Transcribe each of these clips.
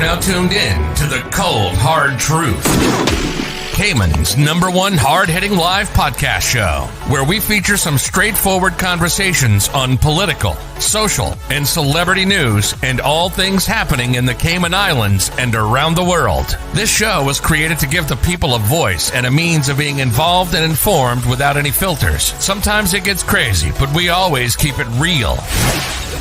now tuned in to the Cold Hard Truth, Cayman's #1 hard-hitting live podcast show, where we feature some straightforward conversations on political, social, and celebrity news and all things happening in the Cayman Islands and around the world. This show was created to give the people a voice and a means of being involved and informed without any filters. Sometimes it gets crazy, but we always keep it real.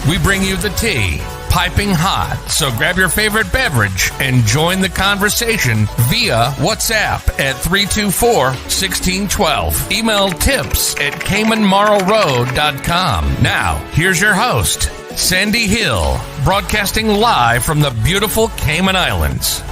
We bring you the tea, piping hot, so grab your favorite beverage and join the conversation via WhatsApp at 324-1612. Email tips at CaymanMarlRoad.com. Now, here's your host, Sandy Hill, broadcasting live from the beautiful Cayman Islands.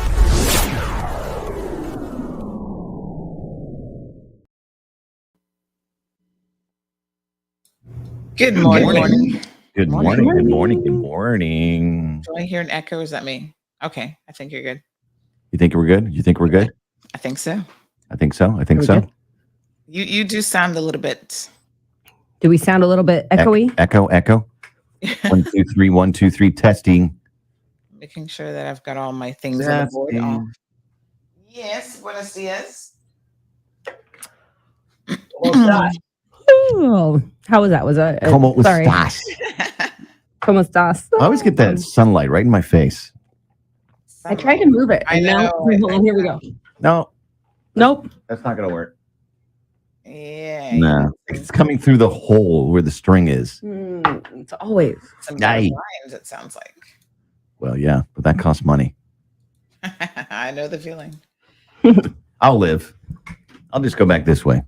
Good morning. Good morning. Good morning. Good morning. Do I hear an echo? Is that me? Okay. I think you're good. You think we're good? You think we're good? I think so. I think so. I think so. Good. You do sound a little bit. Do we sound a little bit echoey? Echo. 1, 2, 3, 1, 2, 3, testing. Making sure that I've got all my things on the board off. Yes. Buenos dias. Oh, how was that? Was that? Como sorry. estás? ¿Cómo estás? I always get that sunlight right in my face. I tried to move it. I know. Hold on, here we go. No, Nope. that's not going to work. Yeah. No, it's coming through the hole where the string is. It's always. Some Aye. lines, it sounds like. Well, yeah, but that costs money. I know the feeling. I'll live. I'll just go back this way.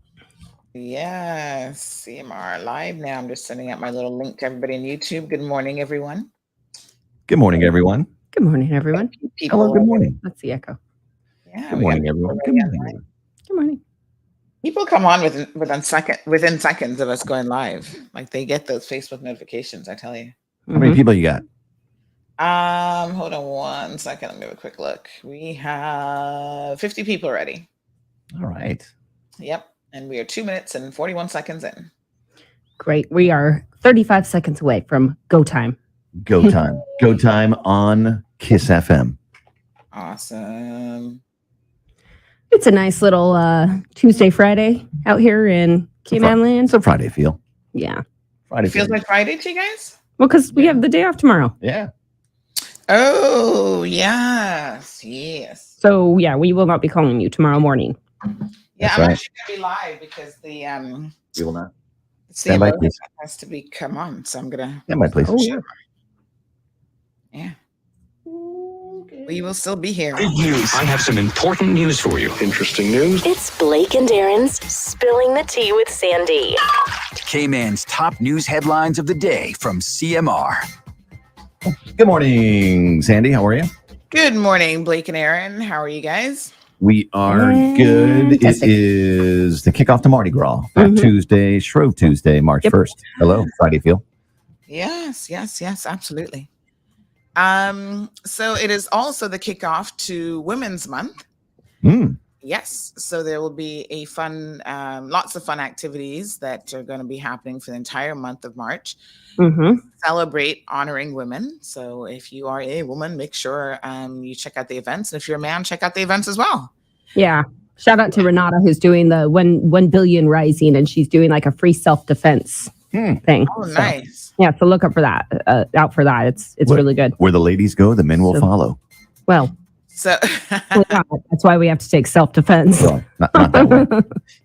Yes. CMR live now. I'm just sending out my little link to everybody on YouTube. Good morning, everyone. Good morning, everyone. Good morning, everyone. Hello, good morning. That's the echo. Yeah, Good we morning, got everyone. everybody Good online. morning. Good morning. People come on within seconds of us going live. Like they get those Facebook notifications, I tell you. How many people you got? Hold on 1 second. Let me have a quick look. We have 50 people already. All right. Yep. And we are 2 minutes and 41 seconds in. Great. We are 35 seconds away from go time. Go time. Go time on Kiss FM. Awesome. It's a nice little Tuesday, Friday out here in Cayman Land. It's a Friday feel. Yeah. Friday Feels feel. like Friday to you guys? Well, because we have the day off tomorrow. Yeah. Oh, yes. Yes. So, yeah, we will not be calling you tomorrow morning. Yeah, That's I'm right. actually going to be live because the We will not. CMO by, please. has to be come on. So I'm going to. Stand by, please. Oh, yeah. Yeah. We will still be here. Big news. I have some important news for you. Interesting news. It's Blake and Darren's Spilling the Tea with Sandy. Cayman's top news headlines of the day from CMR. Good morning, Sandy. How are you? Good morning, Blake and Aaron. How are you guys? We are good. It Fantastic. is the kickoff to Mardi Gras. Fat Tuesday, Shrove Tuesday, March 1st. Hello, Friday feel. Yes, absolutely. So it is also the kickoff to Women's Month. Yes, so there will be a fun, lots of fun activities that are going to be happening for the entire month of March. Celebrate honoring women. So if you are a woman, make sure you check out the events. And if you're a man, check out the events as well. Yeah. Shout out to Renata, who's doing the 1 billion rising, and she's doing like a free self-defense thing. Oh, So, nice. yeah, so look up for that. Out for that. It's really good. Where the ladies go, the men will follow. Well, So that's why we have to take self-defense. So, not that way.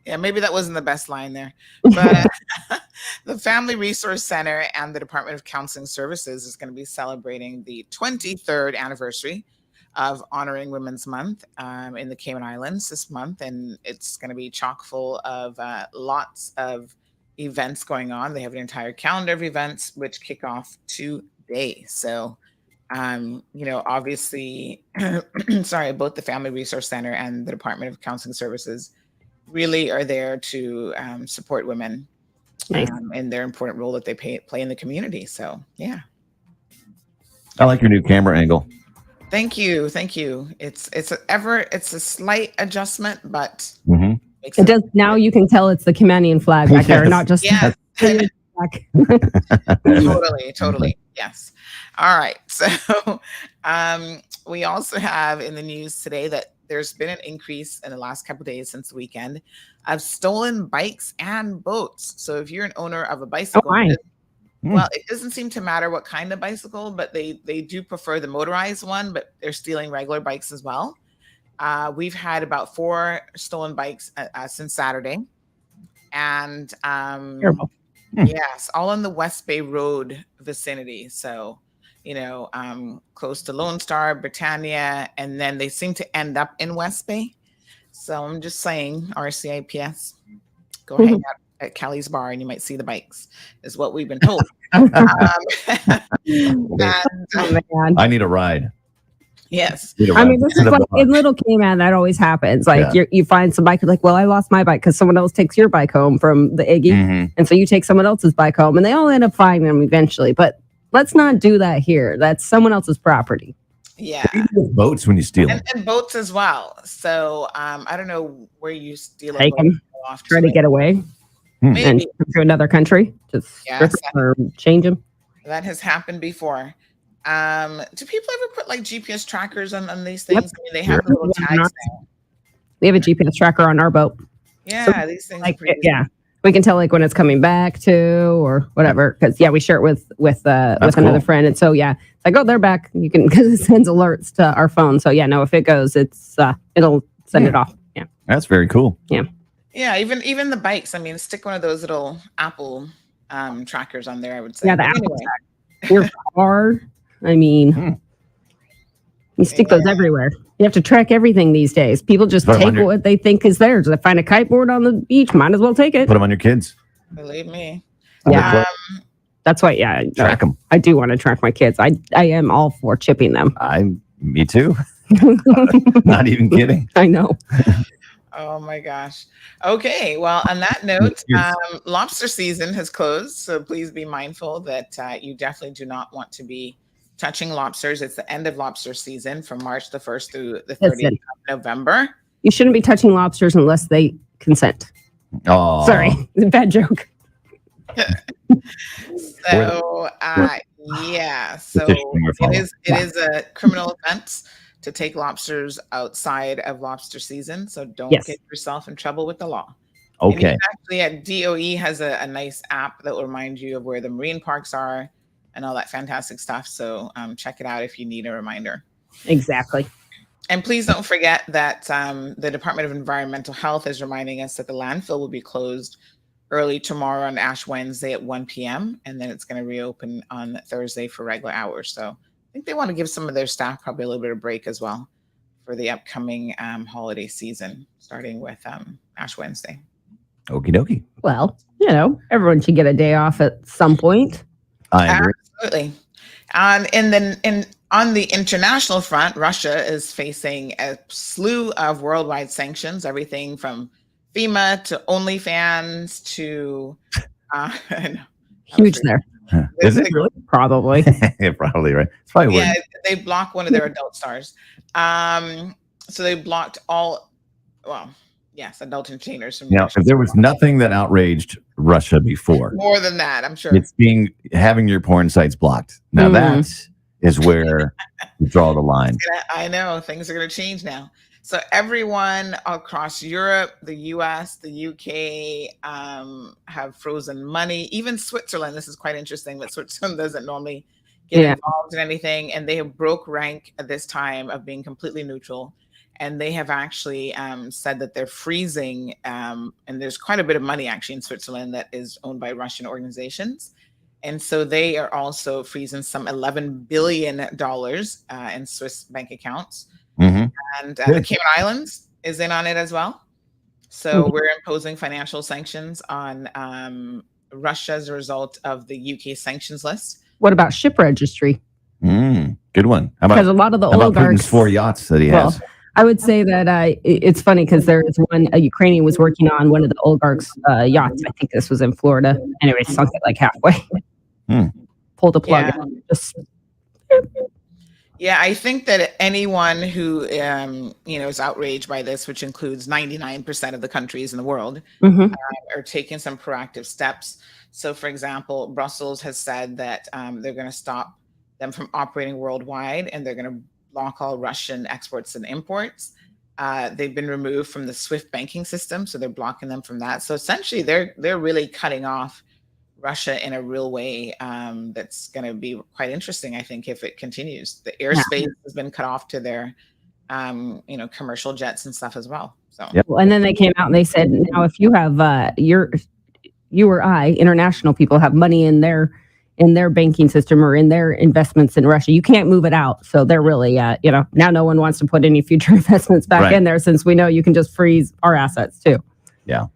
yeah, maybe that wasn't the best line there. But the Family Resource Center and the Department of Counseling Services is going to be celebrating the 23rd anniversary of honoring Women's Month in the Cayman Islands this month. And it's going to be chock full of lots of events going on. They have an entire calendar of events which kick off today. So obviously, both the Family Resource Center and the Department of Counseling Services really are there to support women in their important role that they play in the community. So, yeah. I like your new camera angle. Thank you. It's a slight adjustment, but makes It does. Now you can tell it's the Caymanian flag back there, Yes. not just Yeah. back. Totally. Yes. All right. So we also have in the news today that there's been an increase in the last couple of days since the weekend of stolen bikes and boats. So if you're an owner of a Oh, bicycle, my. well, it doesn't seem to matter what kind of bicycle, but they do prefer the motorized one, but they're stealing regular bikes as well. We've had about 4 stolen bikes since Saturday. And Terrible. yes, all on the West Bay Road vicinity. So, close to Lone Star, Britannia, and then they seem to end up in West Bay. So I'm just saying, RCIPS, go hang out at Kelly's bar and you might see the bikes, is what we've been told. Oh, And, man. I need a ride. yes. Need a I ride mean, this to is the like bar. in Little Cayman, that always happens. Like Yeah. you find some bike, you're like, well, I lost my bike because someone else takes your bike home from the Iggy. Mhm. And so you take someone else's bike home and they all end up finding them eventually. But let's not do that here. That's someone else's property. Yeah. Even with boats when you steal them. And boats as well. So I don't know where you steal a Take boat. them, Off try to get away and Maybe come to another country. Just Yes. strip 'em or change them. that has happened before. Do people ever put like GPS trackers on these things? Yep. I mean, they have the little Yeah. tags now. We have a GPS tracker on our boat. Yeah, these things are Like, pretty yeah, we can tell like when it's coming back to or whatever. Because we share it with another cool. friend, and so it's like, oh, they're back. You can because it sends alerts to our phone. So if it goes, it'll send it off. Yeah, That's very cool. Yeah, even the bikes. I mean, stick one of those little Apple trackers on there, I would say. yeah. The But Apple anyway, tag. Your car. I mean, you stick those everywhere. You have to track everything these days. People just Put 'em on take your- what they think is theirs. They find a kiteboard on the beach, might as well take it. Put them on your kids. believe me. Yeah. That's why. Yeah, Track them. I do want to track my kids. I am all for chipping them. Me too. Not even kidding. I know. Oh my gosh. Okay. Well, on that note, Yes. lobster season has closed. So please be mindful that you definitely do not want to be touching lobsters. It's the end of lobster season from March the 1st through the 30th Listen. of November. You shouldn't be touching lobsters unless they consent. Oh, Sorry, bad joke. So, yeah. So it is a criminal offense to take lobsters outside of lobster season. So don't Yes. get yourself in trouble with the law. And you Okay. can actually, DOE has a nice app that will remind you of where the marine parks are and all that fantastic stuff. So check it out if you need a reminder. Exactly. And please don't forget that the Department of Environmental Health is reminding us that the landfill will be closed early tomorrow on Ash Wednesday at 1 p.m. And then it's going to reopen on Thursday for regular hours. So I think they want to give some of their staff probably a little bit of break as well for the upcoming holiday season, starting with Ash Wednesday. Okie dokie. Well, everyone should get a day off at some point. I agree. Absolutely. And then on the international front, Russia is facing a slew of worldwide sanctions, everything from FEMA to OnlyFans to Huge there. Is it really? Probably. Yeah, probably right. It's probably Yeah, weird. they blocked one of their adult stars. So they blocked adult entertainers from Now, if there was nothing that outraged Russia before, more than that, I'm sure. it's having your porn sites blocked. Now that is where you draw the line. I know things are going to change now. So everyone across Europe, the US, the UK have frozen money. Even Switzerland, this is quite interesting, but Switzerland doesn't normally get involved in anything. And they have broke rank at this time of being completely neutral. And they have actually said that they're freezing, and there's quite a bit of money actually in Switzerland that is owned by Russian organizations. And so they are also freezing some $11 billion in Swiss bank accounts. Mm-hmm. And the Cayman Islands is in on it as well. So we're imposing financial sanctions on Russia as a result of the UK sanctions list. What about ship registry? Good one. Because a lot of the oligarchs, Putin's 4 yachts that he has. I would say that it's funny because there is one, a Ukrainian was working on one of the oligarchs' yachts. I think this was in Florida. Anyway, sunk it like halfway. Pulled the plug. Yeah, I think that anyone who is outraged by this, which includes 99% of the countries in the world, are taking some proactive steps. So, for example, Brussels has said that they're going to stop them from operating worldwide, and they're going to block all Russian exports and imports. They've been removed from the SWIFT banking system, so they're blocking them from that. So essentially, they're really cutting off Russia in a real way. That's going to be quite interesting, I think, if it continues. The airspace has been cut off to their, commercial jets and stuff as well. So, and then they came out and they said, now if you have you or I, international people, have money in their banking system or in their investments in Russia, you can't move it out. So they're really, now no one wants to put any future investments back in there, since we know you can just freeze our assets too. Yeah.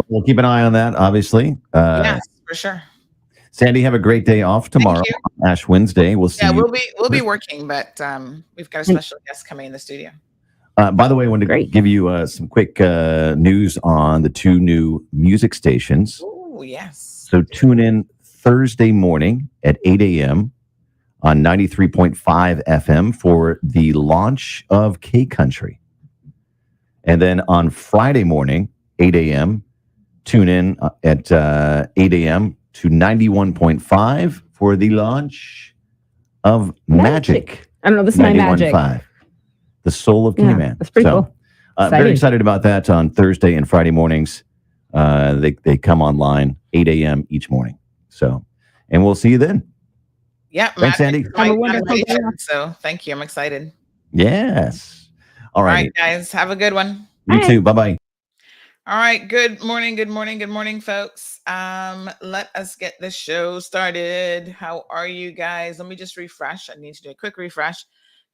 We'll keep an eye on that, obviously. Yes, for sure. Sandy, have a great day off tomorrow, Ash Wednesday. We'll see. Yeah, we'll be working, but we've got a special guest coming in the studio. By the way, I wanted to give you some quick news on the 2 new music stations. Oh, yes. So tune in Thursday morning at 8 a.m. on 93.5 FM for the launch of K-Country. And then on Friday morning, 8 a.m., tune in at 8 a.m. to 91.5 for the launch of Magic. I don't know, this is my Magic. 91.5. The Soul of K-Man. That's pretty cool. Very excited about that on Thursday and Friday mornings. They come online 8 a.m. each morning. So, and we'll see you then. Yeah. Thanks, Andy. Have a wonderful day. So thank you. I'm excited. Yes. All right. All right, guys. Have a good one. You too. Bye-bye. All right. Good morning, folks. Let us get the show started. How are you guys? Let me just refresh. I need to do a quick refresh.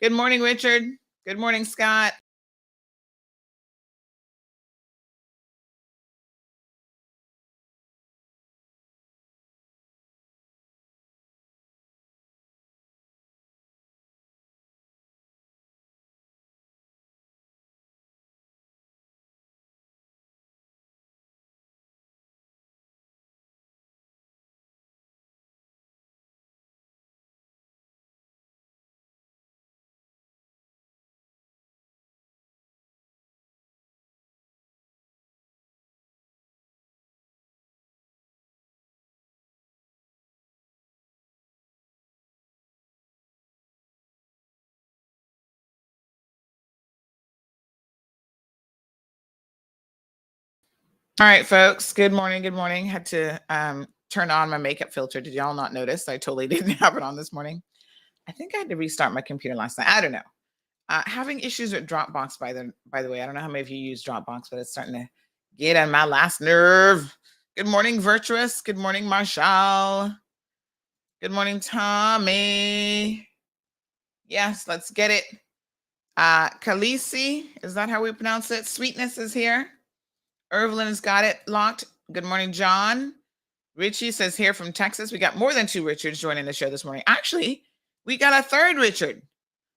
Good morning, Richard. Good morning, Scott. All right, folks. Good morning. Had to turn on my makeup filter. Did y'all not notice? I totally didn't have it on this morning. I think I had to restart my computer last night. I don't know. Having issues with Dropbox, by the way. I don't know how many of you use Dropbox, but it's starting to get on my last nerve. Good morning, Virtuous. Good morning, Marshall. Good morning, Tommy. Yes, let's get it. Khaleesi, is that how we pronounce it? Sweetness is here. Irvelyn has got it locked. Good morning, John. Richie says here from Texas. We got more than 2 Richards joining the show this morning. Actually, we got a 3rd Richard.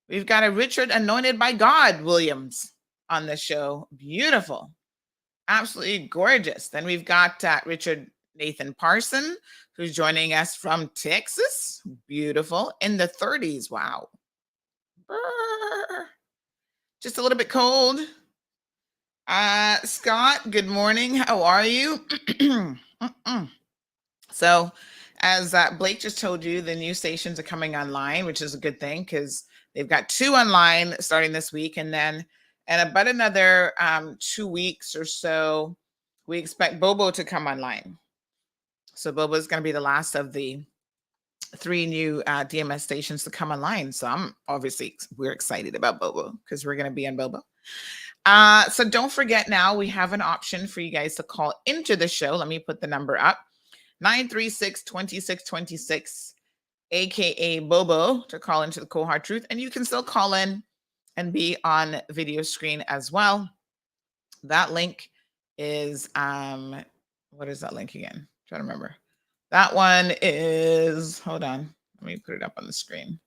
We've got a Richard anointed by God Williams on the show. Beautiful. Absolutely gorgeous. Then we've got Richard Nathan Parson, who's joining us from Texas. Beautiful. In the 30s. Wow. Brr. Just a little bit cold. Scott, good morning. How are you? So, as Blake just told you, the new stations are coming online, which is a good thing because they've got 2 online starting this week. And then in about another 2 weeks or so, we expect Bobo to come online. So Bobo is going to be the last of the 3 new DMS stations to come online. So we're excited about Bobo because we're going to be on Bobo. So don't forget now, we have an option for you guys to call into the show. Let me put the number up. 936-2626, aka Bobo, to call into the Cold Hard Truth. And you can still call in and be on video screen as well. That link is, what is that link again? I'm trying to remember. That one is, hold on, let me put it up on the screen.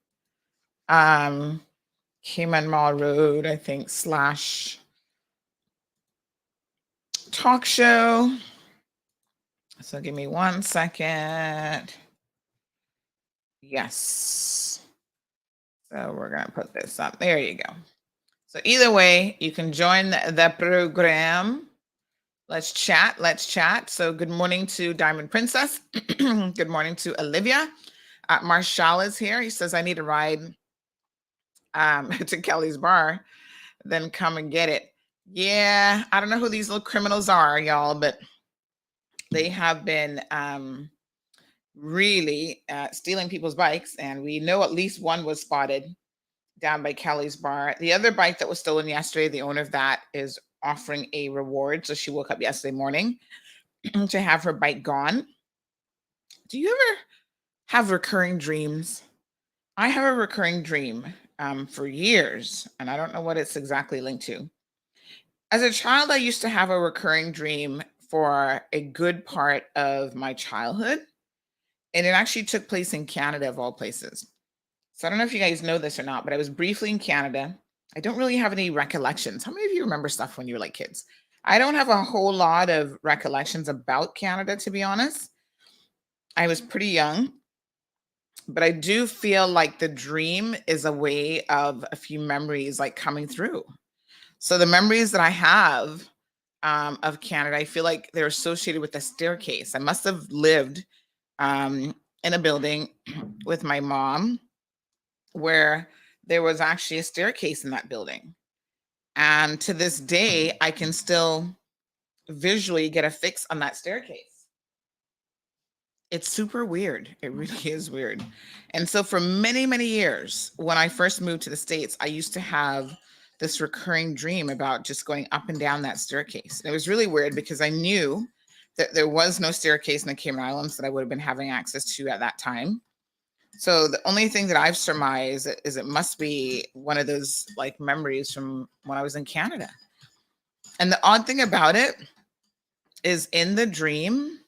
Cayman Mall Road, I think, / talk show. So give me 1 second. Yes. So we're going to put this up. There you go. So either way, you can join the program. Let's chat. So good morning to Diamond Princess. Good morning to Olivia. Marshall is here. He says, I need a ride to Kelly's bar, then come and get it. Yeah, I don't know who these little criminals are, y'all, but they have been really stealing people's bikes. And we know at least one was spotted down by Kelly's bar. The other bike that was stolen yesterday, the owner of that is offering a reward. So she woke up yesterday morning to have her bike gone. Do you ever have recurring dreams? I have a recurring dream for years, and I don't know what it's exactly linked to. As a child, I used to have a recurring dream for a good part of my childhood, and it actually took place in Canada, of all places. So I don't know if you guys know this or not, but I was briefly in Canada. I don't really have any recollections. How many of you remember stuff when you were like kids? I don't have a whole lot of recollections about Canada, to be honest. I was pretty young, but I do feel like the dream is a way of a few memories like coming through. So the memories that I have of Canada, I feel like they're associated with a staircase. I must have lived in a building with my mom where there was actually a staircase in that building. And to this day, I can still visually get a fix on that staircase. It's super weird. It really is weird. And so for many, many years, when I first moved to the States, I used to have this recurring dream about just going up and down that staircase. And it was really weird because I knew that there was no staircase in the Cayman Islands that I would have been having access to at that time. So the only thing that I've surmised is it must be one of those like memories from when I was in Canada. And the odd thing about it is in the dream,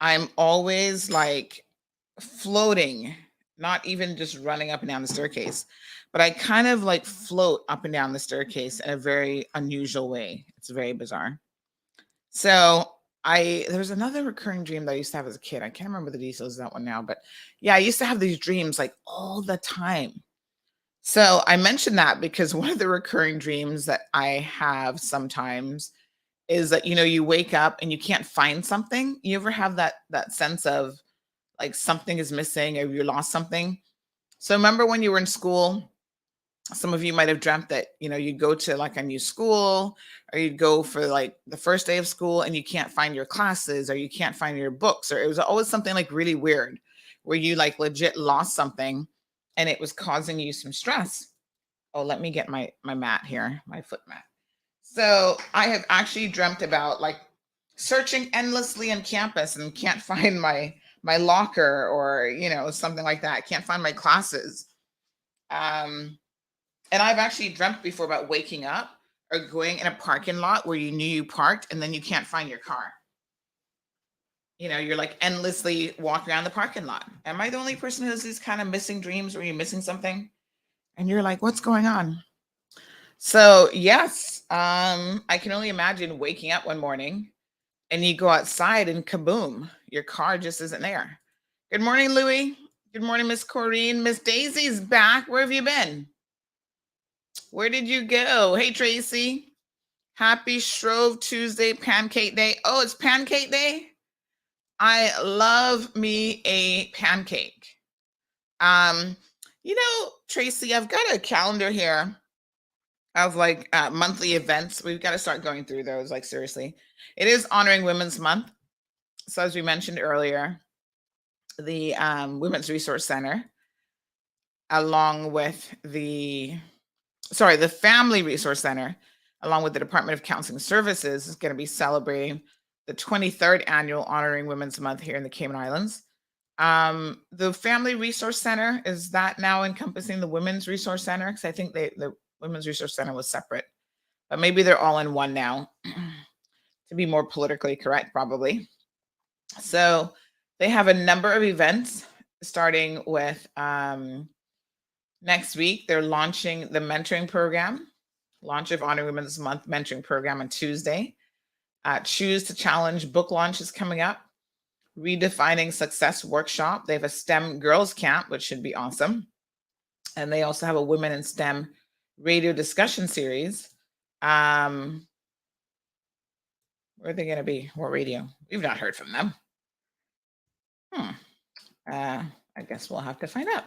I'm always like floating, not even just running up and down the staircase, but I kind of like float up and down the staircase in a very unusual way. It's very bizarre. So there was another recurring dream that I used to have as a kid. I can't remember the details of that one now, but yeah, I used to have these dreams like all the time. So I mentioned that because one of the recurring dreams that I have sometimes is that you wake up and you can't find something. You ever have that sense of like something is missing or you lost something? So remember when you were in school, some of you might have dreamt that you'd go to like a new school, or you'd go for like the first day of school and you can't find your classes, or you can't find your books, or it was always something like really weird where you like legit lost something and it was causing you some stress. Oh, let me get my mat here, my foot mat. So I have actually dreamt about like searching endlessly on campus and can't find my locker, or something like that. Can't find my classes. And I've actually dreamt before about waking up or going in a parking lot where you knew you parked and then you can't find your car. You're like endlessly walking around the parking lot. Am I the only person who has these kind of missing dreams where you're missing something and you're like, what's going on? So yes, I can only imagine waking up one morning and you go outside and kaboom, your car just isn't there. Good morning, Louie. Good morning, Miss Corrine. Miss Daisy's back. Where have you been? Where did you go? Hey, Tracy. Happy Shrove Tuesday, Pancake Day. Oh, it's Pancake Day? I love me a pancake. Tracy, I've got a calendar here of like monthly events. We've got to start going through those, like seriously. It is honoring Women's Month. So as we mentioned earlier, the Women's Resource Center, along with the Family Resource Center, along with the Department of Counseling Services, is going to be celebrating the 23rd annual Honoring Women's Month here in the Cayman Islands. The Family Resource Center, is that now encompassing the Women's Resource Center? Because I think the Women's Resource Center was separate, but maybe they're all in one now, to be more politically correct, probably. So they have a number of events starting with next week. They're launching the mentoring program, launch of Honor Women's Month mentoring program on Tuesday. Choose to Challenge book launch is coming up. Redefining Success workshop. They have a STEM girls camp, which should be awesome. And they also have a Women in STEM radio discussion series. Where are they going to be? What radio? We've not heard from them. I guess we'll have to find out.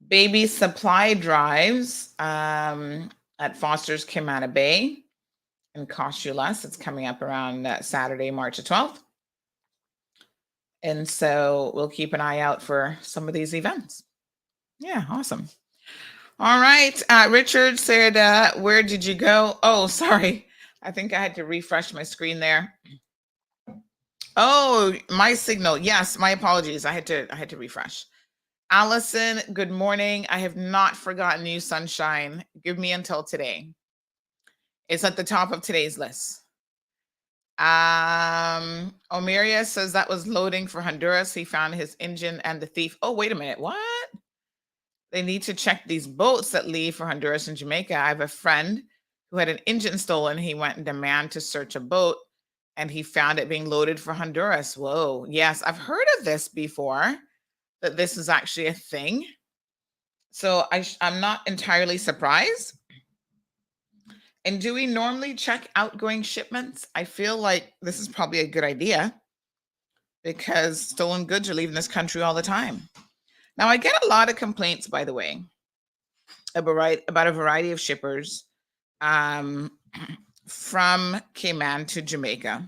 Baby supply drives at Foster's Kimana Bay and Cost You Less. It's coming up around Saturday, March the 12th. And so we'll keep an eye out for some of these events. Yeah, awesome. All right. Richard said, where did you go? Oh, sorry. I think I had to refresh my screen there. Oh, my signal. Yes, my apologies. I had to refresh. Allison, good morning. I have not forgotten you, sunshine. Give me until today. It's at the top of today's list. Omiria says that was loading for Honduras. He found his engine and the thief. Oh, wait a minute. What? They need to check these boats that leave for Honduras and Jamaica. I have a friend who had an engine stolen. He went and demanded to search a boat and he found it being loaded for Honduras. Whoa. Yes, I've heard of this before, that this is actually a thing. So I'm not entirely surprised. And do we normally check outgoing shipments? I feel like this is probably a good idea because stolen goods are leaving this country all the time. Now, I get a lot of complaints, by the way, about a variety of shippers from Cayman to Jamaica.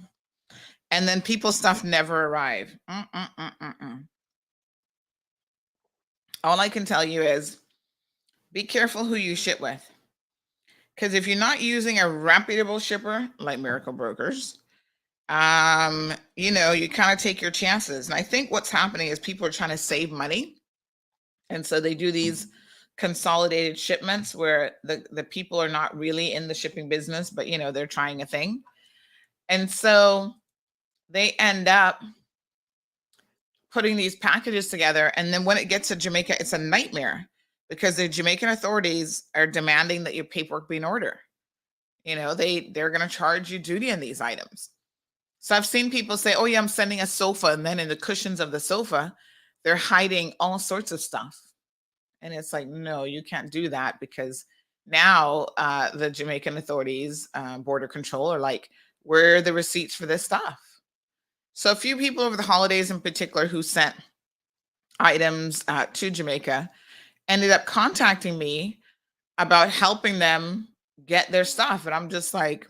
And then people's stuff never arrive. All I can tell you is be careful who you ship with. Because if you're not using a reputable shipper like Miracle Brokers, you kind of take your chances. And I think what's happening is people are trying to save money. And so they do these consolidated shipments where the people are not really in the shipping business, but, they're trying a thing. And so they end up putting these packages together. And then when it gets to Jamaica, it's a nightmare because the Jamaican authorities are demanding that your paperwork be in order. They're going to charge you duty on these items. So I've seen people say, oh yeah, I'm sending a sofa. And then in the cushions of the sofa, they're hiding all sorts of stuff. And it's like, no, you can't do that because now the Jamaican authorities, border control, are like, where are the receipts for this stuff? So a few people over the holidays in particular who sent items to Jamaica ended up contacting me about helping them get their stuff. And I'm just like,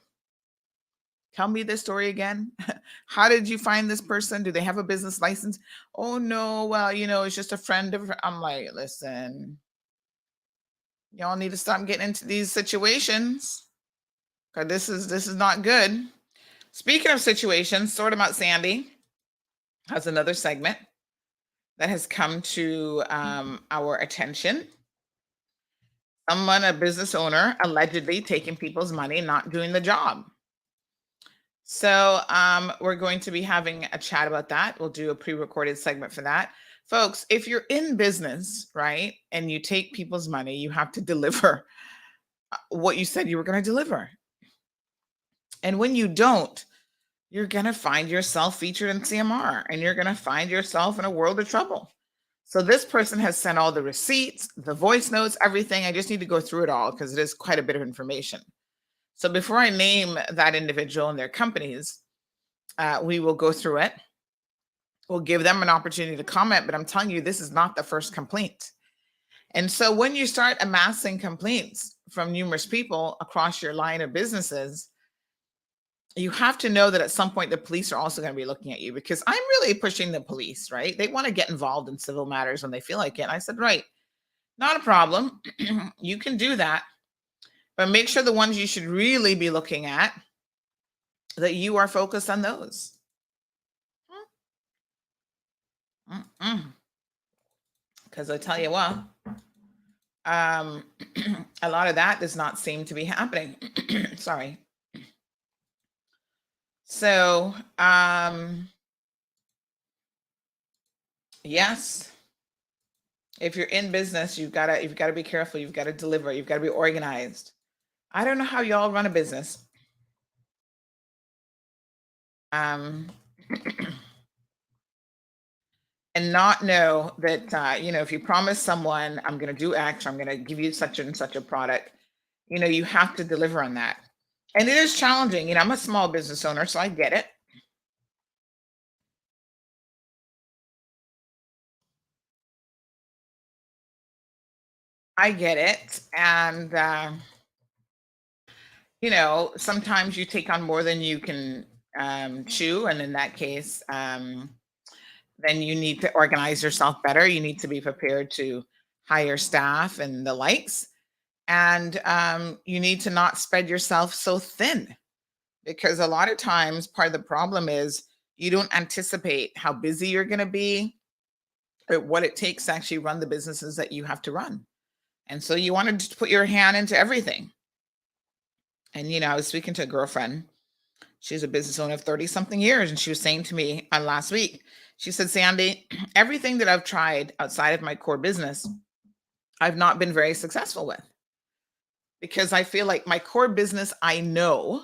tell me this story again. How did you find this person? Do they have a business license? Oh, no. Well, it's just a friend of. I'm like, listen, y'all need to stop getting into these situations because this is not good. Speaking of situations, Sort 'em Out Sandy has another segment that has come to our attention. Someone, a business owner, allegedly taking people's money, not doing the job. So we're going to be having a chat about that. We'll do a pre-recorded segment for that. Folks, if you're in business, right, and you take people's money, you have to deliver what you said you were going to deliver. And when you don't, you're going to find yourself featured in CMR and you're going to find yourself in a world of trouble. So this person has sent all the receipts, the voice notes, everything. I just need to go through it all because it is quite a bit of information. So before I name that individual and their companies, we will go through it. We'll give them an opportunity to comment, but I'm telling you, this is not the first complaint. And so when you start amassing complaints from numerous people across your line of businesses, you have to know that at some point the police are also going to be looking at you because I'm really pushing the police, right? They want to get involved in civil matters when they feel like it. And I said, right, not a problem. You can do that. But make sure the ones you should really be looking at, that you are focused on those. Because I tell you what, a lot of that does not seem to be happening. Sorry. So, yes, if you're in business, you've got to be careful. You've got to deliver. You've got to be organized. I don't know how y'all run a business. And not know that, if you promise someone, I'm going to do X, or I'm going to give you such and such a product, you have to deliver on that. And it is challenging. I'm a small business owner, so I get it. I get it. And, sometimes you take on more than you can chew. And in that case, then you need to organize yourself better. You need to be prepared to hire staff and the likes. And you need to not spread yourself so thin, because a lot of times part of the problem is you don't anticipate how busy you're going to be or what it takes to actually run the businesses that you have to run. And so you want to put your hand into everything. And, I was speaking to a girlfriend. She's a business owner of 30 something years. And she was saying to me last week, she said, Sandy, everything that I've tried outside of my core business, I've not been very successful with, because I feel like my core business, I know,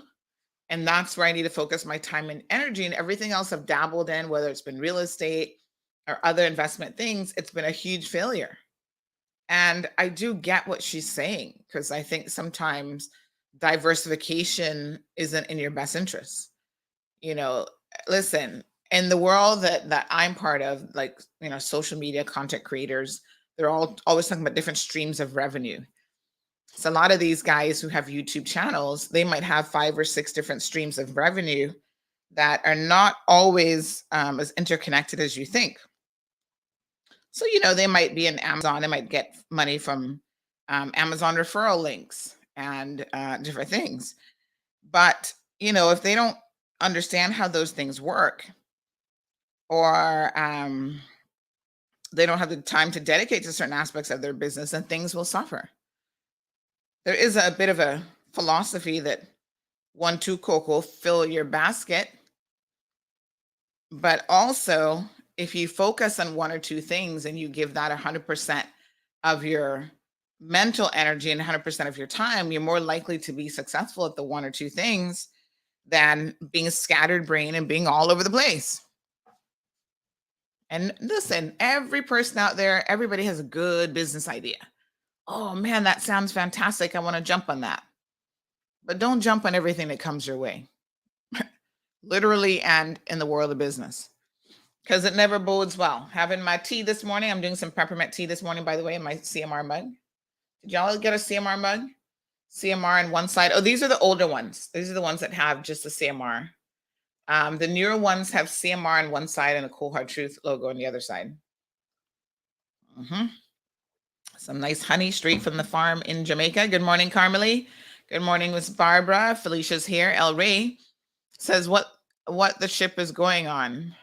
and that's where I need to focus my time and energy, and everything else I've dabbled in, whether it's been real estate or other investment things, it's been a huge failure. And I do get what she's saying, because I think sometimes diversification isn't in your best interest. You know, listen, in the world that I'm part of, like, social media content creators, they're all always talking about different streams of revenue. So a lot of these guys who have YouTube channels, they might have 5 or 6 different streams of revenue that are not always as interconnected as you think. So, they might be in Amazon, they might get money from Amazon referral links and different things. But, if they don't understand how those things work, or they don't have the time to dedicate to certain aspects of their business, then things will suffer. There is a bit of a philosophy that 1, 2 cocoa, fill your basket. But also, if you focus on 1 or 2 things and you give that 100% of your mental energy and 100% of your time, you're more likely to be successful at the 1 or 2 things than being scattered brain and being all over the place. And listen, every person out there, everybody has a good business idea. Oh man, that sounds fantastic. I want to jump on that. But don't jump on everything that comes your way, literally and in the world of business, because it never bodes well. Having my tea this morning, I'm doing some peppermint tea this morning, by the way, in my CMR mug. Did y'all get a CMR mug? CMR on one side. Oh, these are the older ones. These are the ones that have just the CMR. The newer ones have CMR on one side and a Cold Hard Truth logo on the other side. Some nice honey straight from the farm in Jamaica. Good morning, Carmelie. Good morning, Miss Barbara. Felicia's here. El Ray says what the ship is going on.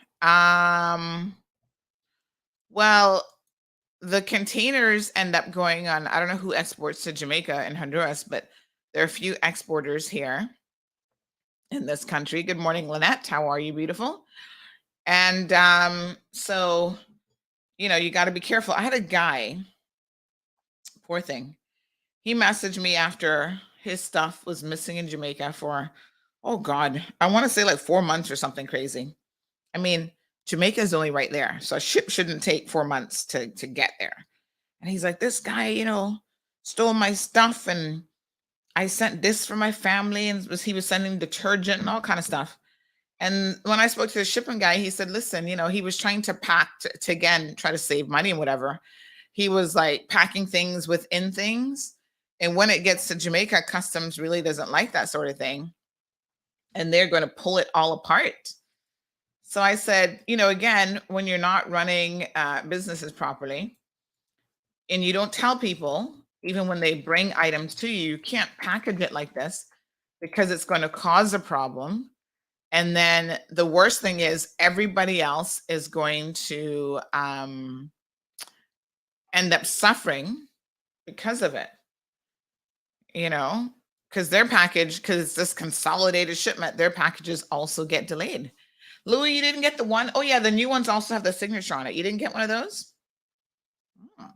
Well, the containers end up going on. I don't know who exports to Jamaica and Honduras, but there are a few exporters here in this country. Good morning, Lynette. How are you, beautiful? And so, you got to be careful. I had a guy, poor thing. He messaged me after his stuff was missing in Jamaica for, oh God, I want to say like 4 months or something crazy. I mean, Jamaica is only right there, so a ship shouldn't take 4 months to get there. And he's like, this guy, stole my stuff, and I sent this for my family, and he was sending detergent and all kind of stuff. And when I spoke to the shipping guy, he said, listen, he was trying to pack to again try to save money and whatever. He was like packing things within things. And when it gets to Jamaica, customs really doesn't like that sort of thing. And they're going to pull it all apart. So I said, again, when you're not running businesses properly and you don't tell people, even when they bring items to you, you can't package it like this because it's going to cause a problem. And then the worst thing is everybody else is going to end up suffering because of it, because their package, because it's this consolidated shipment, their packages also get delayed. Louis, you didn't get the one? Oh yeah, the new ones also have the signature on it. You didn't get one of those? Oh.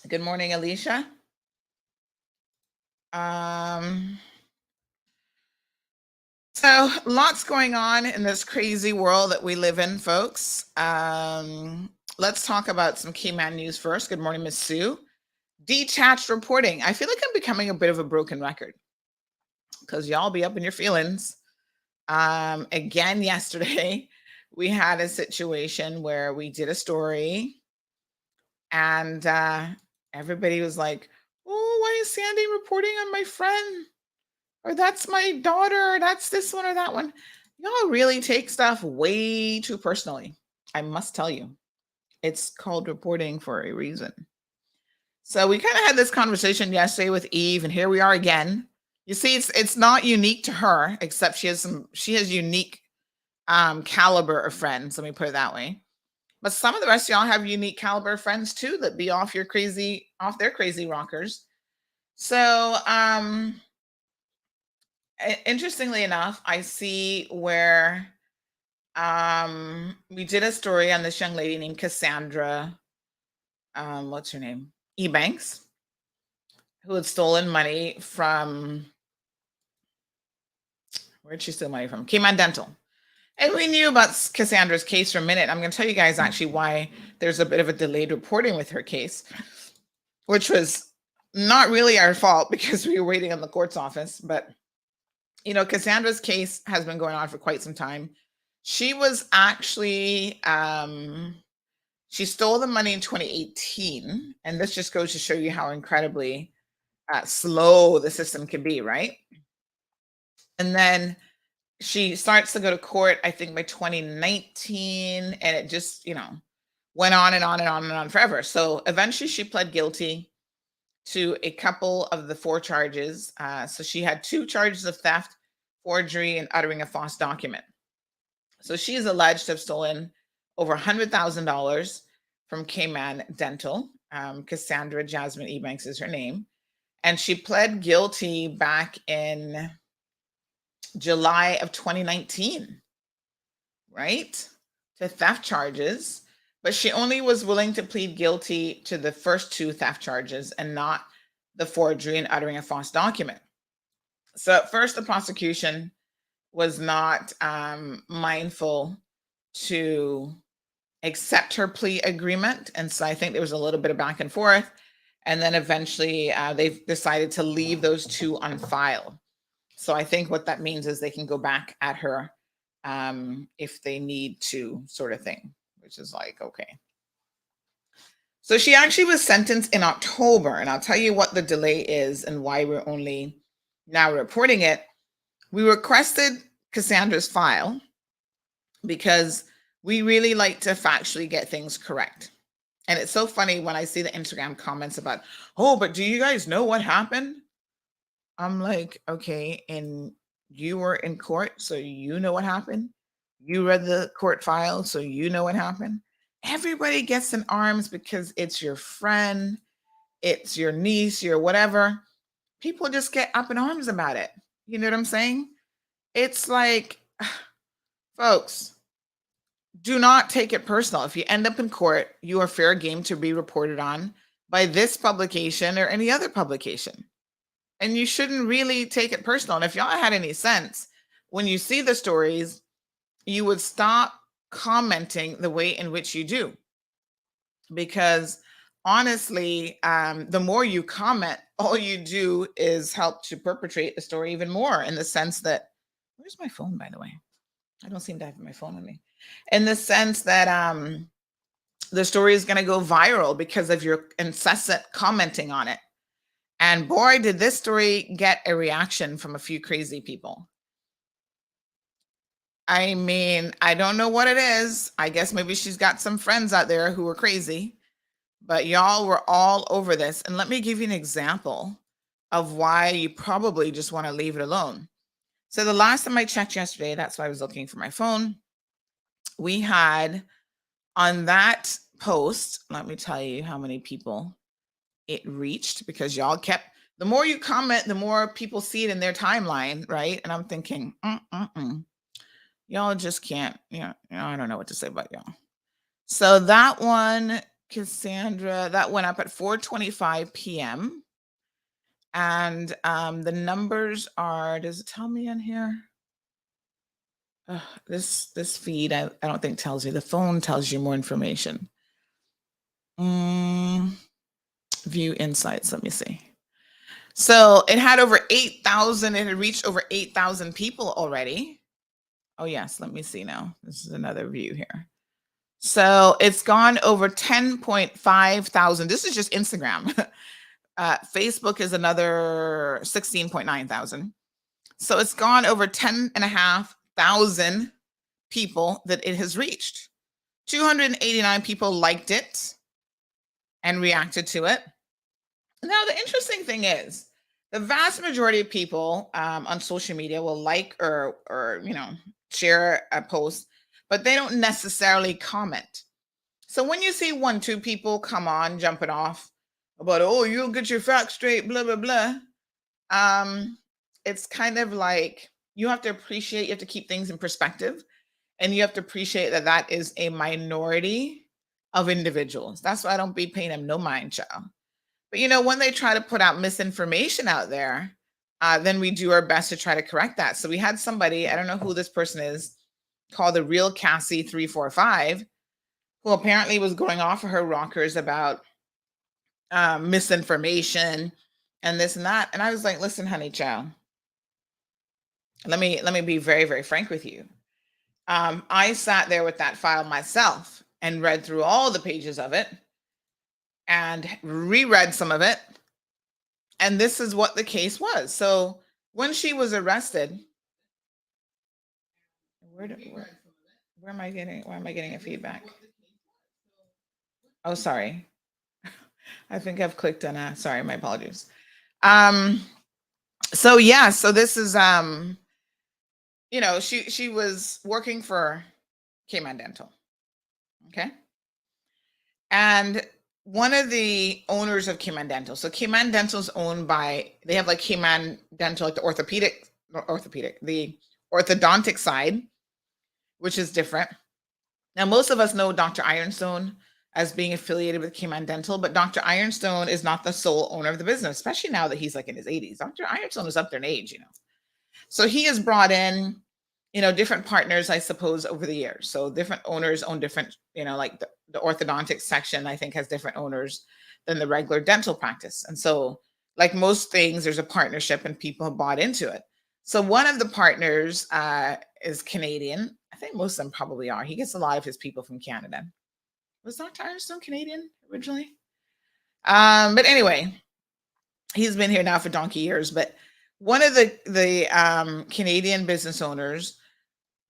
Good morning, Alicia. So lots going on in this crazy world that we live in, folks. Let's talk about some key man news first. Good morning, Miss Sue. Detached reporting. I feel like I'm becoming a bit of a broken record because y'all be up in your feelings. Again, yesterday, we had a situation where we did a story And everybody was like, oh, why is Sandy reporting on my friend? Or that's my daughter, or that's this one or that one. Y'all really take stuff way too personally. I must tell you, it's called reporting for a reason. So we kind of had this conversation yesterday with Eve, and here we are again. You see, it's not unique to her, except she has unique caliber of friends. Let me put it that way. But some of the rest of y'all have unique caliber of friends too that be off their crazy rockers. So interestingly enough, I see where we did a story on this young lady named Cassandra, what's her name? Ebanks, who had stolen money from, where'd she steal money from? Cayman Dental. And we knew about Cassandra's case for a minute. I'm going to tell you guys actually why there's a bit of a delayed reporting with her case, which was not really our fault because we were waiting on the court's office. But, you know, Cassandra's case has been going on for quite some time. She was actually, she stole the money in 2018. And this just goes to show you how incredibly slow the system can be, right? And then she starts to go to court, I think by 2019, and it just, you know, went on and on and on and on forever. So eventually she pled guilty to a couple of the 4 charges. So she had 2 charges of theft, forgery, and uttering a false document. So she is alleged to have stolen over $100,000 from Cayman Dental. Cassandra Jasmine Ebanks is her name. And she pled guilty back in July of 2019, right? To theft charges. But she only was willing to plead guilty to the first 2 theft charges and not the forgery and uttering a false document. So at first, the prosecution was not mindful to accept her plea agreement. And so I think there was a little bit of back and forth. And then eventually they've decided to leave those 2 on file. So I think what that means is they can go back at her if they need to, sort of thing, which is like, okay. So she actually was sentenced in October, and I'll tell you what the delay is and why we're only now reporting it. We requested Cassandra's file because we really like to factually get things correct. And it's so funny when I see the Instagram comments about, oh, but do you guys know what happened? I'm like, okay, and you were in court, so you know what happened. You read the court file, so you know what happened. Everybody gets in arms because it's your friend, it's your niece, your whatever. People just get up in arms about it. You know what I'm saying? It's like, folks, do not take it personal. If you end up in court, you are fair game to be reported on by this publication or any other publication. And you shouldn't really take it personal. And if y'all had any sense, when you see the stories, you would stop commenting the way in which you do. Because honestly, the more you comment, all you do is help to perpetrate the story even more, in the sense that, where's my phone, by the way? I don't seem to have my phone on me. In the sense that the story is going to go viral because of your incessant commenting on it. And boy, did this story get a reaction from a few crazy people. I mean, I don't know what it is. I guess maybe she's got some friends out there who are crazy, but y'all were all over this. And let me give you an example of why you probably just want to leave it alone. So the last time I checked yesterday, that's why I was looking for my phone. We had on that post, let me tell you how many people it reached, because y'all kept, the more you comment, the more people see it in their timeline, right? And I'm thinking, y'all just can't, I don't know what to say about y'all. So that one, Cassandra, that went up at 4:25 p.m. And the numbers are, does it tell me in here? This feed, I don't think tells you. The phone tells you more information. View insights, let me see. So it had over 8,000, it had reached over 8,000 people already. Oh yes, let me see now. This is another view here. So it's gone over 10.5 thousand. This is just Instagram. Facebook is another 16.9 thousand. So it's gone over 10,500 people that it has reached. 289 people liked it and reacted to it. Now, the interesting thing is the vast majority of people on social media will like or share a post, but they don't necessarily comment. So when you see 1, 2 people come on jumping off about, oh, you'll get your facts straight, blah, blah, blah. It's kind of like you have to keep things in perspective, and you have to appreciate that that is a minority of individuals. That's why I don't be paying them no mind, child. But when they try to put out misinformation out there, then we do our best to try to correct that. So we had somebody, I don't know who this person is, called the Real Cassie 345, who apparently was going off of her rockers about misinformation and this and that. And I was like, listen, honey, child, let me be very, very frank with you. I sat there with that file myself and read through all the pages of it and reread some of it. And this is what the case was. So when she was arrested, where am I getting a feedback? Oh, sorry. I think I've clicked on sorry, my apologies. So this is she was working for Cayman Dental. Okay. And one of the owners of Cayman Dental. So Cayman Dental is owned by, they have like Cayman Dental, like the orthodontic side, which is different. Now, most of us know Dr. Ironstone as being affiliated with Cayman Dental, but Dr. Ironstone is not the sole owner of the business, especially now that he's like in his 80s. Dr. Ironstone is up there in age, So he has brought in, different partners, I suppose, over the years. So different owners own different, like the orthodontic section, I think, has different owners than the regular dental practice. And so, like most things, there's a partnership and people have bought into it. So one of the partners is Canadian. I think most of them probably are. He gets a lot of his people from Canada. Was Dr. Ironstone Canadian originally? But anyway, he's been here now for donkey years. But one of the Canadian business owners,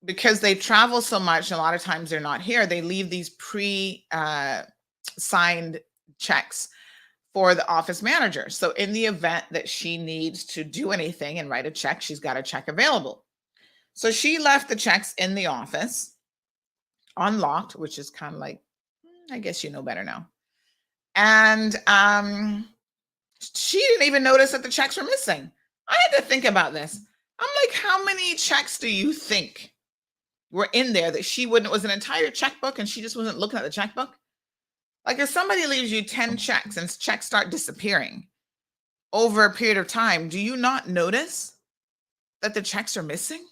because they travel so much, a lot of times they're not here, they leave these signed checks for the office manager. So in the event that she needs to do anything and write a check, she's got a check available. So she left the checks in the office unlocked, which is kind of like, I guess you know better now. And she didn't even notice that the checks were missing. I had to think about this. I'm like, how many checks do you think were in there that she wouldn't? It was an entire checkbook and she just wasn't looking at the checkbook? Like, if somebody leaves you 10 checks and checks start disappearing over a period of time, do you not notice that the checks are missing?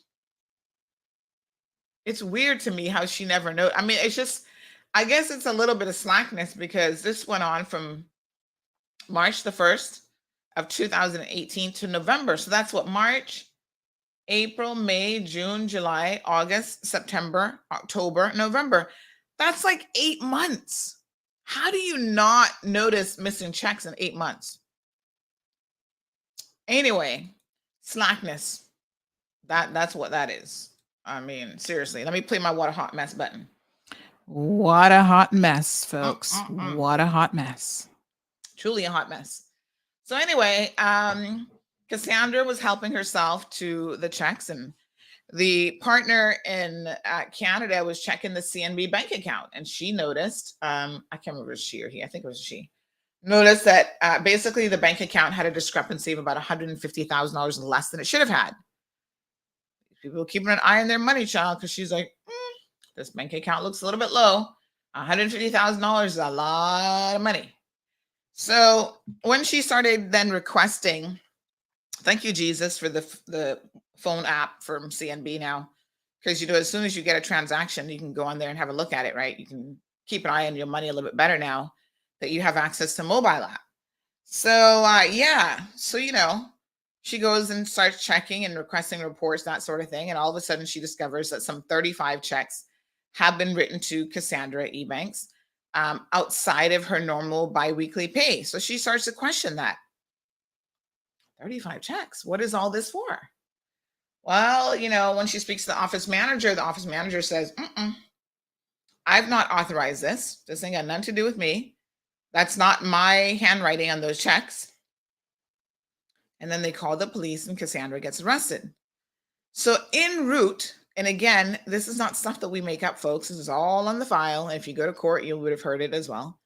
It's weird to me how she never noticed. I mean, it's just, I guess it's a little bit of slackness, because this went on from March the 1st of 2018 to November. So that's what, March, April, May, June, July, August, September, October, November. That's like 8 months. How do you not notice missing checks in 8 months? Anyway, slackness. That's what that is. I mean, seriously, let me play my what a hot mess button. What a hot mess, folks. What a hot mess. Truly a hot mess. So anyway, Cassandra was helping herself to the checks, and the partner in Canada was checking the CNB bank account, and she noticed, I can't remember if it was she or he, I think it was she, noticed that basically the bank account had a discrepancy of about $150,000 less than it should have had. People were keeping an eye on their money, child, because she's like, this bank account looks a little bit low. $150,000 is a lot of money. So when she started then requesting, thank you, Jesus, for the phone app from CNB now, because as soon as you get a transaction, you can go on there and have a look at it, right? You can keep an eye on your money a little bit better now that you have access to mobile app. So she goes and starts checking and requesting reports, that sort of thing, and all of a sudden she discovers that some 35 checks have been written to Cassandra Ebanks outside of her normal biweekly pay. So she starts to question that. 35 checks. What is all this for? Well, when she speaks to the office manager says, I've not authorized this. This ain't got nothing to do with me. That's not my handwriting on those checks. And then they call the police and Cassandra gets arrested. So en route, and again, this is not stuff that we make up, folks. This is all on the file. If you go to court, you would have heard it as well.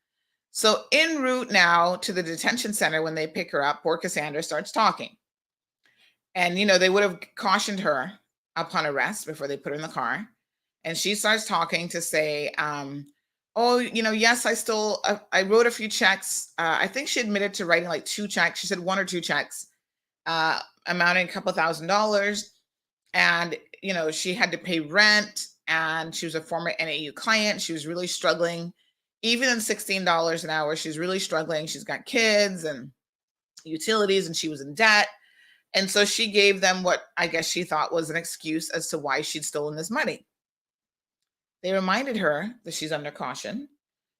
So en route now to the detention center, when they pick her up, poor Cassandra starts talking. And, they would have cautioned her upon arrest before they put her in the car. And she starts talking to say, yes, I wrote a few checks. I think she admitted to writing like 2 checks. She said 1 or 2 checks amounting a couple $1,000s. And, she had to pay rent, and she was a former NAU client. She was really struggling. Even in $16 an hour, she's really struggling. She's got kids and utilities, and she was in debt. And so she gave them what I guess she thought was an excuse as to why she'd stolen this money. They reminded her that she's under caution,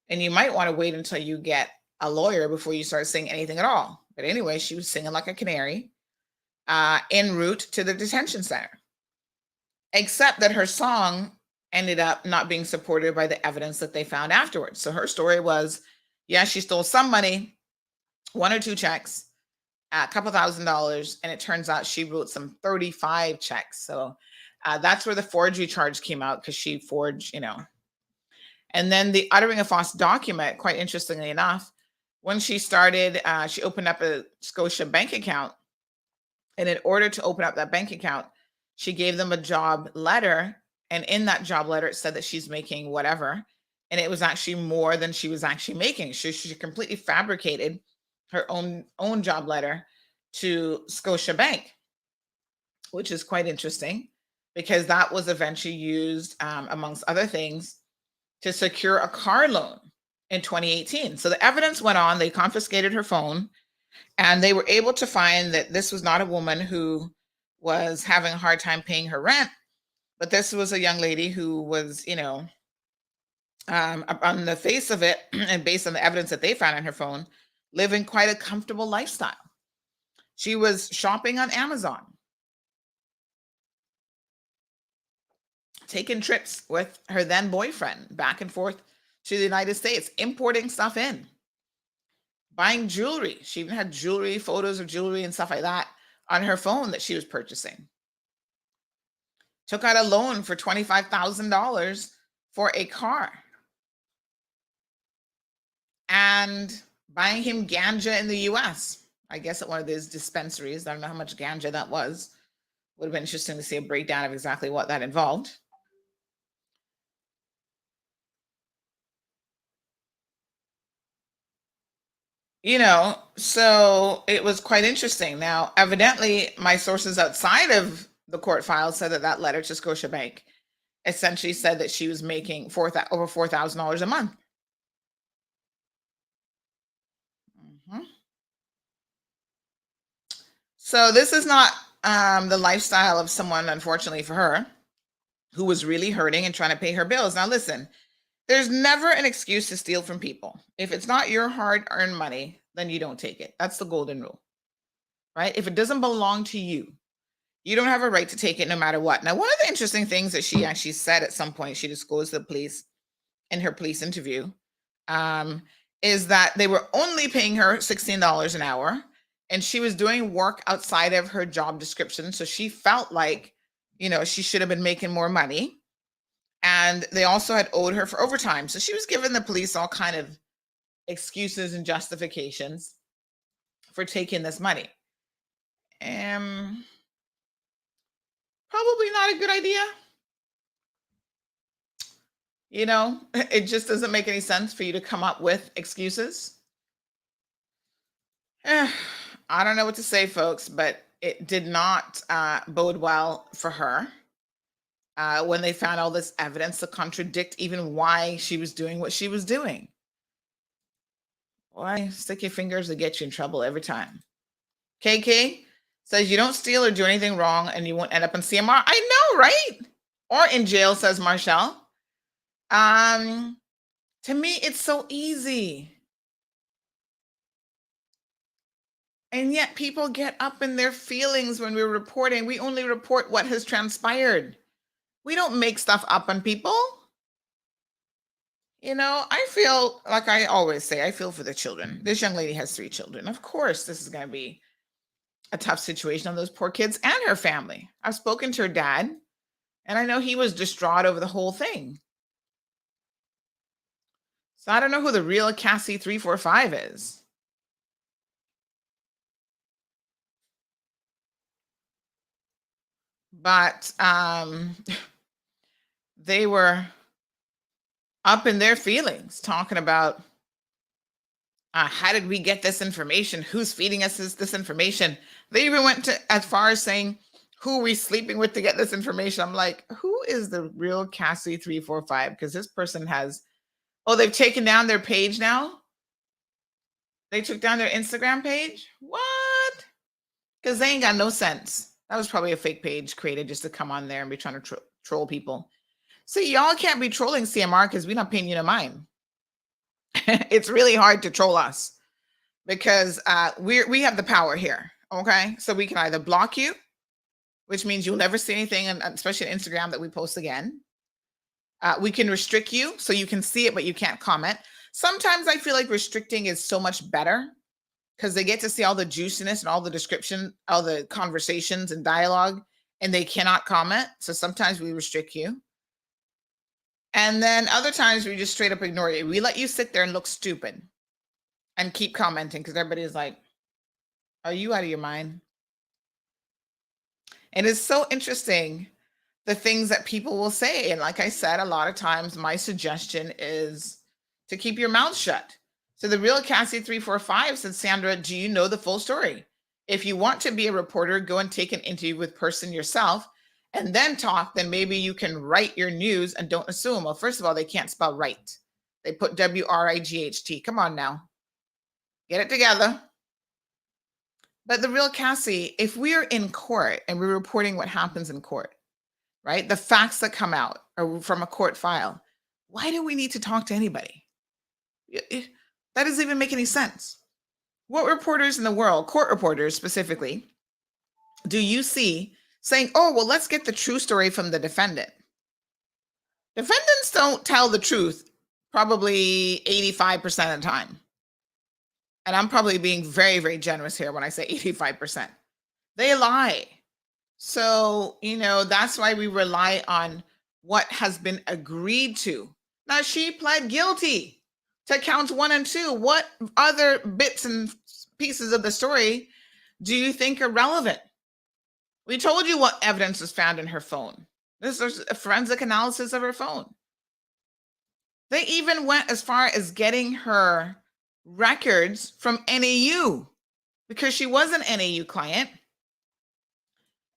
and you might want to wait until you get a lawyer before you start saying anything at all. But anyway, she was singing like a canary en route to the detention center, except that her song ended up not being supported by the evidence that they found afterwards. So her story was, she stole some money, 1 or 2 checks, a couple $1,000s, and it turns out she wrote some 35 checks. So that's where the forgery charge came out, because she forged, And then the uttering a false document, quite interestingly enough, when she started, she opened up a Scotia bank account. And in order to open up that bank account, she gave them a job letter. And in that job letter, it said that she's making whatever. And it was actually more than she was actually making. She completely fabricated her own job letter to Scotia Bank, which is quite interesting, because that was eventually used, amongst other things, to secure a car loan in 2018. So the evidence went on. They confiscated her phone, and they were able to find that this was not a woman who was having a hard time paying her rent, but this was a young lady who was, on the face of it, and based on the evidence that they found on her phone, living quite a comfortable lifestyle. She was shopping on Amazon, taking trips with her then boyfriend back and forth to the United States, importing stuff in, buying jewelry. She even had jewelry, photos of jewelry and stuff like that on her phone that she was purchasing. Took out a loan for $25,000 for a car. And buying him ganja in the US, I guess at one of those dispensaries. I don't know how much ganja that was. Would have been interesting to see a breakdown of exactly what that involved. So it was quite interesting. Now, evidently, my sources outside of the court file said that letter to Scotiabank essentially said that she was making over $4,000 a month. So this is not the lifestyle of someone, unfortunately for her, who was really hurting and trying to pay her bills. Now, listen, there's never an excuse to steal from people. If it's not your hard-earned money, then you don't take it. That's the golden rule, right? If it doesn't belong to you, you don't have a right to take it no matter what. Now, one of the interesting things that she actually said at some point, she disclosed to the police in her police interview, is that they were only paying her $16 an hour, and she was doing work outside of her job description. So she felt like, she should have been making more money. And they also had owed her for overtime. So she was giving the police all kind of excuses and justifications for taking this money. Probably not a good idea. It just doesn't make any sense for you to come up with excuses. I don't know what to say, folks, but it did not bode well for her when they found all this evidence to contradict even why she was doing what she was doing. Why stick your fingers to get you in trouble every time? KK says you don't steal or do anything wrong and you won't end up in CMR. I know, right? Or in jail, says Marshall. To me, it's so easy. And yet people get up in their feelings when we're reporting. We only report what has transpired. We don't make stuff up on people. I feel like I always say, I feel for the children. This young lady has 3 children. Of course, this is going to be a tough situation on those poor kids and her family. I've spoken to her dad, and I know he was distraught over the whole thing. So I don't know who the real Cassie 345 is. But they were up in their feelings talking about how did we get this information? Who's feeding us this information? They even went as far as saying, who are we sleeping with to get this information? I'm like, who is the real Cassie 345? Because this person has, they've taken down their page now? They took down their Instagram page? What? Because they ain't got no sense. That was probably a fake page created just to come on there and be trying to troll people. See, y'all can't be trolling CMR because we're not paying you no mind. It's really hard to troll us because we have the power here. Okay, so we can either block you, which means you'll never see anything, and especially on Instagram, that we post again. We can restrict you so you can see it, but you can't comment. Sometimes I feel like restricting is so much better because they get to see all the juiciness and all the description, all the conversations and dialogue, and they cannot comment. So sometimes we restrict you. And then other times we just straight up ignore you. We let you sit there and look stupid and keep commenting because everybody's like, are you out of your mind? And it's so interesting, the things that people will say. And like I said, a lot of times my suggestion is to keep your mouth shut. So the real Cassie 345 said, Sandra, do you know the full story? If you want to be a reporter, go and take an interview with person yourself and then talk. Then maybe you can write your news and don't assume. Well, first of all, they can't spell right. They put WRIGHT. Come on now. Get it together. But the real Cassie, if we are in court and we're reporting what happens in court, right? The facts that come out are from a court file. Why do we need to talk to anybody? That doesn't even make any sense. What reporters in the world, court reporters specifically, do you see saying, oh, well, let's get the true story from the defendant? Defendants don't tell the truth probably 85% of the time. And I'm probably being very, very generous here when I say 85%. They lie. So, that's why we rely on what has been agreed to. Now, she pled guilty to counts 1 and 2. What other bits and pieces of the story do you think are relevant? We told you what evidence was found in her phone. This is a forensic analysis of her phone. They even went as far as getting her records from NAU because she was an NAU client.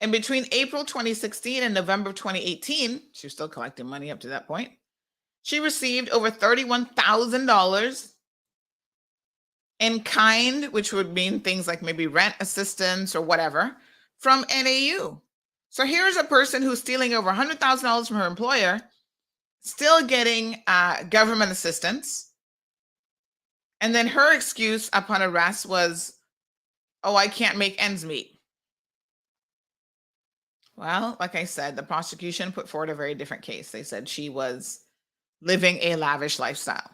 And between April 2016 and November 2018, she was still collecting money up to that point, she received over $31,000 in kind, which would mean things like maybe rent assistance or whatever, from NAU. So here's a person who's stealing over $100,000 from her employer, still getting government assistance. And then her excuse upon arrest was, oh, I can't make ends meet. Well, like I said, the prosecution put forward a very different case. They said she was living a lavish lifestyle.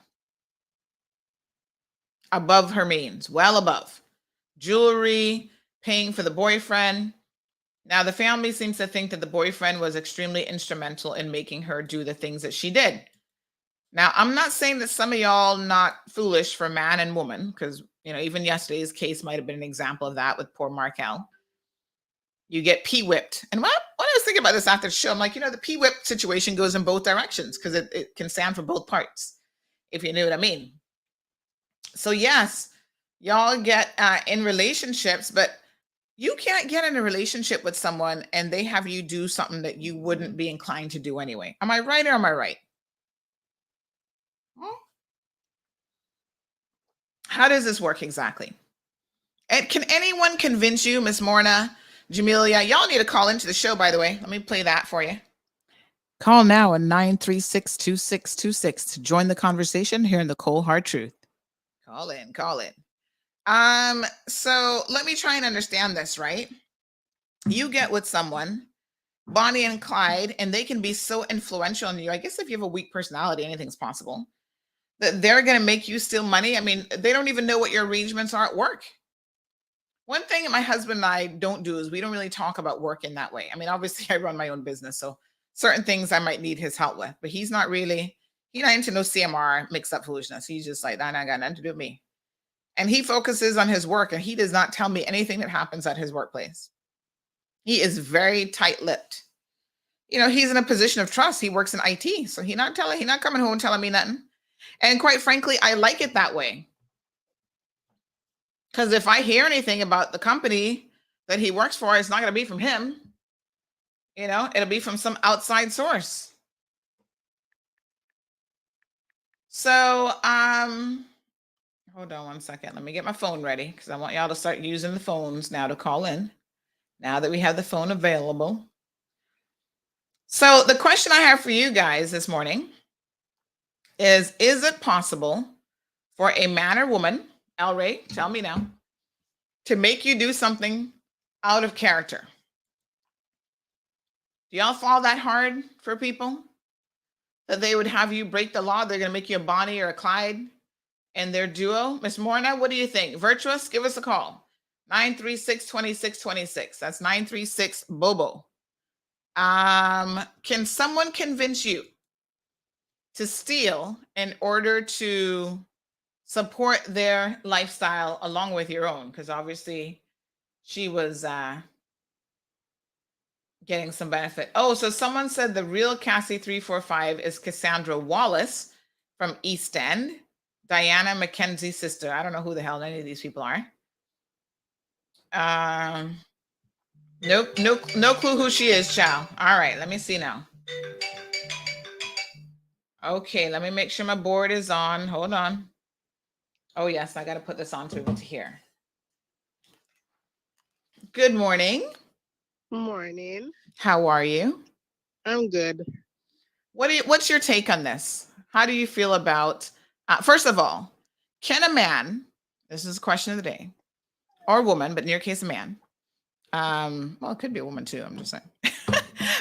Above her means, well above. Jewelry, paying for the boyfriend. Now, the family seems to think that the boyfriend was extremely instrumental in making her do the things that she did. Now, I'm not saying that some of y'all not foolish for man and woman, because, even yesterday's case might have been an example of that with poor Markel. You get P-whipped. And when I was thinking about this after the show, I'm like, the P-whip situation goes in both directions because it can stand for both parts, if you know what I mean. So yes, y'all get in relationships, but you can't get in a relationship with someone and they have you do something that you wouldn't be inclined to do anyway. Am I right or am I right? How does this work exactly? And can anyone convince you, Miss Morna, Jamelia? Y'all need to call into the show, by the way. Let me play that for you. Call now at 936-2626 to join the conversation here in the Cold Hard Truth. Call in. So let me try and understand this, right? You get with someone, Bonnie and Clyde, and they can be so influential on you. I guess if you have a weak personality, anything's possible. That they're going to make you steal money. I mean, they don't even know what your arrangements are at work. One thing my husband and I don't do is we don't really talk about work in that way. I mean, obviously I run my own business, so certain things I might need his help with, but he's not into no CMR mixed up foolishness. He's just like, that ain't got nothing to do with me. And he focuses on his work, and he does not tell me anything that happens at his workplace. He is very tight-lipped. He's in a position of trust. He works in IT, so he's not coming home telling me nothing. And quite frankly, I like it that way. Because if I hear anything about the company that he works for, it's not going to be from him. It'll be from some outside source. So, hold on one second. Let me get my phone ready because I want y'all to start using the phones now to call in. Now that we have the phone available. So the question I have for you guys this morning is it possible for a man or woman, El Ray, tell me now, to make you do something out of character? Do y'all fall that hard for people? That they would have you break the law? They're going to make you a Bonnie or a Clyde in their duo? Miss Morna, what do you think? Virtuous, give us a call. 936-2626. That's 936-BOBO. Can someone convince you to steal in order to support their lifestyle along with your own? Because obviously she was getting some benefit. Oh, so someone said the real Cassie 345 is Cassandra Wallace from East End, Diana McKenzie's sister. I don't know who the hell any of these people are. Nope, no clue who she is, child. All right, let me see now. Okay, let me make sure my board is on. Hold on. Oh yes, I got to put this on to here. Good morning. Morning. How are you? I'm good. What's your take on this? How do you feel about, first of all, can a man, this is a question of the day, or woman, but in your case, a man. Well, it could be a woman too, I'm just saying.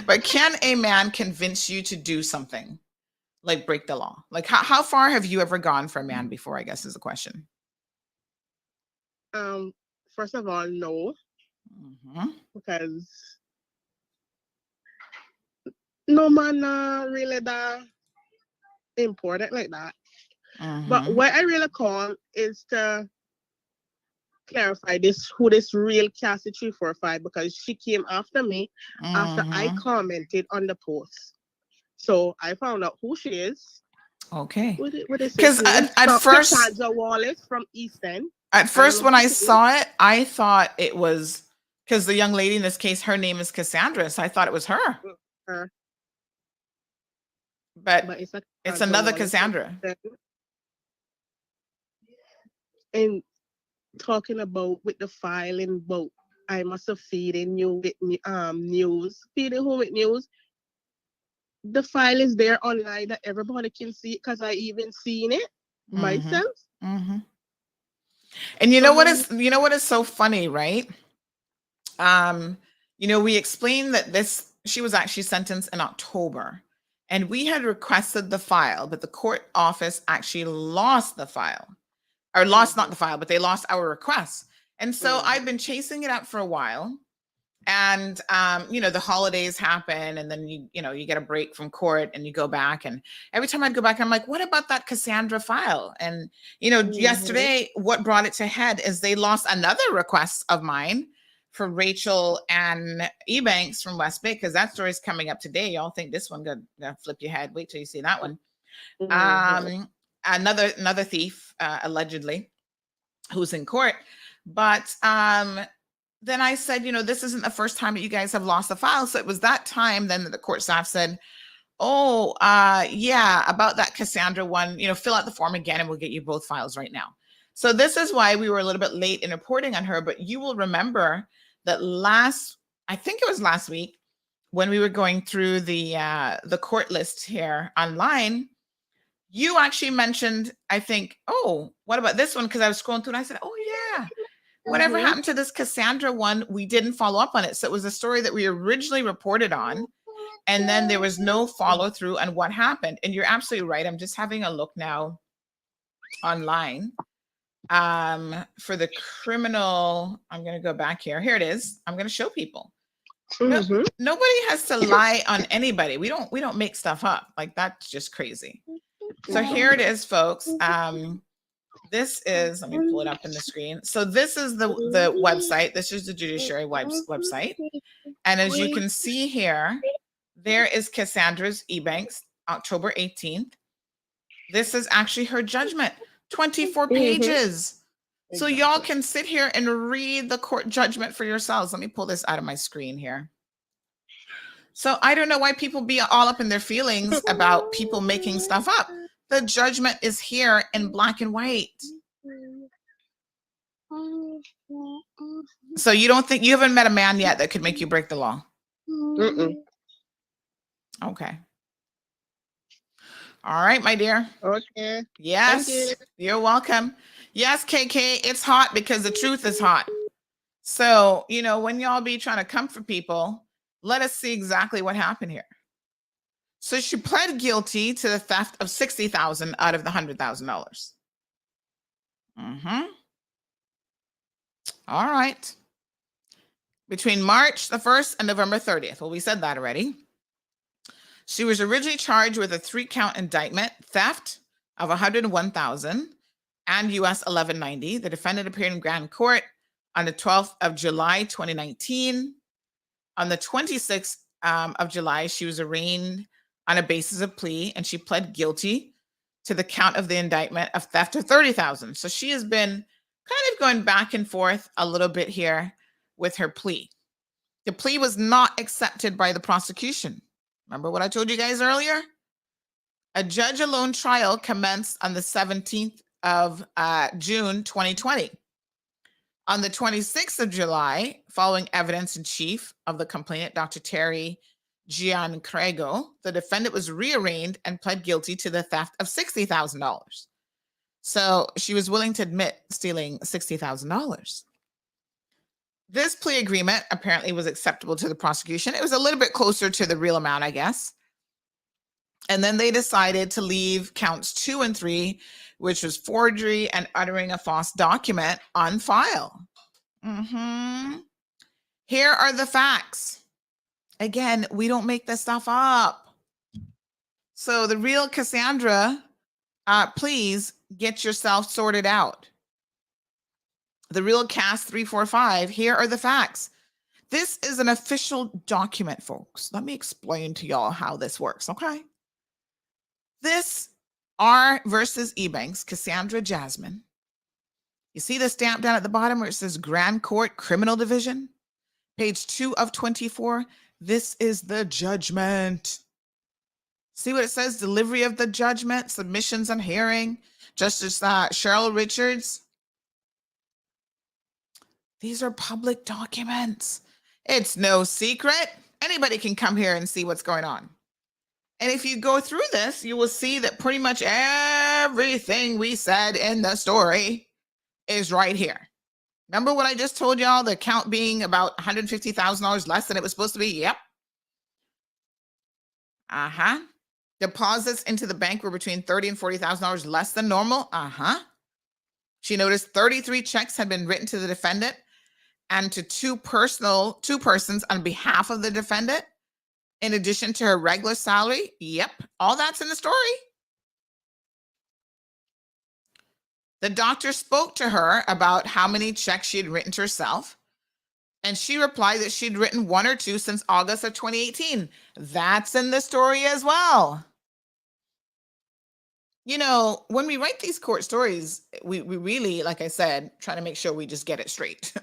But can a man convince you to do something like break the law? Like how far have you ever gone for a man before, I guess is the question. First of all, no. Because no man really that important like that. But what I really call is to clarify who this real Cassie 345, because she came after me after I commented on the post. So I found out who she is. Okay. Because at first, Cassandra Wallace from East End. At first, when I saw it, I thought it was because the young lady in this case, her name is Cassandra, so I thought it was her. But it's another Cassandra. And talking about with the filing boat, I must have feeding you with news. Feeding who with news? The file is there online that everybody can see because I even seen it myself. And you know what is so funny, right? We explained that she was actually sentenced in October, and we had requested the file, but the court office actually lost the file, or lost not the file, but they lost our request. And so I've been chasing it up for a while. And, the holidays happen, and then, you get a break from court and you go back. And every time I'd go back, I'm like, what about that Cassandra file? And, yesterday, what brought it to head is they lost another request of mine for Rachel and Ebanks from West Bay, because that story's coming up today. Y'all think this one gonna flip your head. Wait till you see that one. Another thief, allegedly, who's in court. But then I said, this isn't the first time that you guys have lost the file. So it was that time then that the court staff said, yeah, about that Cassandra one, fill out the form again and we'll get you both files right now. So this is why we were a little bit late in reporting on her. But you will remember that I think it was last week, when we were going through the court list here online, you actually mentioned, I think, oh, what about this one? Because I was scrolling through and I said, oh yeah, whatever happened to this Cassandra one? We didn't follow up on it. So it was a story that we originally reported on, and then there was no follow through on what happened. And you're absolutely right. I'm just having a look now online for the criminal. I'm going to go back here. Here it is. I'm going to show people. Nobody has to lie on anybody. We don't make stuff up. Like, that's just crazy. So here it is, folks. This is, let me pull it up in the screen. So this is the website. This is the judiciary website. And as you can see here, there is Cassandra's Ebanks, October 18th. This is actually her judgment, 24 pages. So y'all can sit here and read the court judgment for yourselves. Let me pull this out of my screen here. So I don't know why people be all up in their feelings about people making stuff up. The judgment is here in black and white. So you don't think, you haven't met a man yet that could make you break the law? Okay. All right, my dear. Okay. Yes, you're welcome. Yes, KK, it's hot because the truth is hot. So, you know, when y'all be trying to comfort people, let us see exactly what happened here. So she pled guilty to the theft of $60,000 out of the $100,000. All right. Between March the 1st and November 30th. Well, we said that already. She was originally charged with a 3-count indictment, theft of $101,000 and US $1190. The defendant appeared in grand court on the 12th of July, 2019. On the 26th of July, she was arraigned on a basis of plea, and she pled guilty to the count of the indictment of theft of $30,000. So she has been kind of going back and forth a little bit here with her plea. The plea was not accepted by the prosecution. Remember what I told you guys earlier? A judge-alone trial commenced on the 17th of June, 2020. On the 26th of July, following evidence in chief of the complainant, Dr. Terry Giancrego, the defendant was rearraigned and pled guilty to the theft of $60,000. So she was willing to admit stealing $60,000. This plea agreement apparently was acceptable to the prosecution. It was a little bit closer to the real amount, I guess. And then they decided to leave counts 2 and 3, which was forgery and uttering a false document, on file. Here are the facts. Again, we don't make this stuff up. So the real Cassandra, please get yourself sorted out. The real Cass 345, here are the facts. This is an official document, folks. Let me explain to y'all how this works, okay? This R versus Ebanks, Cassandra Jasmine. You see the stamp down at the bottom where it says Grand Court Criminal Division? Page 2 of 24. This is the judgment. See what it says? Delivery of the judgment, submissions and hearing. Justice Cheryl Richards. These are public documents. It's no secret. Anybody can come here and see what's going on. And if you go through this, you will see that pretty much everything we said in the story is right here. Remember what I just told y'all, the count being about $150,000 less than it was supposed to be? Yep. Deposits into the bank were between $30,000 and $40,000 less than normal. She noticed 33 checks had been written to the defendant and to two persons on behalf of the defendant, in addition to her regular salary. Yep, all that's in the story. The doctor spoke to her about how many checks she had written to herself, and she replied that she'd written 1 or 2 since August of 2018. That's in the story as well. You know, when we write these court stories, we really, like I said, try to make sure we just get it straight.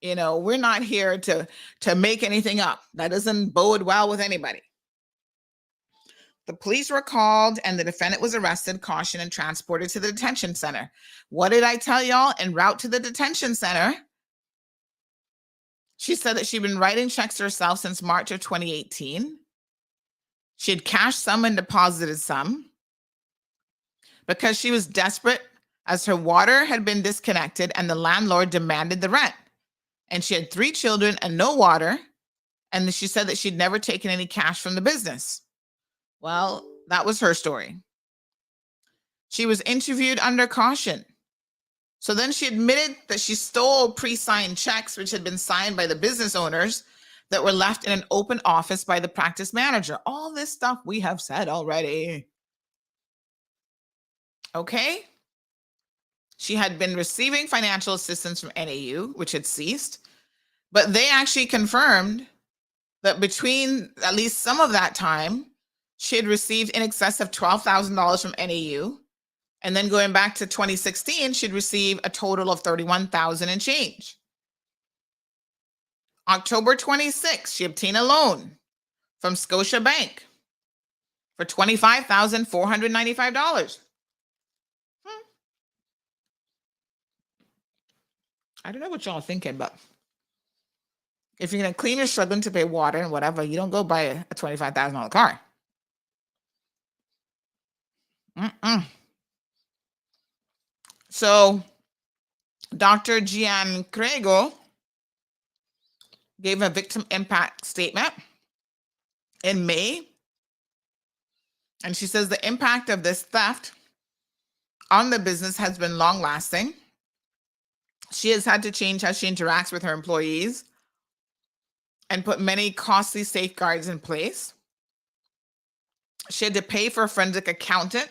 You know, we're not here to make anything up. That doesn't bode well with anybody. The police were called and the defendant was arrested, cautioned, and transported to the detention center. What did I tell y'all? En route to the detention center, She said that she'd been writing checks to herself since March of 2018. She had cashed some and deposited some because she was desperate as her water had been disconnected and the landlord demanded the rent. And she had 3 children and no water. And she said that she'd never taken any cash from the business. Well, that was her story. She was interviewed under caution. So then she admitted that she stole pre-signed checks, which had been signed by the business owners that were left in an open office by the practice manager. All this stuff we have said already. Okay. She had been receiving financial assistance from NAU, which had ceased, but they actually confirmed that between at least some of that time, she had received in excess of $12,000 from NAU. And then going back to 2016, she'd receive a total of $31,000 and change. October 26, she obtained a loan from Scotia Bank for $25,495. I don't know what y'all are thinking, but if you're going to clean your struggling to pay water and whatever, you don't go buy a $25,000 car. So Dr. Gian Crego gave a victim impact statement in May. And she says the impact of this theft on the business has been long lasting. She has had to change how she interacts with her employees and put many costly safeguards in place. She had to pay for a forensic accountant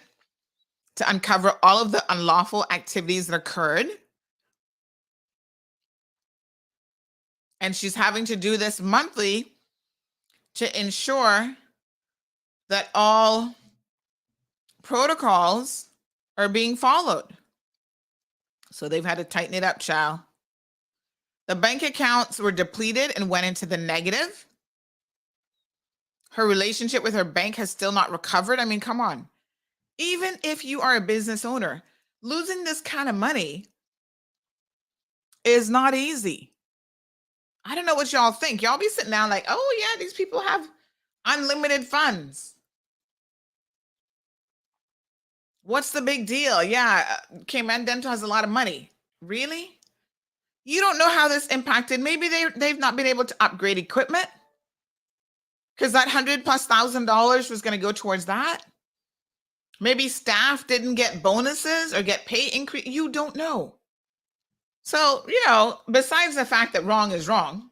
to uncover all of the unlawful activities that occurred. And she's having to do this monthly to ensure that all protocols are being followed. So they've had to tighten it up, child. The bank accounts were depleted and went into the negative. Her relationship with her bank has still not recovered. I mean, come on. Even if you are a business owner, losing this kind of money is not easy. I don't know what y'all think. Y'all be sitting down like, oh yeah, these people have unlimited funds. What's the big deal? Yeah, Cayman Dental has a lot of money. Really? You don't know how this impacted. Maybe they've not been able to upgrade equipment because that $100,000+ was going to go towards that. Maybe staff didn't get bonuses or get pay increase. You don't know. So, besides the fact that wrong is wrong,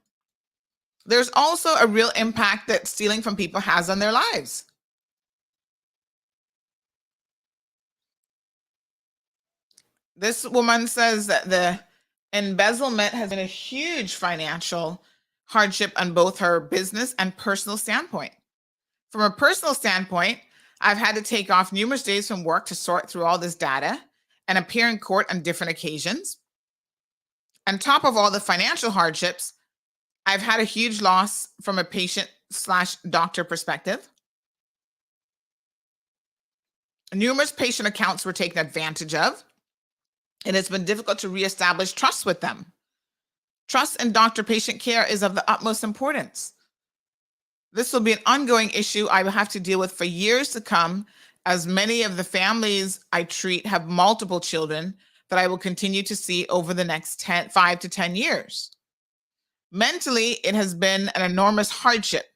there's also a real impact that stealing from people has on their lives. This woman says that the embezzlement has been a huge financial hardship on both her business and personal standpoint. From a personal standpoint, I've had to take off numerous days from work to sort through all this data and appear in court on different occasions. On top of all the financial hardships, I've had a huge loss from a patient/doctor perspective. Numerous patient accounts were taken advantage of, and it's been difficult to reestablish trust with them. Trust in doctor-patient care is of the utmost importance. This will be an ongoing issue I will have to deal with for years to come, as many of the families I treat have multiple children that I will continue to see over the next 5 to 10 years. Mentally, it has been an enormous hardship.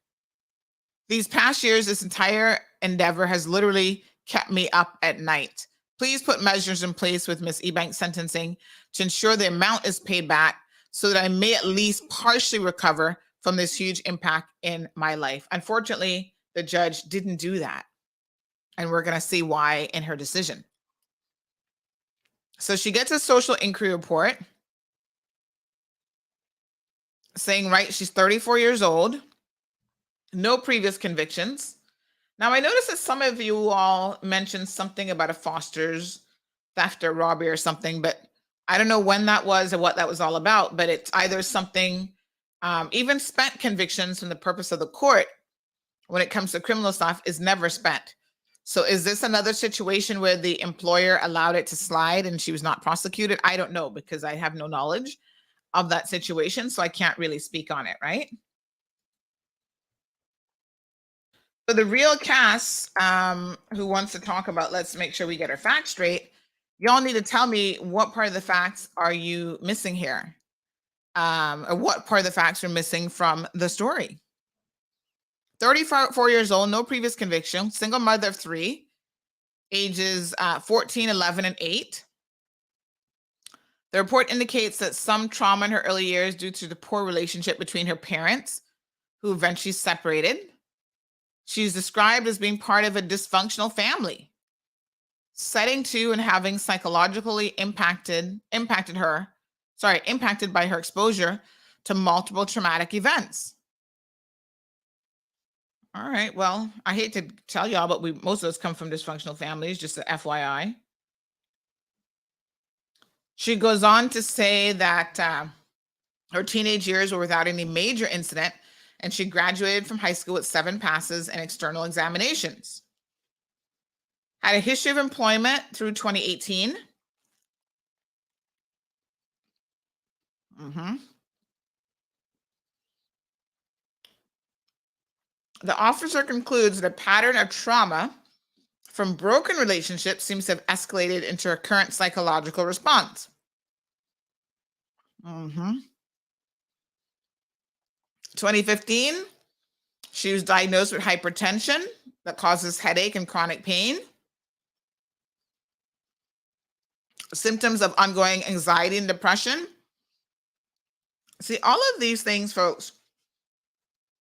These past years, this entire endeavor has literally kept me up at night. Please put measures in place with Ms. Ebank's sentencing to ensure the amount is paid back so that I may at least partially recover from this huge impact in my life. Unfortunately, the judge didn't do that. And we're going to see why in her decision. So she gets a social inquiry report saying, right, she's 34 years old, no previous convictions. Now, I noticed that some of you all mentioned something about a foster's theft or robbery or something, but I don't know when that was or what that was all about, but it's either something, even spent convictions from the purpose of the court when it comes to criminal stuff is never spent. So is this another situation where the employer allowed it to slide and she was not prosecuted? I don't know because I have no knowledge. of that situation, so I can't really speak on it, right? So the real Cass, who wants to talk about, let's make sure we get our facts straight. Y'all need to tell me what part of the facts are you missing here? Or what part of the facts are missing from the story? 34 years old, no previous conviction, single mother of 3, ages 14, 11, and 8. The report indicates that some trauma in her early years due to the poor relationship between her parents, who eventually separated. She's described as being part of a dysfunctional family, setting to and having psychologically impacted by her exposure to multiple traumatic events. All right. Well, I hate to tell y'all, but most of us come from dysfunctional families, just an FYI. She goes on to say that her teenage years were without any major incident, and she graduated from high school with 7 passes and external examinations. Had a history of employment through 2018. The officer concludes that a pattern of trauma from broken relationships seems to have escalated into her current psychological response. 2015, she was diagnosed with hypertension that causes headache and chronic pain. Symptoms of ongoing anxiety and depression. See, all of these things, folks,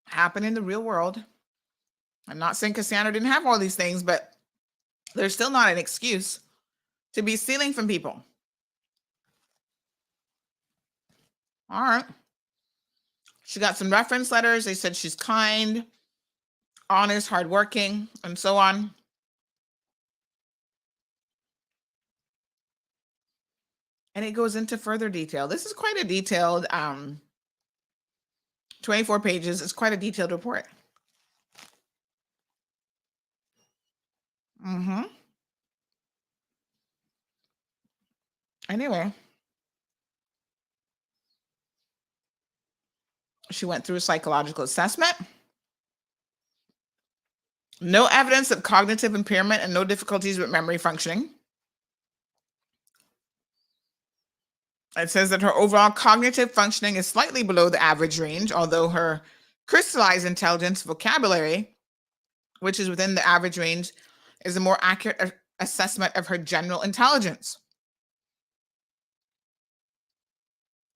happen in the real world. I'm not saying Cassandra didn't have all these things, but they're still not an excuse to be stealing from people. All right. She got some reference letters. They said she's kind, honest, hardworking, and so on. And it goes into further detail. This is quite a detailed 24 pages. It's quite a detailed report. Anyway, she went through a psychological assessment. No evidence of cognitive impairment and no difficulties with memory functioning. It says that her overall cognitive functioning is slightly below the average range, although her crystallized intelligence vocabulary, which is within the average range, is a more accurate assessment of her general intelligence.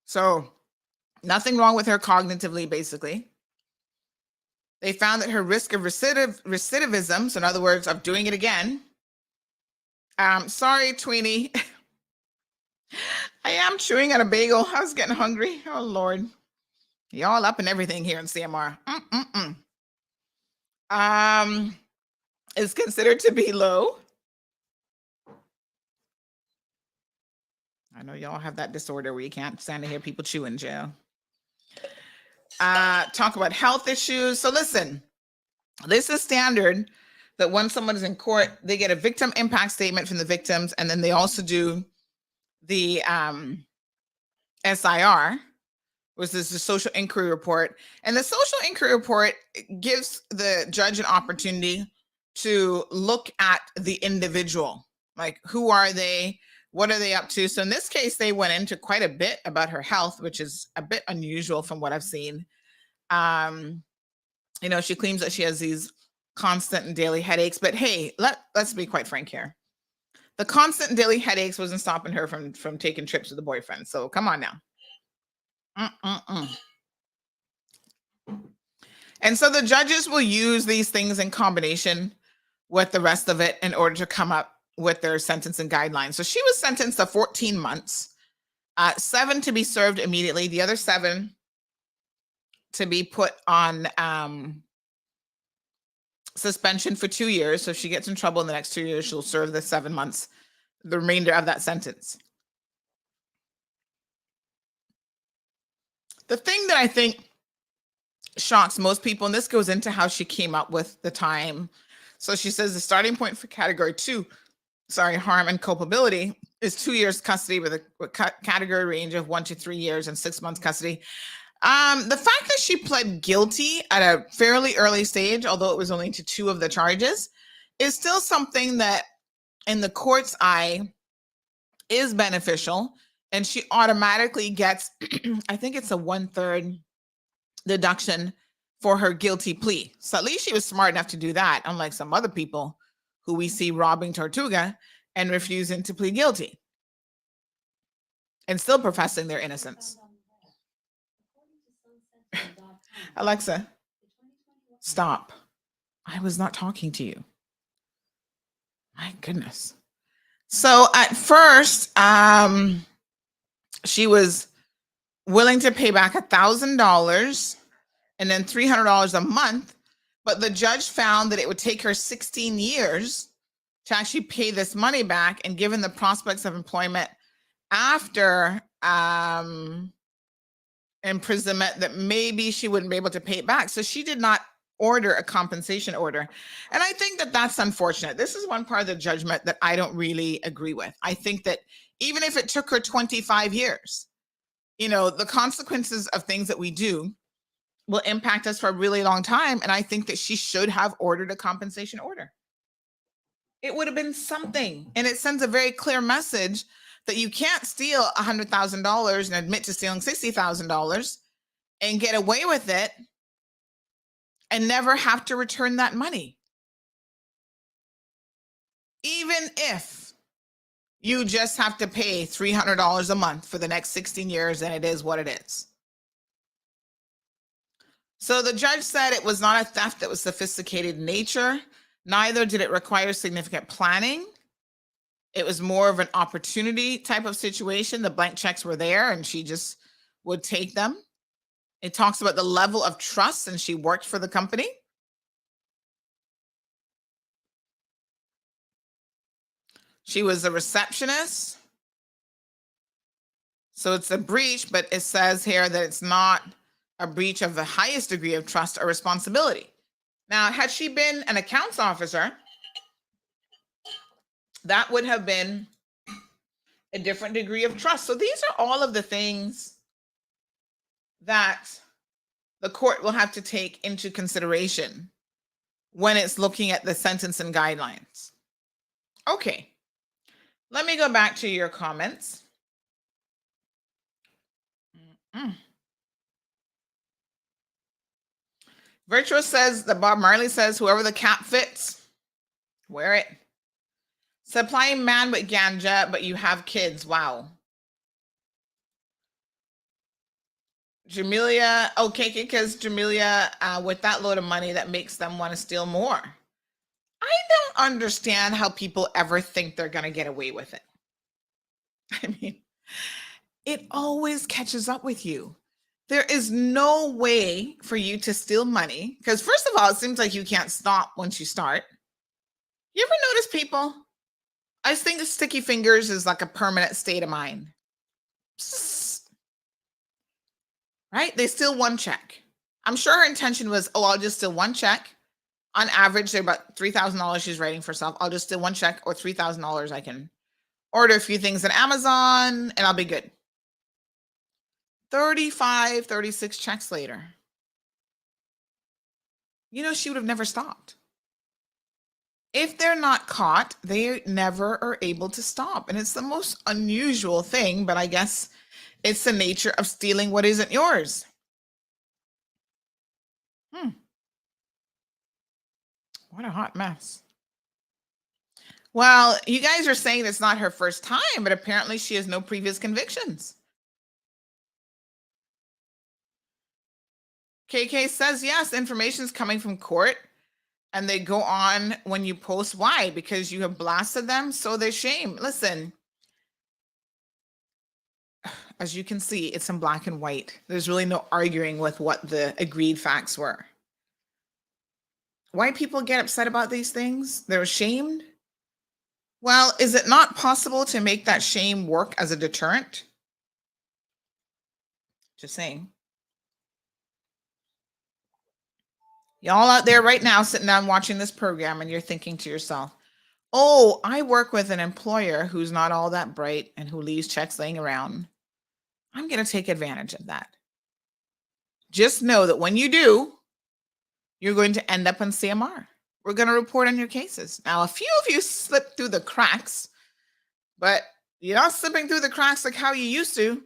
So nothing wrong with her cognitively, basically. They found that her risk of recidivism, so in other words, of doing it again. Sorry, Tweenie. I am chewing on a bagel. I was getting hungry. Oh, Lord. Y'all up in everything here in CMR. Is considered to be low. I know y'all have that disorder where you can't stand to hear people chew in jail. Talk about health issues. So listen, this is standard that when someone is in court, they get a victim impact statement from the victims, and then they also do the SIR, which is the social inquiry report. And the social inquiry report gives the judge an opportunity to look at the individual, like who are they? What are they up to? So in this case, they went into quite a bit about her health, which is a bit unusual from what I've seen. She claims that she has these constant and daily headaches, but hey, let's be quite frank here. The constant and daily headaches wasn't stopping her from taking trips with the boyfriend. So come on now. And so the judges will use these things in combination with the rest of it in order to come up with their sentencing guidelines. So she was sentenced to 14 months, 7 to be served immediately, the other 7 to be put on suspension for 2 years. So if she gets in trouble in the next 2 years, she'll serve the 7 months, the remainder of that sentence. The thing that I think shocks most people, and this goes into how she came up with the time. So she says the starting point for category 2, harm and culpability, is 2 years custody with a category range of 1 to 3 years and 6 months custody. The fact that she pled guilty at a fairly early stage, although it was only to 2 of the charges, is still something that in the court's eye is beneficial. And she automatically gets, I think it's a 1/3 deduction for her guilty plea. So at least she was smart enough to do that, unlike some other people who we see robbing Tortuga and refusing to plead guilty and still professing their innocence. Alexa, stop. I was not talking to you. My goodness. So at first, she was willing to pay back $1,000 and then $300 a month, but the judge found that it would take her 16 years to actually pay this money back, and given the prospects of employment after imprisonment, that maybe she wouldn't be able to pay it back. So she did not order a compensation order. And I think that that's unfortunate. This is one part of the judgment that I don't really agree with. I think that even if it took her 25 years, the consequences of things that we do will impact us for a really long time. And I think that she should have ordered a compensation order. It would have been something. And it sends a very clear message that you can't steal $100,000 and admit to stealing $60,000 and get away with it and never have to return that money. Even if you just have to pay $300 a month for the next 16 years, and it is what it is. So the judge said it was not a theft that was sophisticated in nature. Neither did it require significant planning. It was more of an opportunity type of situation. The blank checks were there and she just would take them. It talks about the level of trust, and she worked for the company. She was a receptionist. So it's a breach, but it says here that it's not a breach of the highest degree of trust or responsibility. Now, had she been an accounts officer, that would have been a different degree of trust. So these are all of the things that the court will have to take into consideration when it's looking at the sentencing guidelines. Okay, let me go back to your comments. Virtuous says that Bob Marley says, whoever the cap fits, wear it. Supplying man with ganja, but you have kids. Wow. Jamelia, okay, because Jamelia, with that load of money, that makes them want to steal more. I don't understand how people ever think they're going to get away with it. I mean, it always catches up with you. There is no way for you to steal money, because first of all, it seems like you can't stop once you start. You ever notice people? I think the sticky fingers is like a permanent state of mind. Right? They steal one check. I'm sure her intention was, I'll just steal one check. On average, they're about $3,000 she's writing for herself. I'll just steal one check, or $3,000 I can order a few things on Amazon and I'll be good. 35, 36 checks later. She would have never stopped. If they're not caught, they never are able to stop. And it's the most unusual thing, but I guess it's the nature of stealing what isn't yours. What a hot mess. Well, you guys are saying it's not her first time, but apparently she has no previous convictions. KK says, yes, information is coming from court, and they go on when you post. Why? Because you have blasted them, so they shame. Listen, as you can see, it's in black and white. There's really no arguing with what the agreed facts were. Why people get upset about these things? They're ashamed. Well, is it not possible to make that shame work as a deterrent? Just saying. Y'all out there right now sitting down watching this program, and you're thinking to yourself, Oh, I work with an employer who's not all that bright and who leaves checks laying around. I'm going to take advantage of that. Just know that when you do, you're going to end up on CMR. We're going to report on your cases. Now, a few of you slip through the cracks, but you're not slipping through the cracks like how you used to,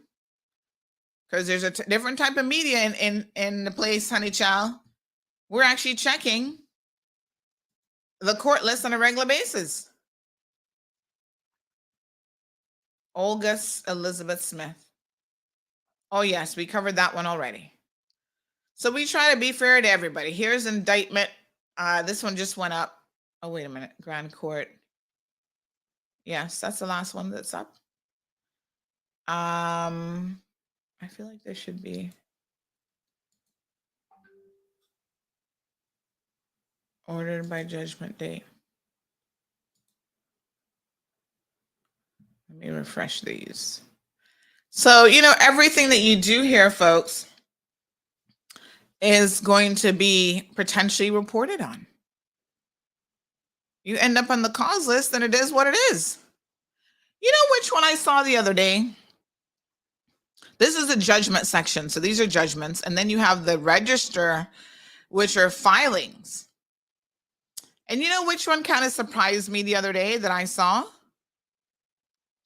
because there's a different type of media in the place, honey child. We're actually checking the court list on a regular basis. Olga Elizabeth Smith. Oh, yes, we covered that one already. So we try to be fair to everybody. Here's indictment. This one just went up. Oh, wait a minute. Grand Court. Yes, that's the last one that's up. I feel like there should be ordered by judgment date. Let me refresh these. So, everything that you do here, folks, is going to be potentially reported on. You end up on the cause list, and it is what it is. You know which one I saw the other day? This is the judgment section. So these are judgments. And then you have the register, which are filings. And you know which one kind of surprised me the other day that I saw?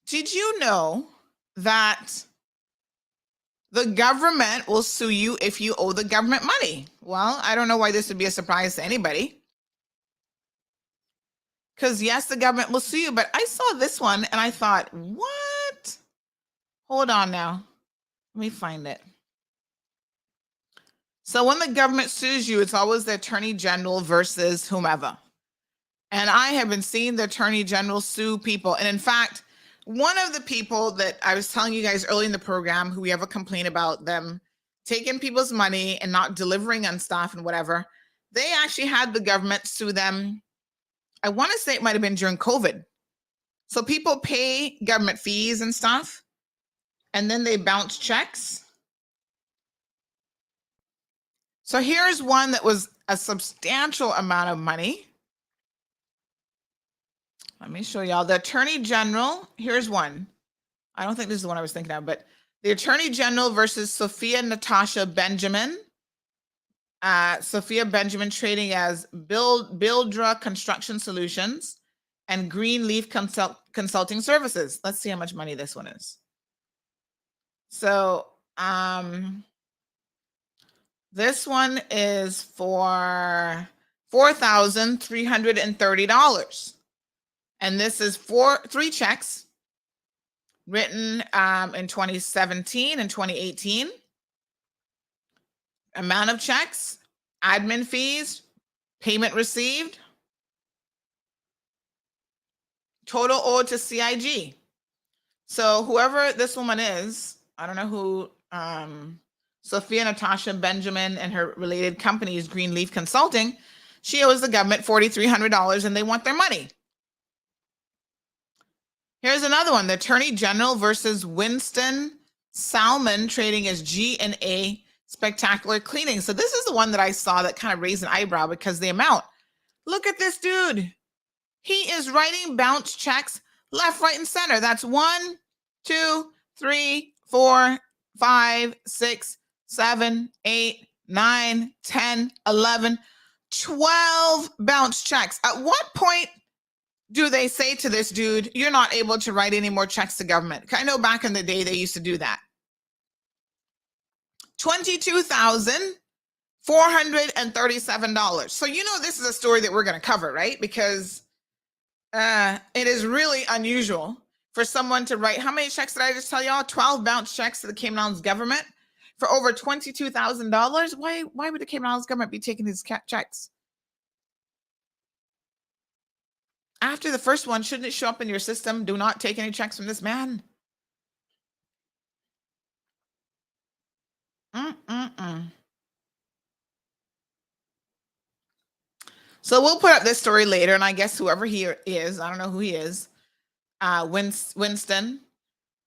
Did you know that the government will sue you if you owe the government money? Well, I don't know why this would be a surprise to anybody. Because yes, the government will sue you, but I saw this one and I thought, what? Hold on now. Let me find it. So when the government sues you, it's always the attorney general versus whomever. And I have been seeing the attorney general sue people. And in fact, one of the people that I was telling you guys early in the program, who we have a complaint about them taking people's money and not delivering on stuff and whatever, they actually had the government sue them. I want to say it might have been during COVID. So people pay government fees and stuff, and then they bounce checks. So here's one that was a substantial amount of money. Let me show y'all. The Attorney General, here's one. I don't think this is the one I was thinking of, but the Attorney General versus Sophia Natasha Benjamin. Sophia Benjamin trading as Buildra Construction Solutions and Greenleaf Consulting Services. Let's see how much money this one is. So this one is for $4,330. And this is three checks written in 2017 and 2018. Amount of checks, admin fees, payment received, total owed to CIG. So whoever this woman is, I don't know who, Sophia Natasha Benjamin and her related companies, Greenleaf Consulting, she owes the government $4,300 and they want their money. Here's another one, the Attorney General versus Winston Salmon trading as G&A Spectacular Cleaning. So this is the one that I saw that kind of raised an eyebrow because the amount. Look at this dude. He is writing bounce checks left, right, and center. That's 1, 2, 3, 4, 5, 6, 7, 8, 9, 10, 11, 12 bounce checks. At what point do they say to this dude, you're not able to write any more checks to government? I know back in the day they used to do that. $22,437. So this is a story that we're going to cover, right? Because it is really unusual for someone to write, how many checks did I just tell y'all? 12 bounce checks to the Cayman Islands government for over $22,000. Why would the Cayman Islands government be taking these checks? After the first one, shouldn't it show up in your system? Do not take any checks from this man. So we'll put up this story later, and I guess whoever he is, I don't know who he is, Winston,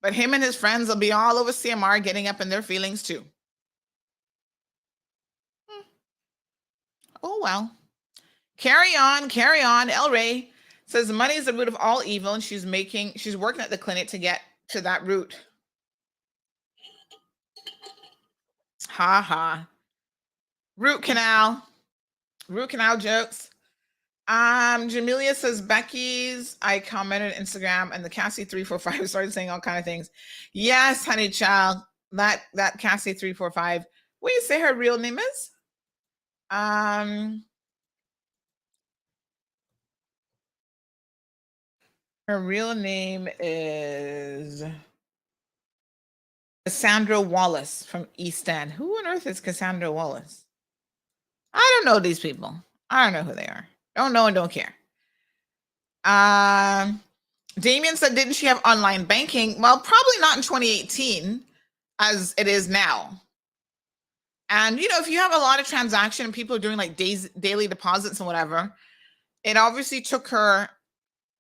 but him and his friends will be all over CMR getting up in their feelings too. Oh, well. Carry on, El Rey. Says money is the root of all evil, and she's working at the clinic to get to that root. Ha ha. Root canal jokes. Jamelia says, Becky's, I commented on Instagram, and the Cassie345 started saying all kind of things. Yes, honey child, that Cassie345. What do you say her real name is? Her real name is Cassandra Wallace from East End. Who on earth is Cassandra Wallace? I don't know these people. I don't know who they are. Don't know and don't care. Damien said, didn't she have online banking? Well, probably not in 2018 as it is now. And, if you have a lot of transaction and people are doing like daily deposits and whatever, it obviously took her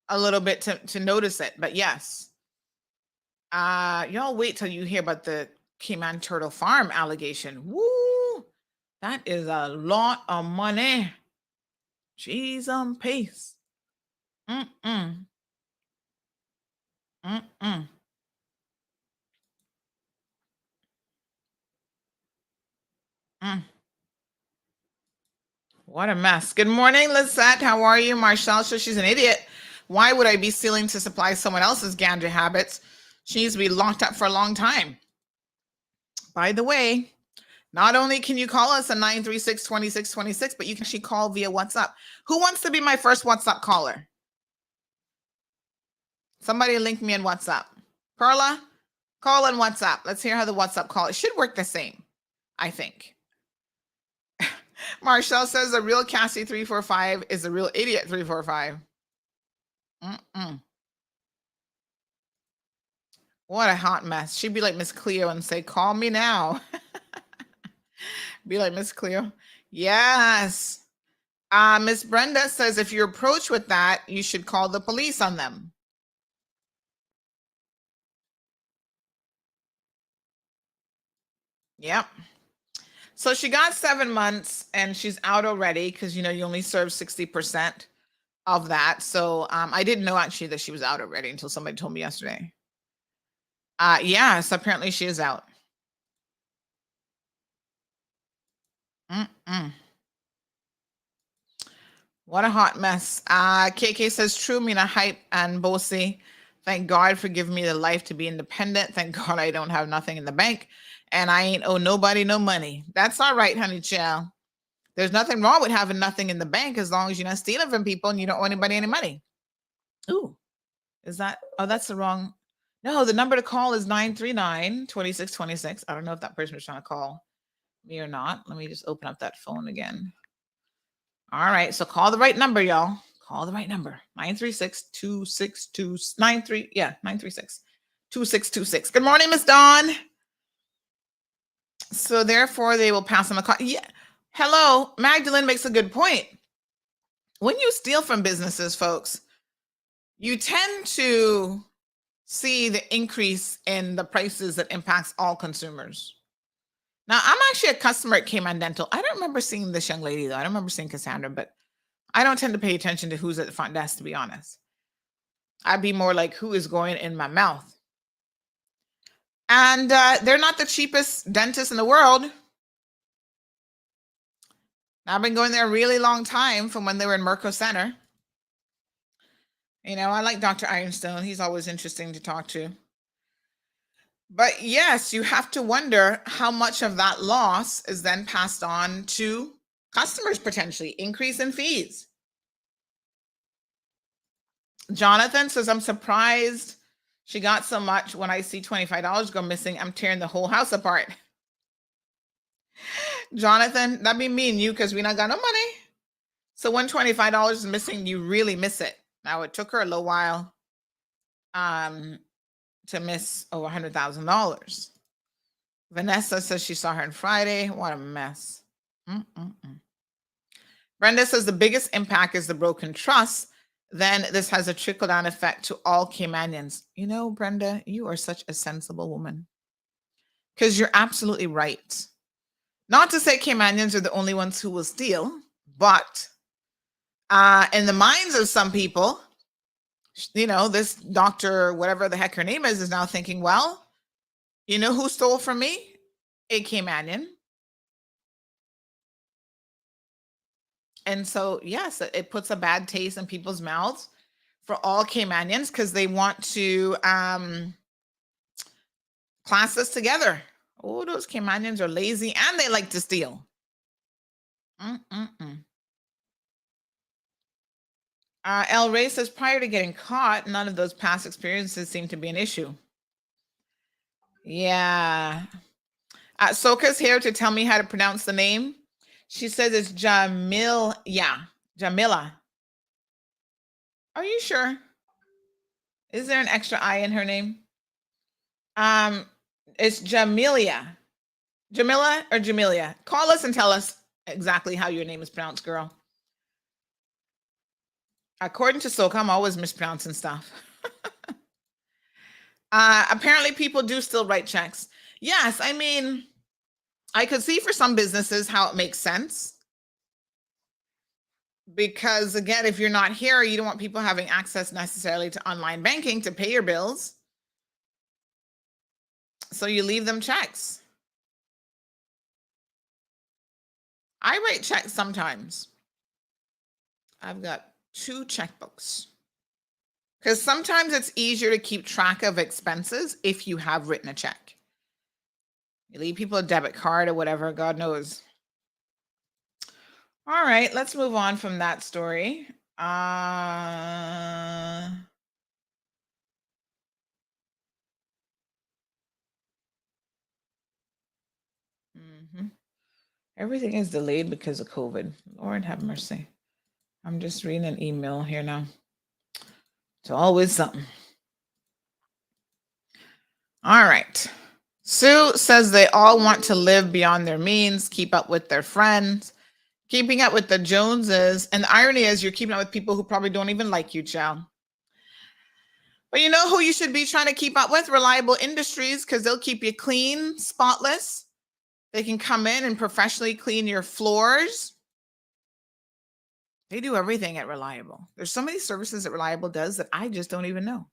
a little bit to notice it. But yes, y'all wait till you hear about the Cayman Turtle Farm allegation. Woo! That is a lot of money. Jeez, pace. What a mess. Good morning, Lizette. How are you? Marshall says she's an idiot. Why would I be stealing to supply someone else's ganja habits? She needs to be locked up for a long time. By the way, not only can you call us at 936-2626, but you can actually call via WhatsApp. Who wants to be my first WhatsApp caller? Somebody link me in WhatsApp. Perla, call in WhatsApp. Let's hear how the WhatsApp call. It should work the same, I think. Marshall says a real Cassie 345 is a real idiot 345. What a hot mess. She'd be like Miss Cleo and say, call me now. Be like Miss Cleo. Yes. Miss Brenda says if you're approached with that, you should call the police on them. Yep. So she got 7 months and she's out already because, you only serve 60% of that. So I didn't know actually that she was out already until somebody told me yesterday. So apparently she is out. What a hot mess. KK says, true, Mina Hype and Bosi. Thank God for giving me the life to be independent. Thank God I don't have nothing in the bank. And I ain't owe nobody no money. That's all right, honey child. There's nothing wrong with having nothing in the bank as long as you're not stealing from people and you don't owe anybody any money. Ooh, is that? Oh, that's the wrong. No, the number to call is 939-2626. I don't know if that person was trying to call me or not. Let me just open up that phone again. All right, so call the right number, y'all. Call the right number. 936-262-93. Yeah, 936-2626. Good morning, Miss Dawn. So therefore, they will pass on the call. Yeah. Hello, Magdalene makes a good point. When you steal from businesses, folks, you tend to see the increase in the prices that impacts all consumers. Now, I'm actually a customer at Cayman Dental. I don't remember seeing this young lady, though. I don't remember seeing Cassandra, but I don't tend to pay attention to who's at the front desk, to be honest. I'd be more like, who is going in my mouth? And they're not the cheapest dentists in the world. I've been going there a really long time from when they were in Merco Center. I like Dr. Ironstone. He's always interesting to talk to. But yes, you have to wonder how much of that loss is then passed on to customers, potentially. Increase in fees. Jonathan says, I'm surprised she got so much. When I see $25 go missing, I'm tearing the whole house apart. Jonathan, that'd be me and you because we not got no money. So when $25 is missing, you really miss it. Now, it took her a little while to miss over $100,000. Vanessa says she saw her on Friday. What a mess. Brenda says the biggest impact is the broken trust. Then this has a trickle-down effect to all Caymanians. Brenda, you are such a sensible woman. Because you're absolutely right. Not to say Caymanians are the only ones who will steal, but in the minds of some people, This doctor, whatever the heck her name is now thinking, well, you know who stole from me? A Caymanian. And so, yes, it puts a bad taste in people's mouths for all Caymanians because they want to class us together. Oh, those Caymanians are lazy and they like to steal. El Rey says, prior to getting caught, none of those past experiences seem to be an issue. Yeah. Soka's here to tell me how to pronounce the name. She says it's Jamil. Yeah, Jamila. Are you sure? Is there an extra I in her name? It's Jamilia. Jamila or Jamilia? Call us and tell us exactly how your name is pronounced, girl. According to Soka, I'm always mispronouncing stuff. Apparently, people do still write checks. Yes, I mean, I could see for some businesses how it makes sense. Because, again, if you're not here, you don't want people having access necessarily to online banking to pay your bills. So you leave them checks. I write checks sometimes. I've got 2 checkbooks. Because sometimes it's easier to keep track of expenses if you have written a check. You leave people a debit card or whatever, God knows. All right, let's move on from that story. Everything is delayed because of COVID. Lord have mercy. I'm just reading an email here now. It's always something. All right. Sue says they all want to live beyond their means, keep up with their friends, keeping up with the Joneses. And the irony is you're keeping up with people who probably don't even like you, child. But you know who you should be trying to keep up with? Reliable Industries, because they'll keep you clean, spotless. They can come in and professionally clean your floors. They do everything at Reliable. There's so many services that Reliable does that I just don't even know.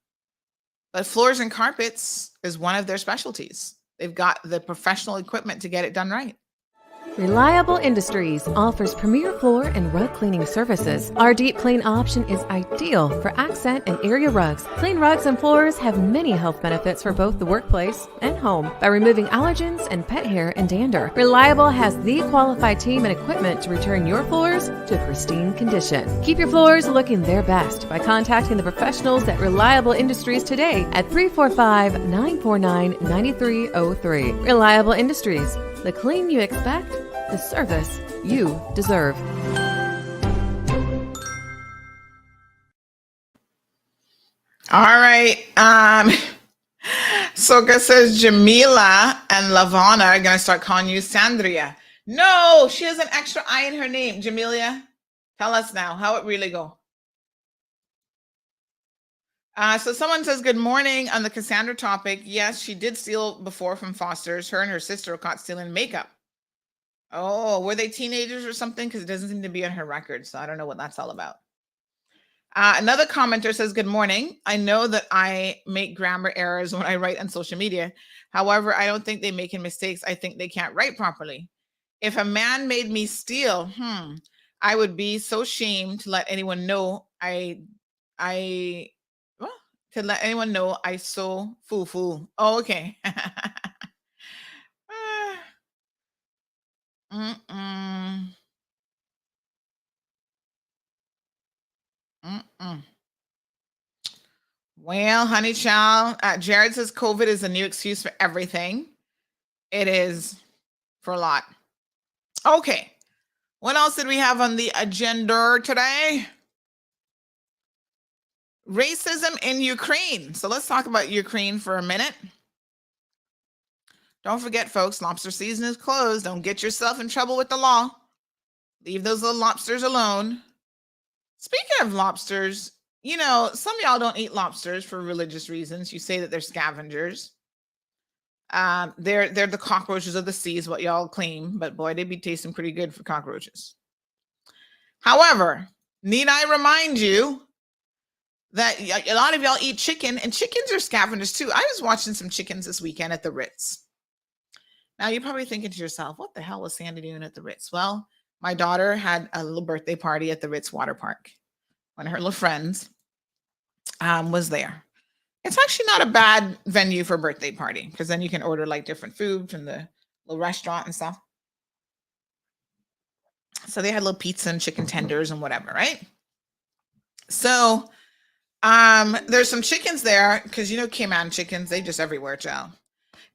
But floors and carpets is one of their specialties. They've got the professional equipment to get it done right. Reliable Industries offers premier floor and rug cleaning services. Our deep clean option is ideal for accent and area rugs. Clean rugs and floors have many health benefits for both the workplace and home by removing allergens and pet hair and dander. Reliable has the qualified team and equipment to return your floors to pristine condition. Keep your floors looking their best by contacting the professionals at Reliable Industries today at 345-949-9303. Reliable Industries, the clean you expect, the service you deserve. All right. Soka says Jamila and Lavana are going to start calling you Sandria. No, she has an extra I in her name. Jamilia, tell us now how it really go. So someone says, good morning on the Cassandra topic. Yes, she did steal before from Foster's. Her and her sister were caught stealing makeup. Oh, were they teenagers or something? Because it doesn't seem to be on her record. So I don't know what that's all about. Another commenter says, good morning. I know that I make grammar errors when I write on social media. However, I don't think they're making mistakes. I think they can't write properly. If a man made me steal, I would be so ashamed to let anyone know I so foo-foo. Oh, okay. Well, honey child, Jared says COVID is a new excuse for everything. It is for a lot. Okay. What else did we have on the agenda today? Racism in Ukraine. So let's talk about Ukraine for a minute. Don't forget, folks, lobster season is closed. Don't get yourself in trouble with the law. Leave those little lobsters alone. Speaking of lobsters, you know, some of y'all don't eat lobsters for religious reasons. You say that they're scavengers. They're the cockroaches of the sea is what y'all claim, but boy, they be tasting pretty good for cockroaches. However, need I remind you that a lot of y'all eat chicken, and chickens are scavengers too. I was watching some chickens this weekend at the Ritz. Now you're probably thinking to yourself, what the hell was Sandy doing at the Ritz? Well, my daughter had a little birthday party at the Ritz Water Park. One of her little friends was there. It's actually not a bad venue for a birthday party, because then you can order like different food from the little restaurant and stuff. So they had little pizza and chicken tenders and whatever, right? So there's some chickens there, because Cayman chickens, they just everywhere, child.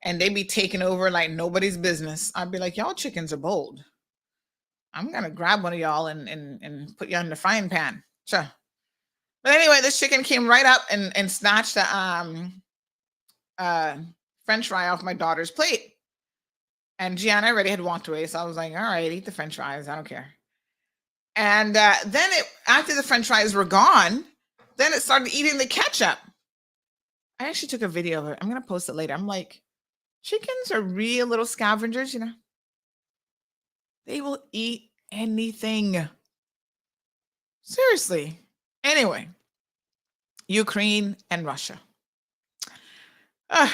And they be taking over like nobody's business. I'd be like, y'all chickens are bold. I'm gonna grab one of y'all and put you in the frying pan. Sure. But anyway, this chicken came right up and snatched the French fry off my daughter's plate. And Gianna already had walked away, so I was like, all right, eat the French fries. I don't care. And then after the French fries were gone, then it started eating the ketchup. I actually took a video of it. I'm going to post it later. I'm like, chickens are real little scavengers, They will eat anything. Seriously. Anyway, Ukraine and Russia.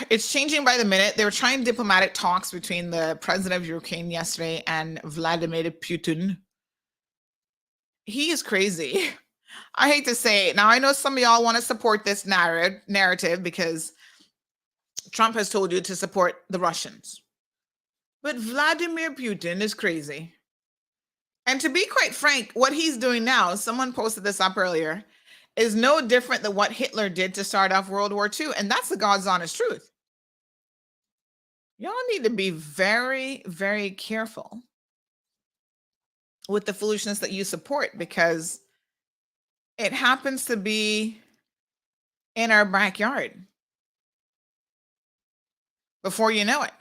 It's changing by the minute. They were trying diplomatic talks between the president of Ukraine yesterday and Vladimir Putin. He is crazy. I hate to say it. Now, I know some of y'all want to support this narrative because Trump has told you to support the Russians. But Vladimir Putin is crazy. And to be quite frank, what he's doing now, someone posted this up earlier, is no different than what Hitler did to start off World War II. And that's the God's honest truth. Y'all need to be very, very careful with the foolishness that you support, because it happens to be in our backyard before you know it.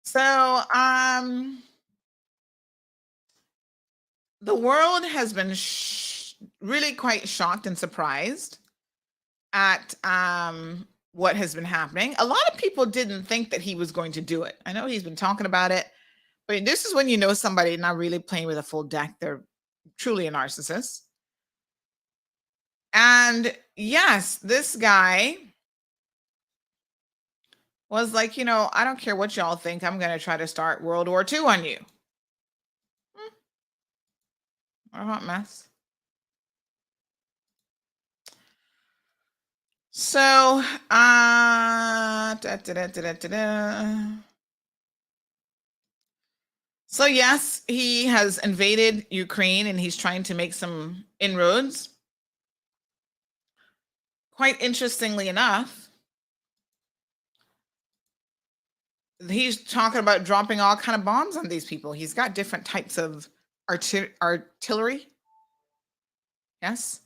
So, the world has been really quite shocked and surprised at what has been happening. A lot of people didn't think that he was going to do it. I know he's been talking about it, but this is when you know somebody not really playing with a full deck. They're truly a narcissist. And yes, this guy was like, I don't care what y'all think. I'm going to try to start World War II on you. What a hot mess. So, So yes, he has invaded Ukraine and he's trying to make some inroads. Quite interestingly enough, he's talking about dropping all kind of bombs on these people. He's got different types of artillery. Yes.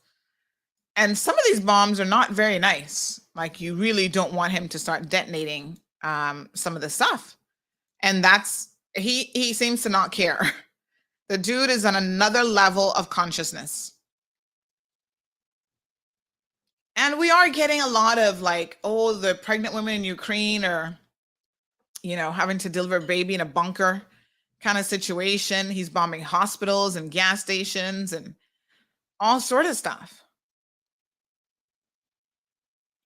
And some of these bombs are not very nice. Like, you really don't want him to start detonating some of the stuff. And he seems to not care. The dude is on another level of consciousness. And we are getting a lot of like, oh, the pregnant women in Ukraine are, having to deliver a baby in a bunker kind of situation. He's bombing hospitals and gas stations and all sort of stuff.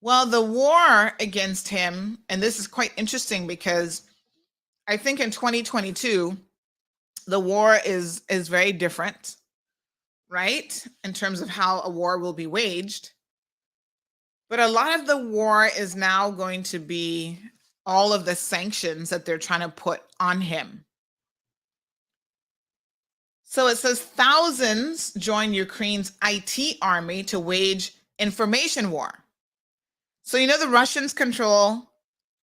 Well, the war against him, and this is quite interesting because I think in 2022, the war is very different, right? In terms of how a war will be waged. But a lot of the war is now going to be all of the sanctions that they're trying to put on him. So it says thousands join Ukraine's IT army to wage information war. So, the Russians control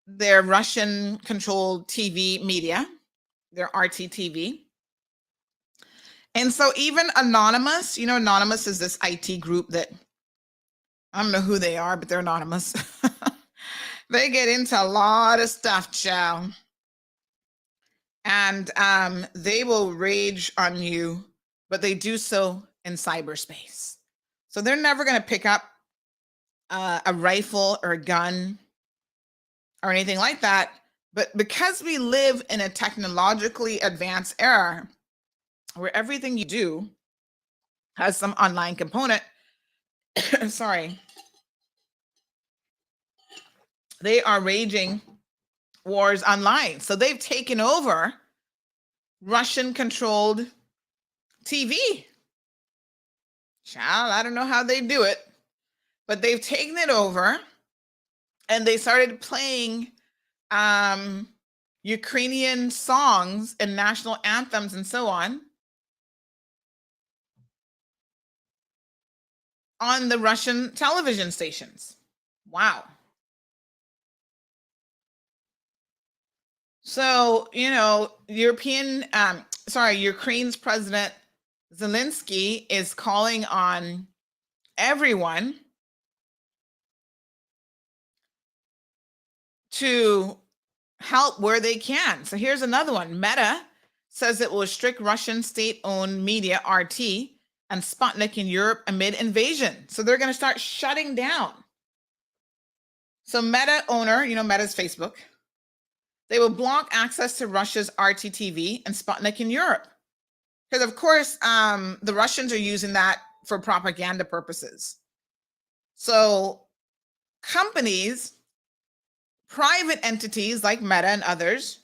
their Russian-controlled TV media, their RTTV. And so even Anonymous, Anonymous is this IT group that, I don't know who they are, but they're anonymous. They get into a lot of stuff, child. And they will rage on you, but they do so in cyberspace. So they're never going to pick up a rifle or a gun or anything like that. But because we live in a technologically advanced era where everything you do has some online component, sorry, they are raging wars online. So they've taken over Russian-controlled TV. Child, I don't know how they do it, but they've taken it over, and they started playing Ukrainian songs and national anthems and so on the Russian television stations. Wow. So, Ukraine's President Zelensky is calling on everyone to help where they can. So here's another one. Meta says it will restrict Russian state-owned media RT and Sputnik in Europe amid invasion. So they're going to start shutting down. So Meta owner, Meta's Facebook, they will block access to Russia's RT-TV and Sputnik in Europe. Because, of course, the Russians are using that for propaganda purposes. So companies, private entities like Meta and others,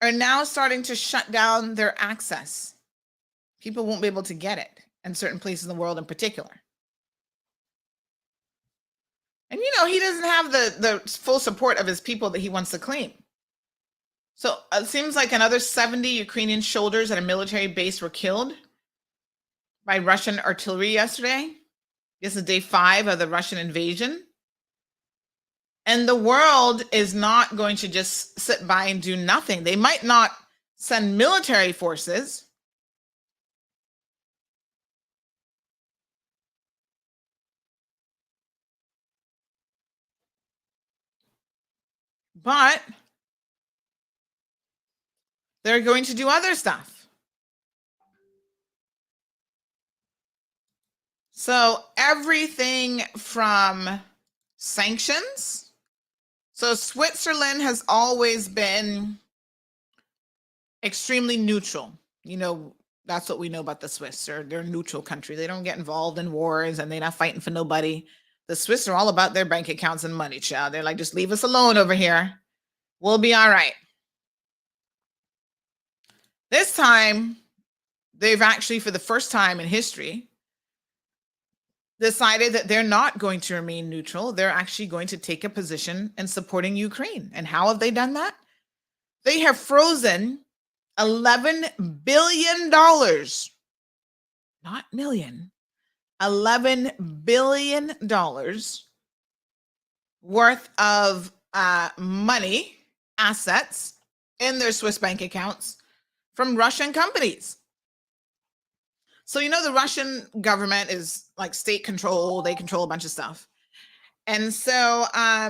are now starting to shut down their access. People won't be able to get it in certain places in the world in particular. And, he doesn't have the full support of his people that he wants to claim. So it seems like another 70 Ukrainian soldiers at a military base were killed by Russian artillery yesterday. This is day 5 of the Russian invasion. And the world is not going to just sit by and do nothing. They might not send military forces, but they're going to do other stuff. So everything from sanctions. So Switzerland has always been extremely neutral. That's what we know about the Swiss. They're a neutral country. They don't get involved in wars, and they're not fighting for nobody. The Swiss are all about their bank accounts and money, child. They're like, just leave us alone over here. We'll be all right. This time, they've actually, for the first time in history, decided that they're not going to remain neutral. They're actually going to take a position in supporting Ukraine. And how have they done that? They have frozen $11 billion, not million, $11 billion worth of money, assets in their Swiss bank accounts from Russian companies. So, the Russian government is like state control. They control a bunch of stuff. And so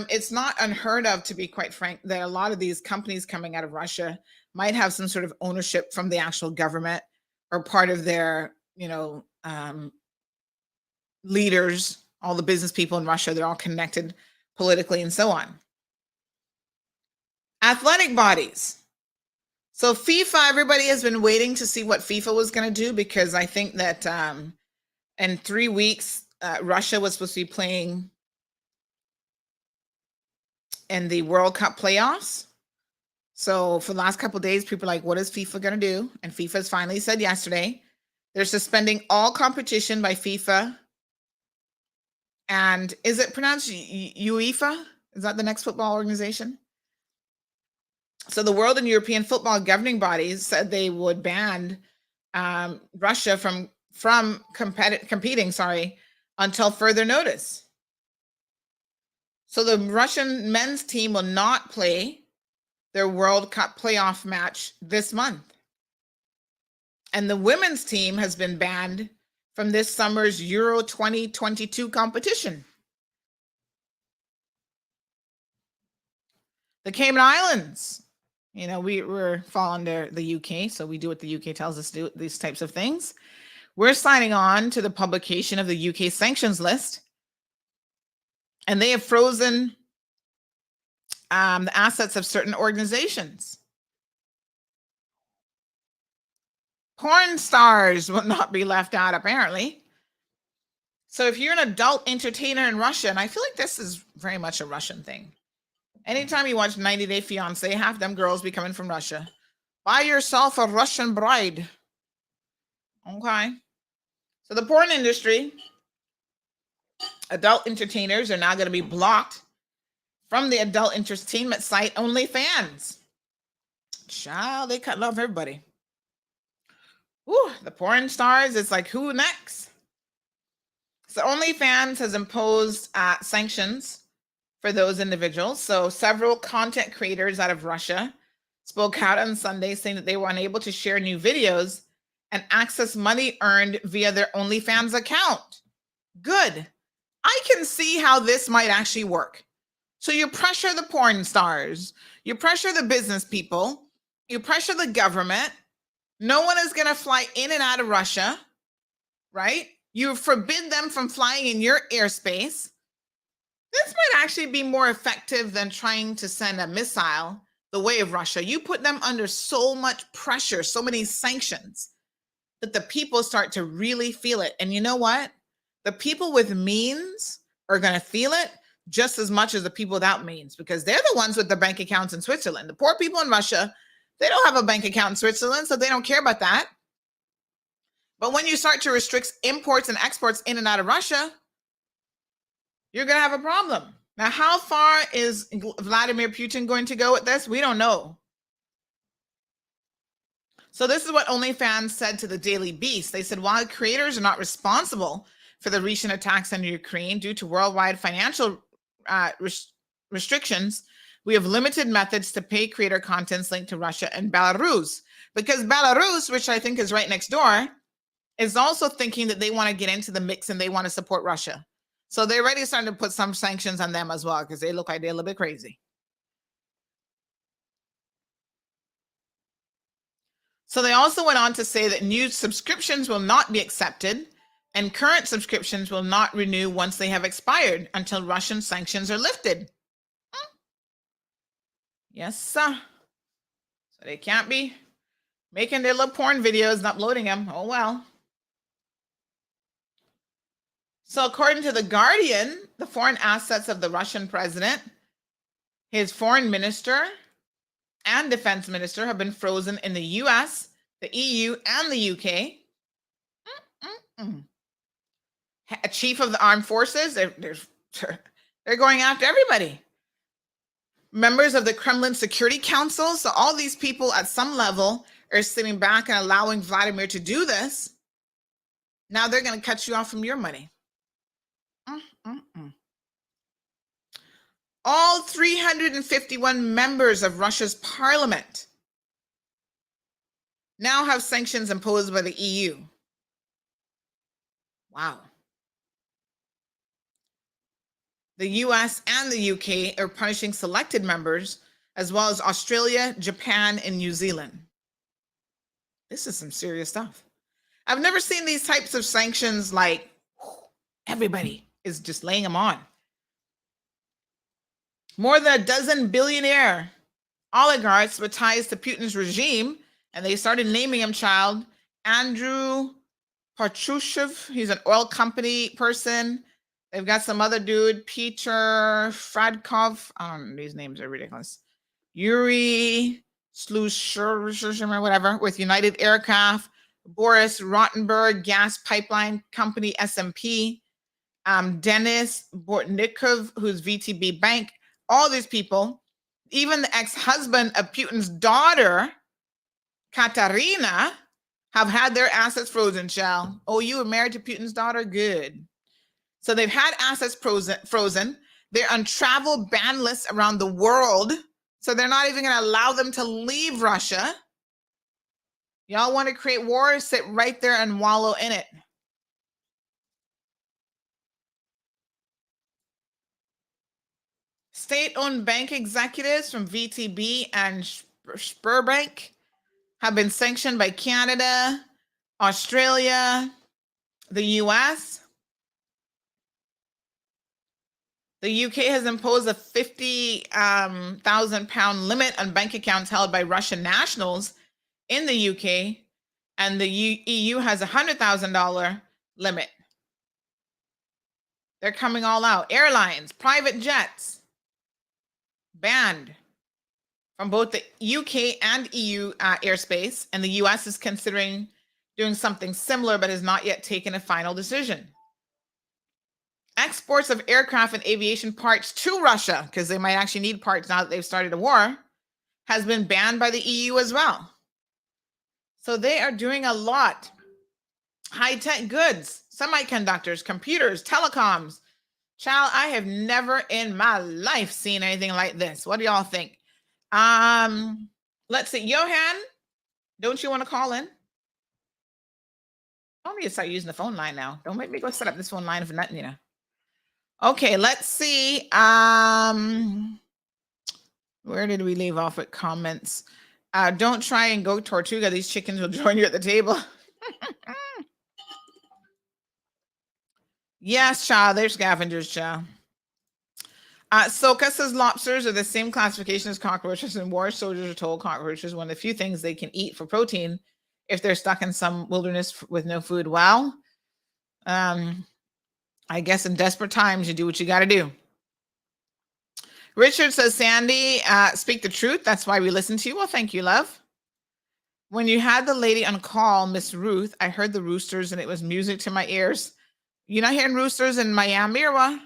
it's not unheard of, to be quite frank, that a lot of these companies coming out of Russia might have some sort of ownership from the actual government or part of their, leaders, all the business people in Russia. They're all connected politically and so on. Athletic bodies. So FIFA, everybody has been waiting to see what FIFA was going to do, because I think that in 3 weeks, Russia was supposed to be playing in the World Cup playoffs. So for the last couple of days, people are like, what is FIFA going to do? And FIFA's finally said yesterday, they're suspending all competition by FIFA. And is it pronounced UEFA? Is that the next football organization? So the World and European football governing bodies said they would ban Russia from competing, until further notice. So the Russian men's team will not play their World Cup playoff match this month. And the women's team has been banned from this summer's Euro 2022 competition. The Cayman Islands You know, we're fall under the UK, so we do what the UK tells us to do, these types of things. We're signing on to the publication of the UK sanctions list, and they have frozen the assets of certain organizations. Porn stars will not be left out, apparently. So if you're an adult entertainer in Russia, and I feel like this is very much a Russian thing. Anytime you watch 90 Day Fiancé, half them girls be coming from Russia. Buy yourself a Russian bride. Okay. So the porn industry, adult entertainers are now going to be blocked from the adult entertainment site OnlyFans. Child, they cut off everybody. Ooh, the porn stars, it's like, who next? So OnlyFans has imposed sanctions for those individuals. So several content creators out of Russia spoke out on Sunday saying that they were unable to share new videos and access money earned via their OnlyFans account. Good. I can see how this might actually work. So you pressure the porn stars, you pressure the business people, you pressure the government. No one is going to fly in and out of Russia, right? You forbid them from flying in your airspace. This might actually be more effective than trying to send a missile the way of Russia. You put them under so much pressure, so many sanctions, that the people start to really feel it. And you know what? The people with means are going to feel it just as much as the people without means, because they're the ones with the bank accounts in Switzerland. The poor people in Russia, they don't have a bank account in Switzerland, so they don't care about that. But when you start to restrict imports and exports in and out of Russia, you're going to have a problem. Now, how far is Vladimir Putin going to go with this? We don't know. So this is what OnlyFans said to the Daily Beast. They said, while creators are not responsible for the recent attacks on Ukraine due to worldwide financial restrictions, we have limited methods to pay creator contents linked to Russia and Belarus. Because Belarus, which I think is right next door, is also thinking that they want to get into the mix and they want to support Russia. So they're already starting to put some sanctions on them as well, because they look like they're a little bit crazy. So they also went on to say that new subscriptions will not be accepted and current subscriptions will not renew once they have expired until Russian sanctions are lifted. Yes, sir. So they can't be making their little porn videos and uploading them. Oh, well. So according to The Guardian, the foreign assets of the Russian president, his foreign minister, and defense minister have been frozen in the US, the EU, and the UK. A chief of the armed forces, they're going after everybody. Members of the Kremlin Security Council. So all these people at some level are sitting back and allowing Vladimir to do this. Now they're going to cut you off from your money. All 351 members of Russia's parliament now have sanctions imposed by the EU. Wow. The US and the UK are punishing selected members, as well as Australia, Japan, and New Zealand. This is some serious stuff. I've never seen these types of sanctions like everybody is just laying them on. More than a dozen billionaire oligarchs with ties to Putin's regime, and they started naming him, child, Andrew Patrushev. He's an oil company person. They've got some other dude, Peter Fradkov. These names are ridiculous. Yuri Slusher, or whatever, with United Aircraft. Boris Rottenberg, gas pipeline company, SMP. Denis Bortnikov, who's VTB Bank. All these people, even the ex-husband of Putin's daughter, Katarina, have had their assets frozen, Shell. Oh, you were married to Putin's daughter? Good. So they've had assets frozen. They're on travel ban lists around the world. So they're not even going to allow them to leave Russia. Y'all want to create war? Sit right there and wallow in it. State-owned bank executives from VTB and Sberbank have been sanctioned by Canada, Australia, the US. The UK has imposed a 50,000 pound limit on bank accounts held by Russian nationals in the UK, and the EU has a $100,000 limit. They're coming all out. Airlines, private jets, banned from both the UK and EU airspace, and the US is considering doing something similar, but has not yet taken a final decision. Exports of aircraft and aviation parts to Russia, because they might actually need parts now that they've started a war, has been banned by the EU as well. So they are doing a lot. High-tech goods, semiconductors, computers, telecoms. Child, I have never in my life seen anything like this. What do y'all think? Let's see. Johan, don't you want to call in? I need to start using the phone line now. Don't make me go set up this phone line for nothing, you know. Okay, let's see. Where did we leave off with comments? Don't try and go Tortuga. These chickens will join you at the table. Yes, child. They're scavengers, child. Soka says lobsters are the same classification as cockroaches, and war soldiers are told cockroaches one of the few things they can eat for protein if they're stuck in some wilderness with no food. Well, I guess in desperate times, you do what you got to do. Richard says, Sandy, speak the truth. That's why we listen to you. Well, thank you, love. When you had the lady on call, Miss Ruth, I heard the roosters and it was music to my ears. You're not hearing roosters in Miami or what?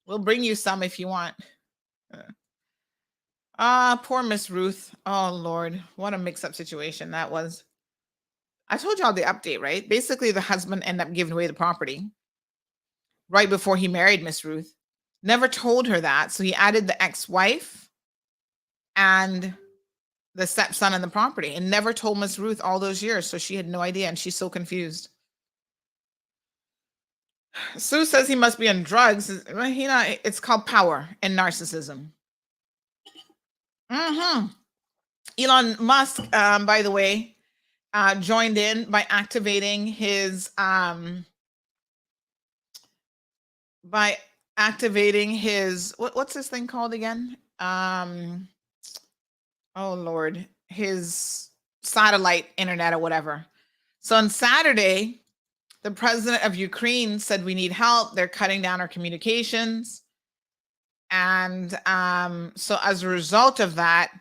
We'll bring you some if you want. Poor Miss Ruth. Oh, Lord. What a mix-up situation that was. I told y'all the update, right? Basically, the husband ended up giving away the property right before he married Miss Ruth. Never told her that. So he added the ex-wife and the stepson on the property and never told Miss Ruth all those years. So she had no idea, and she's so confused. Sue says he must be on drugs. It's called power and narcissism. Elon Musk, by the way, joined in by activating his what's this thing called again? Oh Lord, his satellite internet or whatever. So on Saturday, the president of Ukraine said we need help. They're cutting down our communications. And so as a result of that,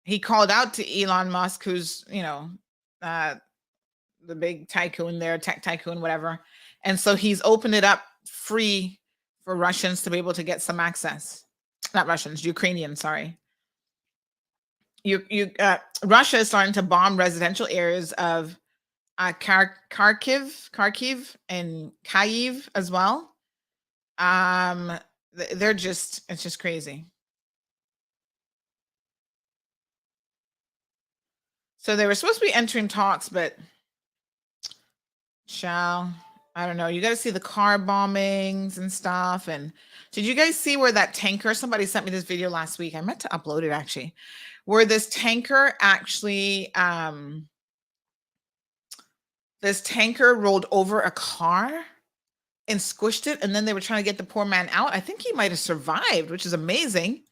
he called out to Elon Musk, who's, the big tycoon there, tech tycoon, whatever. And so he's opened it up free for Russians to be able to get some access. Not Russians, Ukrainians, sorry. Russia is starting to bomb residential areas of Kharkiv and Kyiv as well. It's just crazy. So they were supposed to be entering talks, but I don't know. You got to see the car bombings and stuff. And did you guys see where that tanker, somebody sent me this video last week. I meant to upload it actually, where this tanker actually, this tanker rolled over a car and squished it. And then they were trying to get the poor man out. I think he might have survived, which is amazing.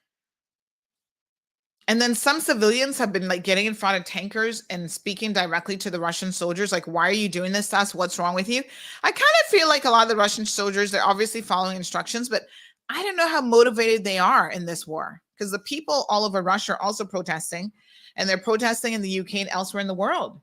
And then some civilians have been getting in front of tankers and speaking directly to the Russian soldiers. Like, why are you doing this to us? What's wrong with you? I kind of feel like a lot of the Russian soldiers, they're obviously following instructions, but I don't know how motivated they are in this war, because the people all over Russia are also protesting, and they're protesting in the UK and elsewhere in the world.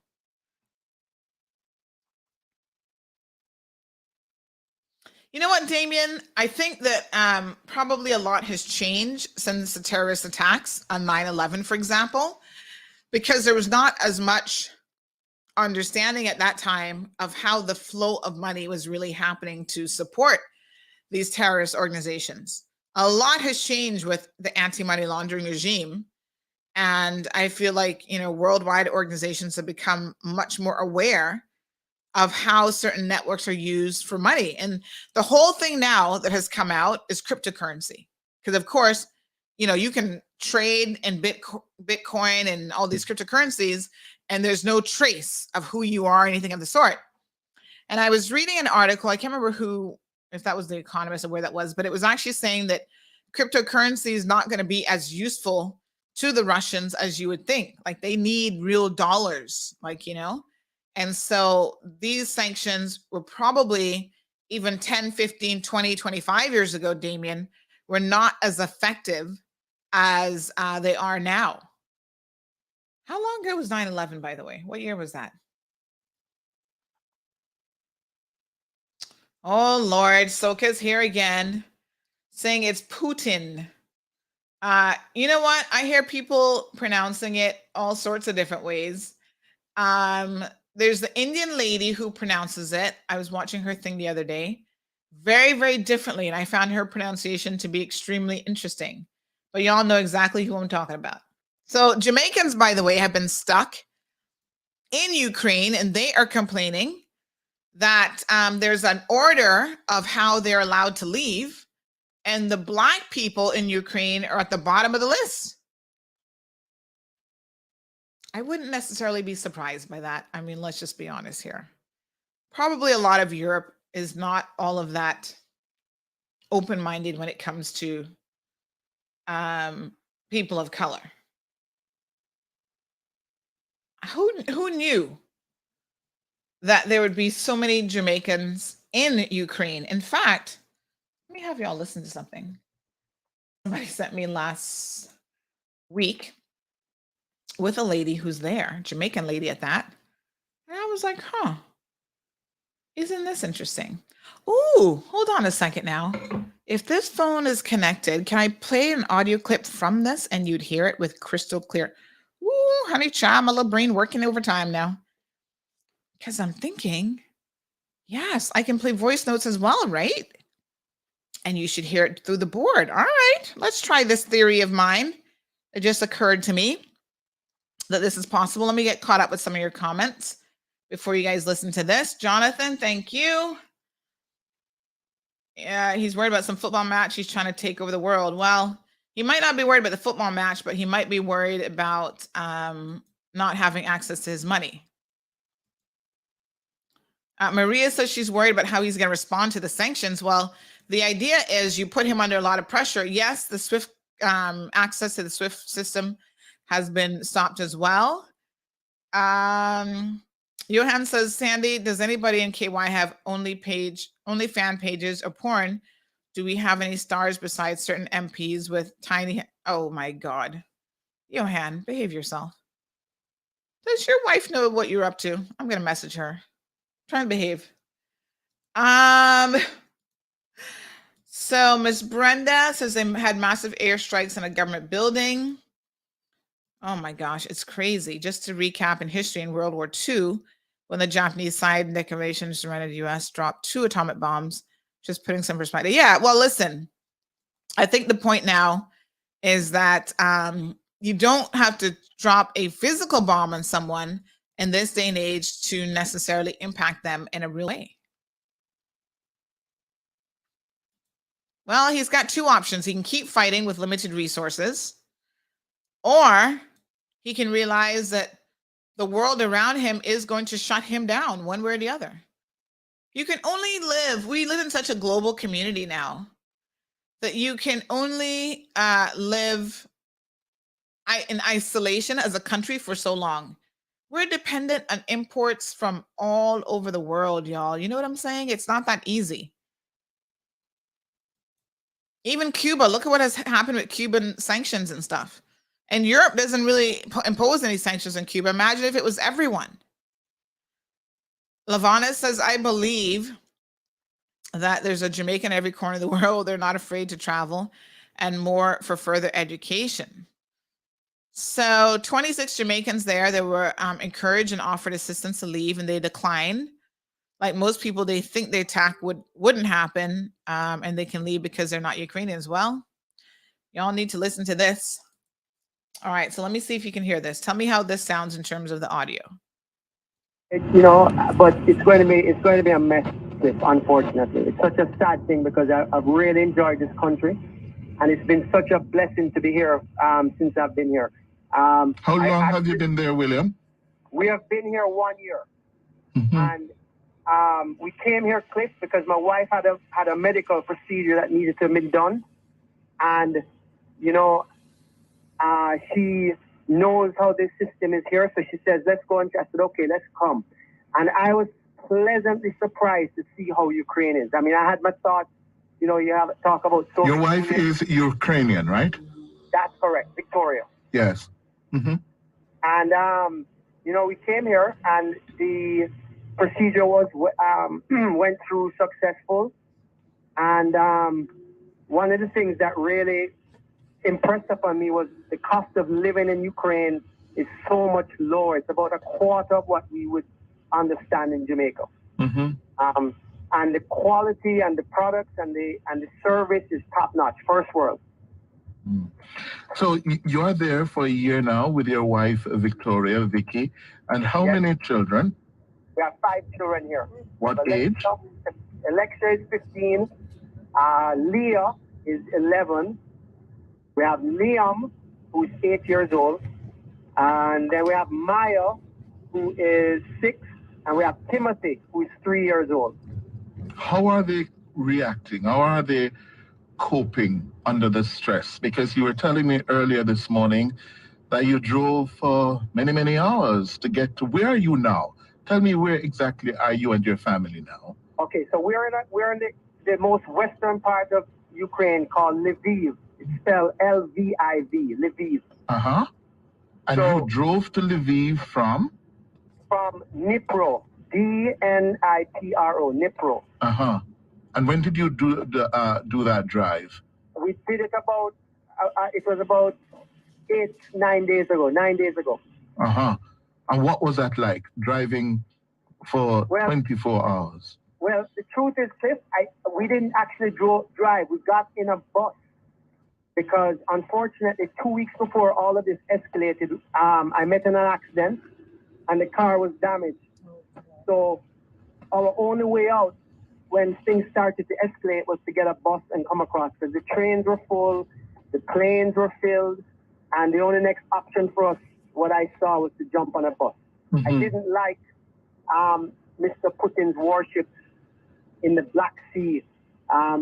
You know what, Damien? I think that probably a lot has changed since the terrorist attacks on 9/11, for example, because there was not as much understanding at that time of how the flow of money was really happening to support these terrorist organizations. A lot has changed with the anti-money laundering regime. And I feel like, worldwide organizations have become much more aware of how certain networks are used for money. And the whole thing now that has come out is cryptocurrency. Because of course, you can trade in Bitcoin and all these cryptocurrencies, and there's no trace of who you are, anything of the sort. And I was reading an article, I can't remember if that was The Economist or where that was, but it was actually saying that cryptocurrency is not going to be as useful to the Russians as you would think. Like, they need real dollars, and so these sanctions were probably even 10, 15, 20, 25 years ago, Damien, were not as effective as they are now. How long ago was 9/11, by the way? What year was that? Oh, Lord. Soka's here again saying it's Putin. You know what? I hear people pronouncing it all sorts of different ways. There's the Indian lady who pronounces it. I was watching her thing the other day very, very differently, and I found her pronunciation to be extremely interesting. But y'all know exactly who I'm talking about. So Jamaicans, by the way, have been stuck in Ukraine, and they are complaining that there's an order of how they're allowed to leave, and the Black people in Ukraine are at the bottom of the list. I wouldn't necessarily be surprised by that. I mean, let's just be honest here. Probably a lot of Europe is not all of that open-minded when it comes to people of color. Who knew that there would be so many Jamaicans in Ukraine? In fact, let me have y'all listen to something somebody sent me last week with a lady who's there, Jamaican lady at that. And I was like, isn't this interesting? Ooh, hold on a second now. If this phone is connected, can I play an audio clip from this and you'd hear it with crystal clear? Ooh, honey child, my little brain working overtime now. Because I'm thinking, yes, I can play voice notes as well, right? And you should hear it through the board. All right, let's try this theory of mine. It just occurred to me that this is possible. Let me get caught up with some of your comments before you guys listen to this. Jonathan, thank you. Yeah, he's worried about some football match. He's trying to take over the world. Well, he might not be worried about the football match, but he might be worried about not having access to his money. Maria says she's worried about how he's going to respond to the sanctions. Well, the idea is you put him under a lot of pressure. Yes, the SWIFT access to the SWIFT system has been stopped as well. Johan says, Sandy, does anybody in KY have only fan pages or porn? Do we have any stars besides certain MPs with tiny? Oh my God. Johan, behave yourself. Does your wife know what you're up to? I'm going to message her. Try and behave. So Miss Brenda says they had massive airstrikes in a government building. Oh my gosh, it's crazy. Just to recap, in history, in World War II, when the Japanese side declaration surrendered, the U.S. dropped 2 atomic bombs. Just putting some perspective. Yeah, well, listen, I think the point now is that you don't have to drop a physical bomb on someone in this day and age to necessarily impact them in a real way. Well, he's got 2 options. He can keep fighting with limited resources, or he can realize that the world around him is going to shut him down one way or the other. You can only we live in such a global community now that you can only live in isolation as a country for so long. We're dependent on imports from all over the world, y'all. You know what I'm saying? It's not that easy. Even Cuba, look at what has happened with Cuban sanctions and stuff. And Europe doesn't really impose any sanctions on Cuba. Imagine if it was everyone. Lavana says, I believe that there's a Jamaican in every corner of the world. They're not afraid to travel and more for further education. So 26 Jamaicans there, they were encouraged and offered assistance to leave, and they declined. Like most people, they think the attack wouldn't happen, and they can leave because they're not Ukrainians. Well, y'all need to listen to this. All right, so let me see if you can hear this. Tell me how this sounds in terms of the audio. But it's going to be a mess, unfortunately. It's such a sad thing because I've really enjoyed this country. and it's been such a blessing to be here since I've been here. How long have you been there, William? We have been here 1 year, and we came here, Cliff, because my wife had a medical procedure that needed to be done, and she knows how this system is here, so she says, "Let's go," and I said, "Okay, let's come." And I was pleasantly surprised to see how Ukraine is. I mean, I had my thoughts. You have talk about your wife is Ukrainian, right? That's correct, Victoria. Yes. And we came here, and the procedure went through successful. And one of the things that really impressed upon me was the cost of living in Ukraine is so much lower. It's about a quarter of what we would understand in Jamaica. And the quality and the products and the service is top notch, first world. So you're there for a year now with your wife, Victoria, Vicky, and how many children? We have 5 children here. What age? Alexa is 15. Leah is 11. We have Liam, who is 8 years old. And then we have Maya, who is 6. And we have Timothy, who is 3 years old. How are they reacting? How are they coping under the stress? Because you were telling me earlier this morning that you drove for many, many hours to get to. Where are you now? Tell me, where exactly are you and your family now? Okay, so we're in the most western part of Ukraine called Lviv. It's spelled Lviv, Lviv. And so, you drove to Lviv from? From Dnipro, Dnipro, Dnipro. And when did you do that drive? We did it about. It was about 9 days ago. 9 days ago. And what was that like, driving for 24 hours? Well, the truth is, Cliff, we didn't actually drive. We got in a bus because, unfortunately, 2 weeks before all of this escalated, I met in an accident and the car was damaged. So our only way out when things started to escalate was to get a bus and come across, because the trains were full, the planes were filled, and the only next option for us, what I saw, was to jump on a bus. I didn't like Mr. Putin's warships in the Black Sea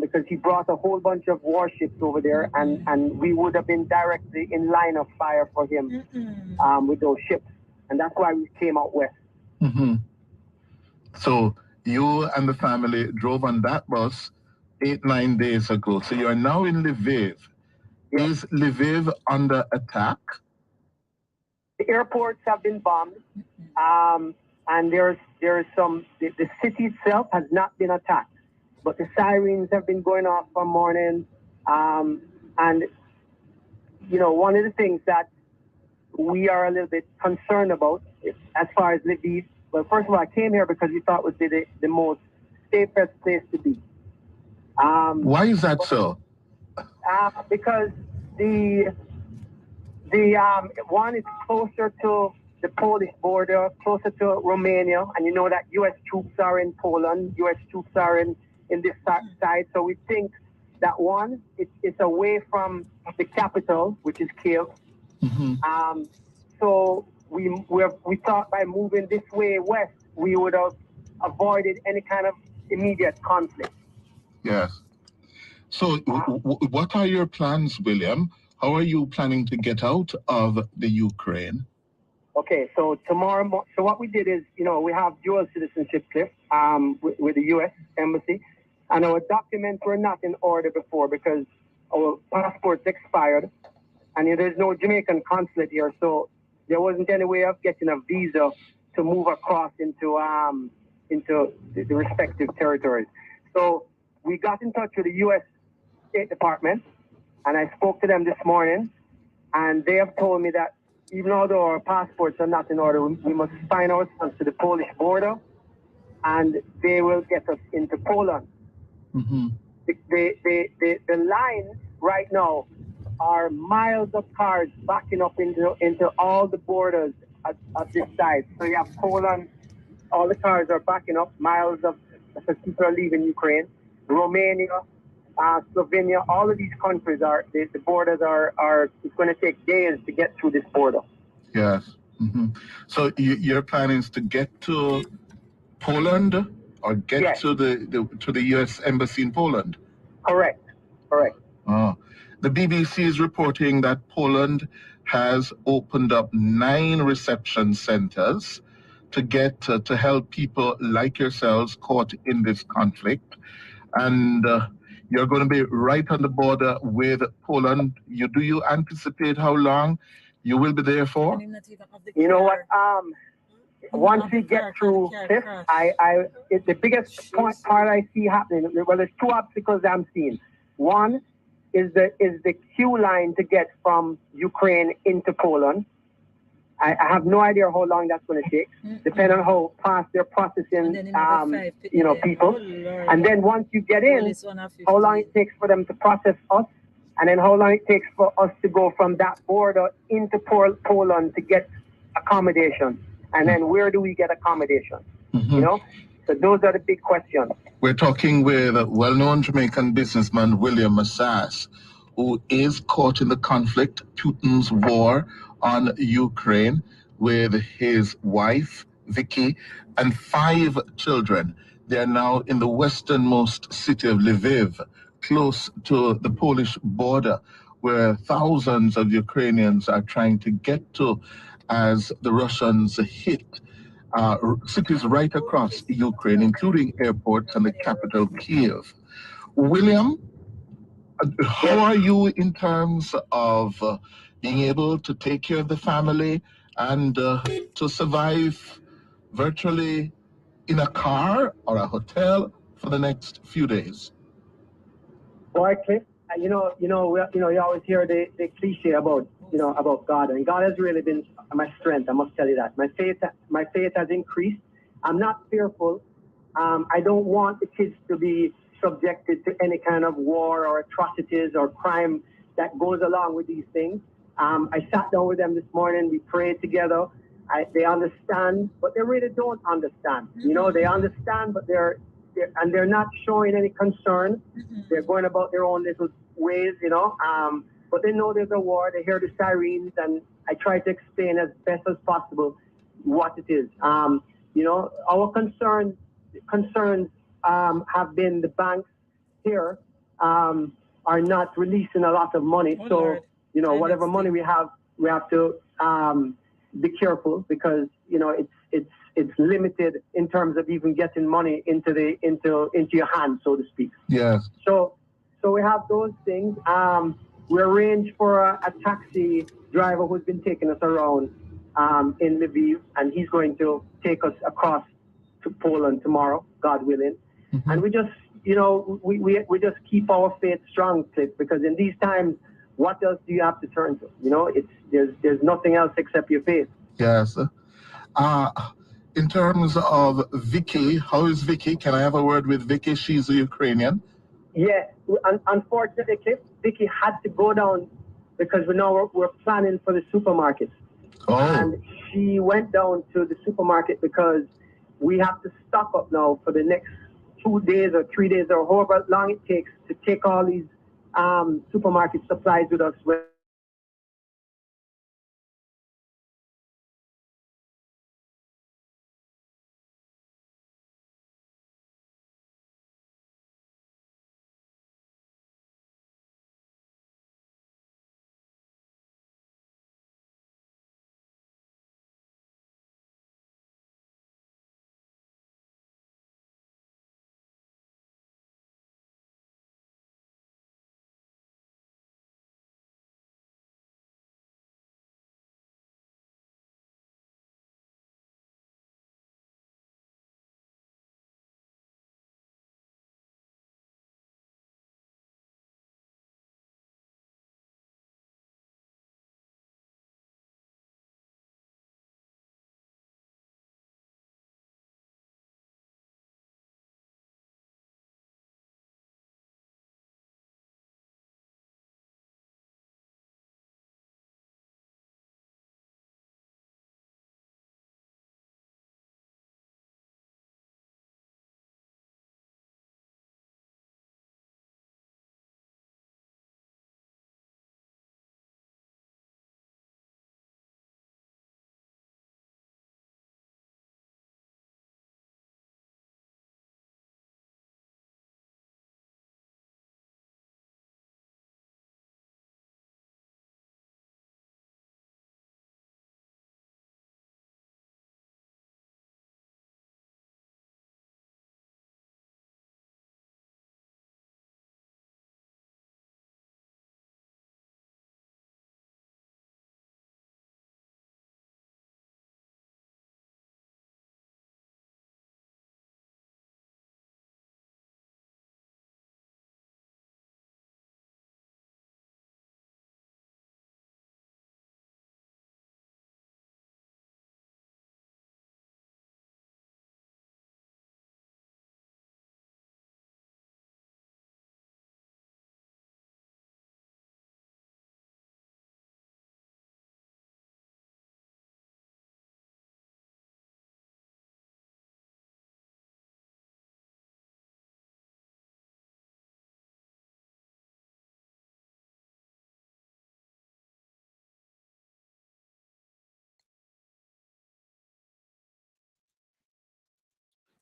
because he brought a whole bunch of warships over there, and we would have been directly in line of fire for him with those ships. And that's why we came out west. So you and the family drove on that bus 8-9 days ago. So you are now in Lviv. Yes. Is Lviv under attack? The airports have been bombed, and there's some. The city itself has not been attacked, but the sirens have been going off from morning. And one of the things that we are a little bit concerned about as far as Lviv. Well, first of all, I came here because we thought it would be the most safest place to be. Why is that so? Because the one is closer to the Polish border, closer to Romania, and you know that U.S. troops are in Poland, U.S. troops are in this side. So we think that one, it's away from the capital, which is Kiev. So we thought by moving this way west, we would have avoided any kind of immediate conflict. Yes. So what are your plans, William? How are you planning to get out of the Ukraine? Okay, so tomorrow, so what we did is, we have dual citizenship, Cliff, with the U.S. Embassy, and our documents were not in order before because our passports expired, and there's no Jamaican consulate here, so there wasn't any way of getting a visa to move across into the respective territories. So we got in touch with the U.S. State Department, and I spoke to them this morning, and they have told me that even although our passports are not in order, we must find ourselves to the Polish border, and they will get us into Poland. The line right now are miles of cars backing up into all the borders at this side. So you have Poland, all the cars are backing up, miles of, because people are leaving Ukraine. Romania, Slovenia, all of these countries the borders are, it's going to take days to get through this border. Yes. So your plan is to get to Poland or get to the U.S. Embassy in Poland? Correct. The BBC is reporting that Poland has opened up 9 reception centers to help people like yourselves caught in this conflict. And you're going to be right on the border with Poland. Do you anticipate how long you will be there for? You know what? Once we get through this, the biggest part I see happening. Well, there's 2 obstacles I'm seeing. One is the queue line to get from Ukraine into Poland. I have no idea how long that's going to take, depending on how fast they're processing, people. And then once you get in, how long it takes for them to process us, and then how long it takes for us to go from that border into Poland to get accommodation. And then where do we get accommodation? So those are the big questions. We're talking with well-known Jamaican businessman William Massas, who is caught in the conflict, Putin's war on Ukraine, with his wife, Vicky, and 5 children. They are now in the westernmost city of Lviv, close to the Polish border, where thousands of Ukrainians are trying to get to as the Russians hit cities right across Ukraine, including airports and the capital, Kiev. William, how are you in terms of being able to take care of the family and to survive virtually in a car or a hotel for the next few days? Boy, Cliff, you always hear the cliche about God, and God has really been my strength. I must tell you that my faith has increased. I'm not fearful. I don't want the kids to be subjected to any kind of war or atrocities or crime that goes along with these things. I sat down with them this morning. We prayed together. They understand, but they really don't understand. They understand, but they're not showing any concern. They're going about their own little ways, but they know there's a war. They hear the sirens, and I try to explain as best as possible what it is. Our concerns have been the banks here are not releasing a lot of money. So, whatever money we have to be careful, because it's limited in terms of even getting money into your hand, so to speak. Yes. So we have those things. We arranged for a taxi driver who's been taking us around in Lviv, and he's going to take us across to Poland tomorrow, God willing. And we just, we just keep our faith strong, Cliff, because in these times, what else do you have to turn to? There's nothing else except your faith. Yes. In terms of Vicky, how is Vicky? Can I have a word with Vicky? She's a Ukrainian. Yeah, unfortunately, Cliff, Vicky had to go down because we're planning for the supermarket. Oh. And she went down to the supermarket because we have to stock up now for the next 2 days or 3 days or however long it takes to take all these supermarket supplies with us.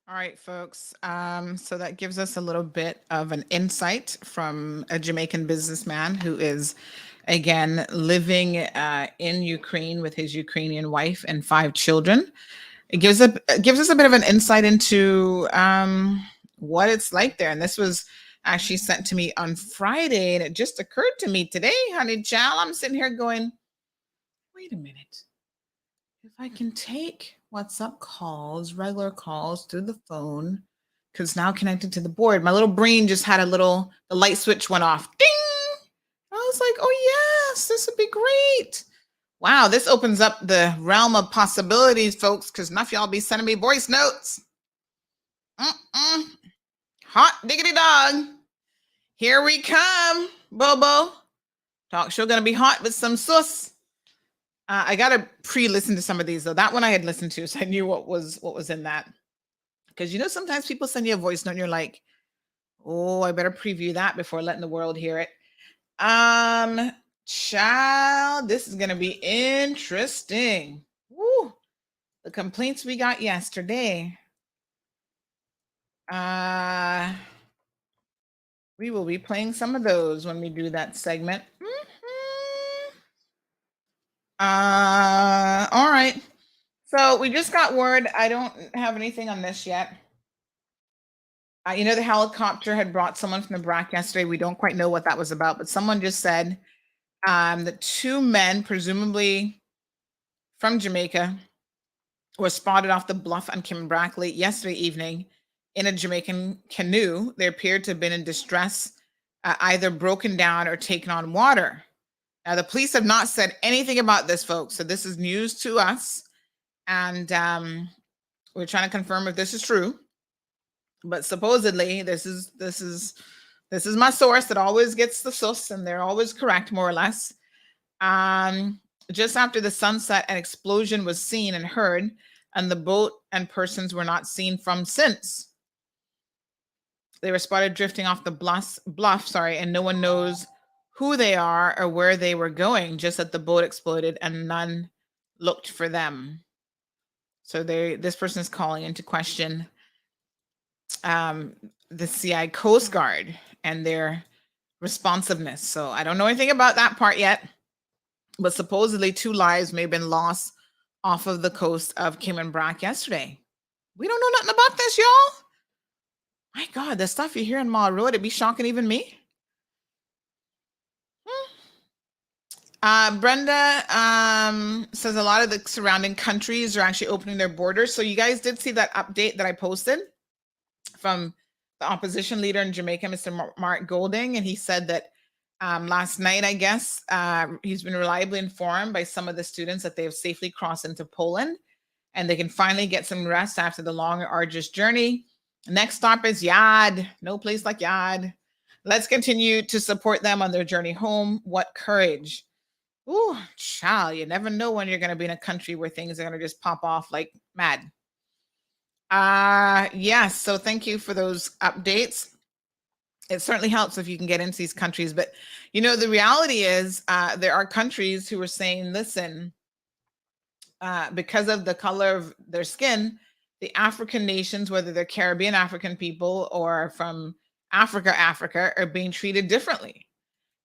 All right, folks. So that gives us a little bit of an insight from a Jamaican businessman who is, again, living in Ukraine with his Ukrainian wife and 5 children. It gives us a bit of an insight into what it's like there. And this was actually sent to me on Friday, and it just occurred to me today, honey child. I'm sitting here going, wait a minute. If I can take WhatsApp calls, regular calls through the phone, because now connected to the board, my little brain just had the light switch went off. Ding! I was like, oh, yes, this would be great. Wow, this opens up the realm of possibilities, folks, because enough y'all be sending me voice notes. Hot diggity dog. Here we come, Bobo. Talk show gonna be hot with some sauce. I gotta pre-listen to some of these though. That one I had listened to, so I knew what was in that. Because sometimes people send you a voice note and you're like, oh, I better preview that before letting the world hear it. Child, this is gonna be interesting. Woo, the complaints we got yesterday. We will be playing some of those when we do that segment. All right. So we just got word. I don't have anything on this yet. The helicopter had brought someone from the BRAC yesterday. We don't quite know what that was about, but someone just said that 2 men, presumably from Jamaica, were spotted off the bluff on Kimbrack late yesterday evening in a Jamaican canoe. They appeared to have been in distress, either broken down or taken on water. Now, the police have not said anything about this, folks. So this is news to us. And we're trying to confirm if this is true. But supposedly, this is my source that always gets the sauce, and they're always correct, more or less. Just after the sunset, an explosion was seen and heard, and the boat and persons were not seen from since. They were spotted drifting off the bluff, and no one knows who they are or where they were going, just that the boat exploded and none looked for them. So this person is calling into question the CI Coast Guard and their responsiveness. So I don't know anything about that part yet, but supposedly 2 lives may have been lost off of the coast of Kimbrack yesterday. We don't know nothing about this, y'all. My God, the stuff you hear in Mall Road, it'd be shocking even me. Brenda says a lot of the surrounding countries are actually opening their borders. So you guys did see that update that I posted from the opposition leader in Jamaica, Mr. Mark Golding, and he said that last night, I guess, he's been reliably informed by some of the students that they have safely crossed into Poland and they can finally get some rest after the long, arduous journey. Next stop is Yad. No place like Yad. Let's continue to support them on their journey home. What courage. Ooh, child, you never know when you're going to be in a country where things are going to just pop off like mad. Yes, so thank you for those updates. It certainly helps if you can get into these countries. But, the reality is there are countries who are saying, listen, because of the color of their skin, the African nations, whether they're Caribbean African people or from Africa, are being treated differently.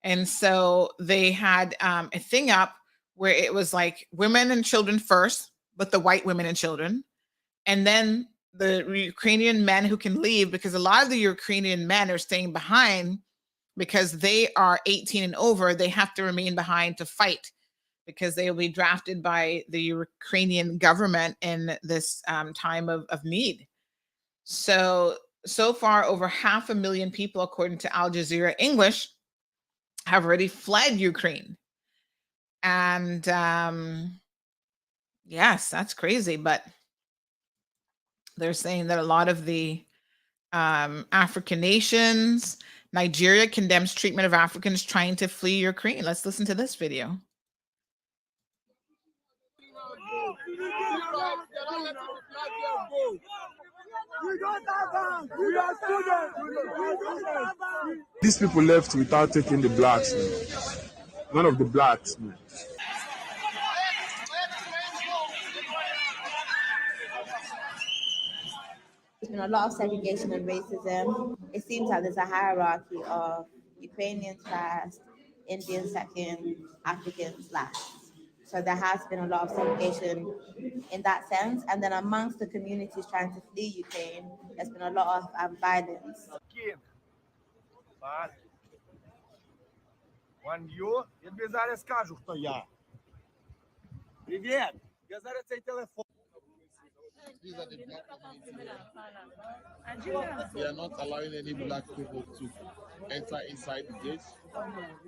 And so they had a thing up where it was like women and children first, but the white women and children. And then the Ukrainian men who can leave, because a lot of the Ukrainian men are staying behind because they are 18 and over. They have to remain behind to fight because they will be drafted by the Ukrainian government in this time of need. So far, over 500,000 people, according to Al Jazeera English, have already fled Ukraine. And yes, that's crazy. But they're saying that a lot of the African nations, Nigeria condemns treatment of Africans trying to flee Ukraine. Let's listen to this video. These people left without taking the blacks, man. None of the blacks, man. been a lot of segregation and racism. It seems like there's a hierarchy of Ukrainians first, Indians second, Africans last. So there has been a lot of segregation in that sense. And then amongst the communities trying to flee Ukraine, there's been a lot of violence. Я тобі зараз скажу, хто я. Привіт! Я зараз цей телефон. We are not allowing any black people to enter inside the gates.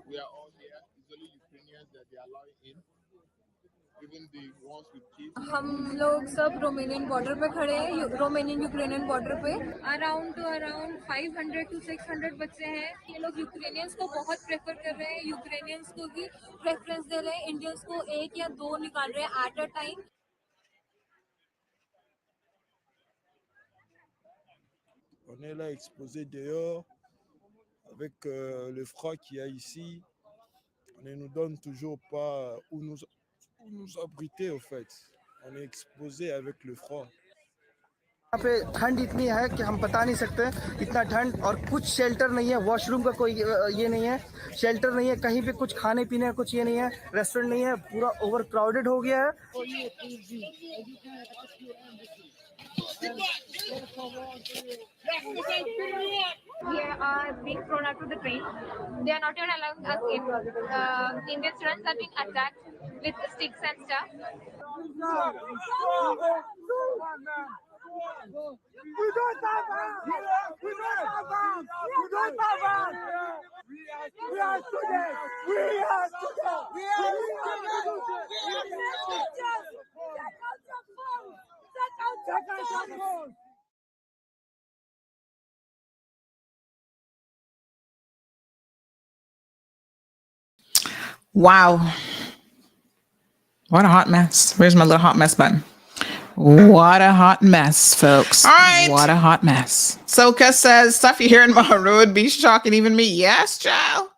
We are all here. It's only Ukrainians that they are allowing in. Even the ones with kids. हम लोग सब Romanian border पे खड़े हैं, Romanian Ukrainian border पे। Around 500 to 600 बच्चे हैं। ये लोग यूक्रेनियंस को बहुत प्रेफर कर रहे हैं, यूक्रेनियंस को ही प्रेफरेंस दे रहे हैं, इंडियंस को 1 या 2 निकाल रहे हैं at a time. On est là exposé dehors avec le froid qu'il y a ici. On ne nous donne toujours pas où nous abriter au fait. On est exposé avec le froid. यहाँ पे ठंड इतनी है कि हम बता नहीं सकते, इतना ठंड, और कुछ शेल्टर नहीं है, वॉशरूम का कोई ये नहीं है, शेल्टर नहीं है, कहीं पे कुछ खाने पीने का कुछ ये नहीं है, रेस्टोरेंट नहीं है, पूरा ओवर क्राउडेड हो गया है। We are being thrown out of the train. They are not even allowing us in. Indian students are being attacked with sticks and stuff. We don't have arms! We don't have arms! We don't have arms! We are students! We are students! We are students! Check out your phones! Wow. What a hot mess. Where's my little hot mess button? What a hot mess, folks. All right. What a hot mess. Soka says, stuff you hear in Maharu would be shocking even me. Yes, child.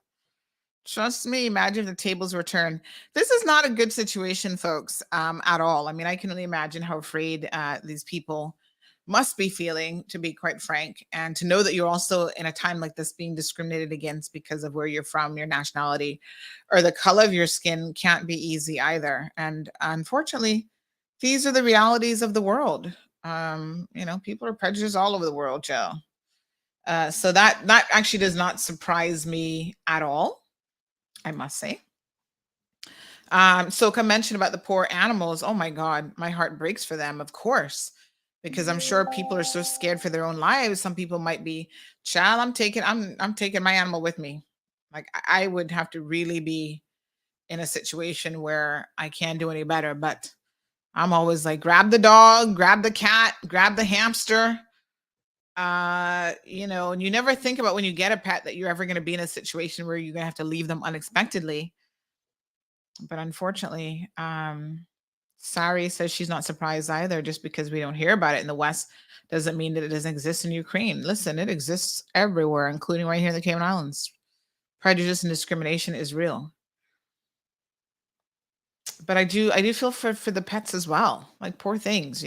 Trust me. Imagine if the tables were turned. This is not a good situation, folks, at all. I mean, I can only imagine how afraid these people must be feeling, to be quite frank, and to know that you're also in a time like this being discriminated against because of where you're from, your nationality, or the color of your skin can't be easy either. And unfortunately, these are the realities of the world. People are prejudiced all over the world, Joe. So that actually does not surprise me at all, I must say. Soka mentioned about the poor animals. Oh my God, my heart breaks for them, of course, because I'm sure people are so scared for their own lives. Some people might be, child, I'm taking my animal with me. Like I would have to really be in a situation where I can't do any better, but I'm always like, grab the dog, grab the cat, grab the hamster. And you never think about when you get a pet that you're ever going to be in a situation where you're going to have to leave them unexpectedly. But unfortunately, Sari says she's not surprised either. Just because we don't hear about it in the West doesn't mean that it doesn't exist in Ukraine. Listen, it exists everywhere, including right here in the Cayman Islands. Prejudice and discrimination is real. But I do feel for the pets as well. Like poor things,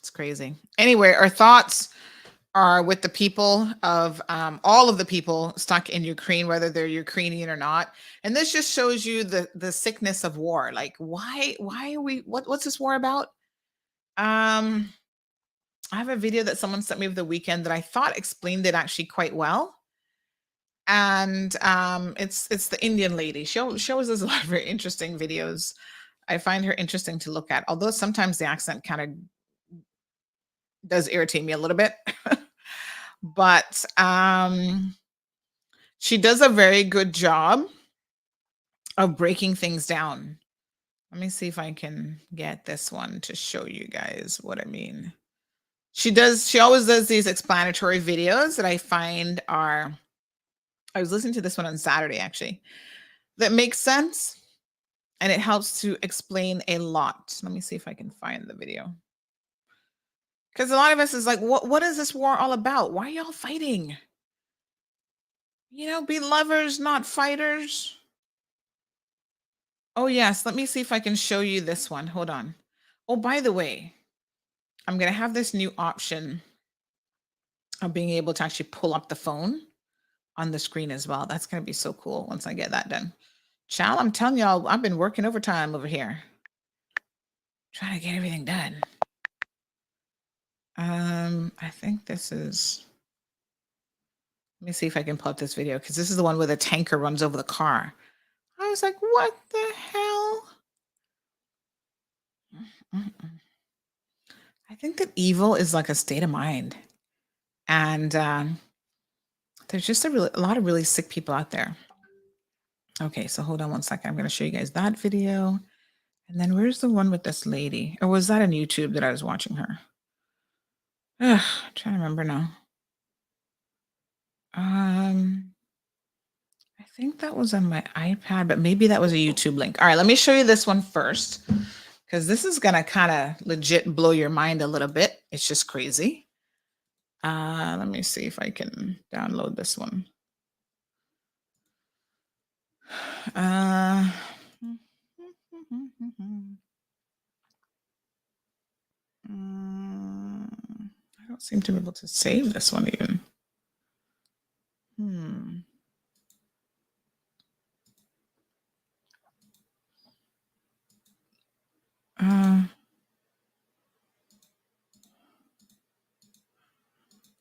It's crazy. Anyway, our thoughts are with the people of all of the people stuck in Ukraine, whether they're Ukrainian or not. And this just shows you the sickness of war. Like, why are we? What's this war about? I have a video that someone sent me over the weekend that I thought explained it actually quite well. And it's the Indian lady. She always does a lot of very interesting videos. I find her interesting to look at, although sometimes the accent kind of does irritate me a little bit. But she does a very good job of breaking things down. Let me see if I can get this one to show you guys what I mean. She always does these explanatory videos that I find are, I was listening to this one on Saturday, actually, that makes sense. And it helps to explain a lot. Let me see if I can find the video. Because a lot of us is like, what is this war all about? Why are y'all fighting? Be lovers, not fighters. Oh, yes. Let me see if I can show you this one. Hold on. Oh, by the way, I'm going to have this new option of being able to actually pull up the phone on the screen as well. That's going to be so cool once I get that done. Child, I'm telling y'all, I've been working overtime over here, trying to get everything done. I think this is, let me see if I can pull up this video, because this is the one where the tanker runs over the car. I was like, what the hell? I think that evil is like a state of mind. And there's just a lot of really sick people out there. Okay, so hold on one second. I'm going to show you guys that video. And then where's the one with this lady? Or was that on YouTube that I was watching her? Ugh, I'm trying to remember now. I think that was on my iPad, but maybe that was a YouTube link. All right, let me show you this one first, because this is going to kind of legit blow your mind a little bit. It's just crazy. Let me see if I can download this one. I don't seem to be able to save this one even.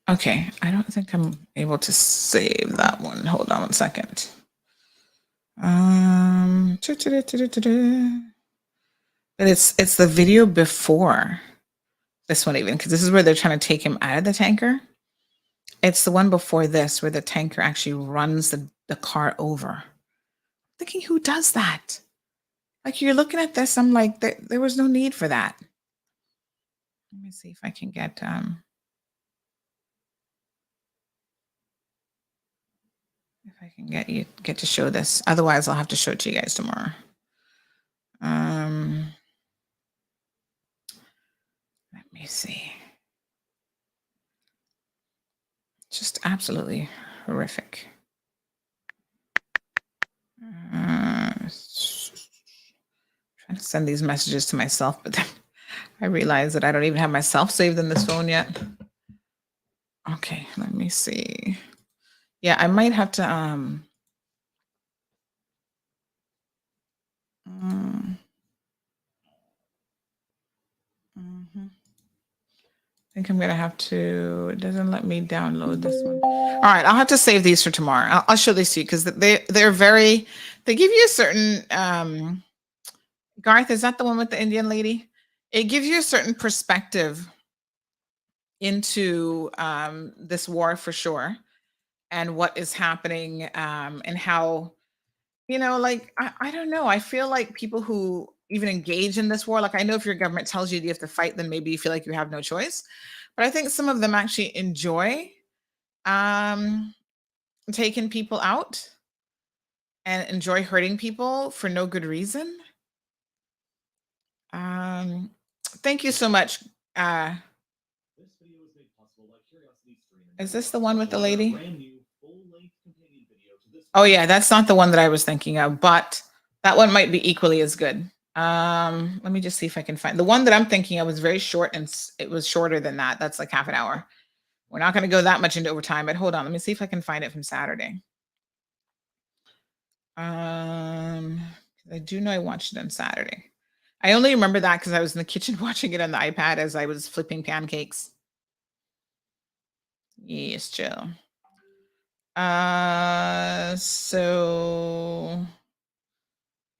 Okay, I don't think I'm able to save that one. Hold on one second. But it's the video before this one even, because this is where they're trying to take him out of the tanker. It's the one before this where the tanker actually runs the car over. I'm thinking, who does that? Like, you're looking at this, I'm like, there was no need for that. Let me see if I can get if I can get to show this. Otherwise, I'll have to show it to you guys tomorrow. Let me see. Just absolutely horrific. Trying to send these messages to myself, but then I realize that I don't even have myself saved in this phone yet. Okay, let me see. Yeah, I might have to I think I'm gonna have to. It doesn't let me download this one. All right, I'll have to save these for tomorrow. I'll show these to you because they're very. They give you a certain. Garth, is that the one with the Indian lady? It gives you a certain perspective into this war for sure, and what is happening, and how, like I don't know. I feel like people who even engage in this war, like I know if your government tells you you have to fight, then maybe you feel like you have no choice. But I think some of them actually enjoy taking people out and enjoy hurting people for no good reason. Thank you so much. Is this the one with the lady? Oh yeah, that's not the one that I was thinking of, but that one might be equally as good. Let me just see if I can find the one that I'm thinking of. Was very short, and it was shorter than that. That's like half an hour. We're not going to go that much into overtime, but hold on. Let me see if I can find it from Saturday. I do know I watched it on Saturday. I only remember that because I was in the kitchen watching it on the iPad as I was flipping pancakes. Yes, Jill. So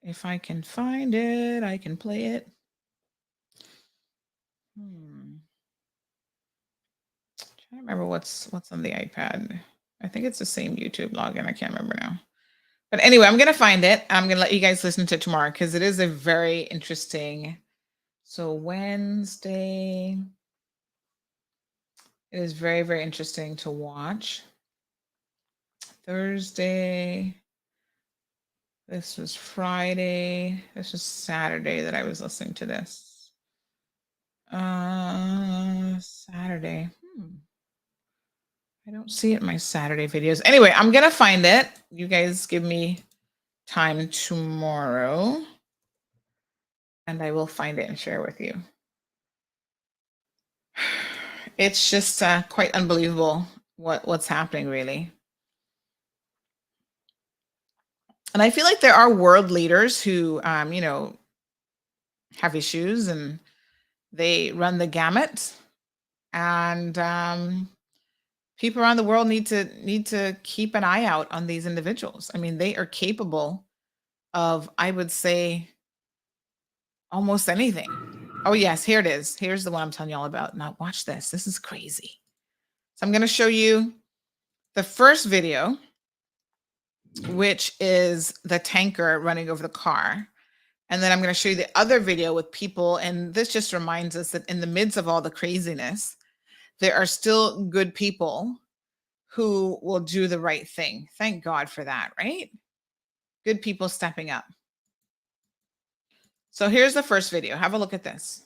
if I can find it, I can play it. I don't remember what's on the iPad. I think it's the same YouTube login. I can't remember now. But anyway, I'm going to find it. I'm going to let you guys listen to it tomorrow because it is a very interesting. So Wednesday, it is very, very interesting to watch. Thursday, this was Friday. This was Saturday that I was listening to this. Saturday. I don't see it in my Saturday videos. Anyway, I'm going to find it. You guys give me time tomorrow and I will find it and share with you. It's just quite unbelievable what's happening, really. And I feel like there are world leaders who, have issues and they run the gamut. And people around the world need to keep an eye out on these individuals. I mean, they are capable of, I would say, almost anything. Oh, yes, here it is. Here's the one I'm telling you all about. Now, watch this. This is crazy. So I'm going to show you the first video, which is the tanker running over the car. And then I'm going to show you the other video with people. And this just reminds us that in the midst of all the craziness, there are still good people who will do the right thing. Thank God for that, right? Good people stepping up. So here's the first video. Have a look at this.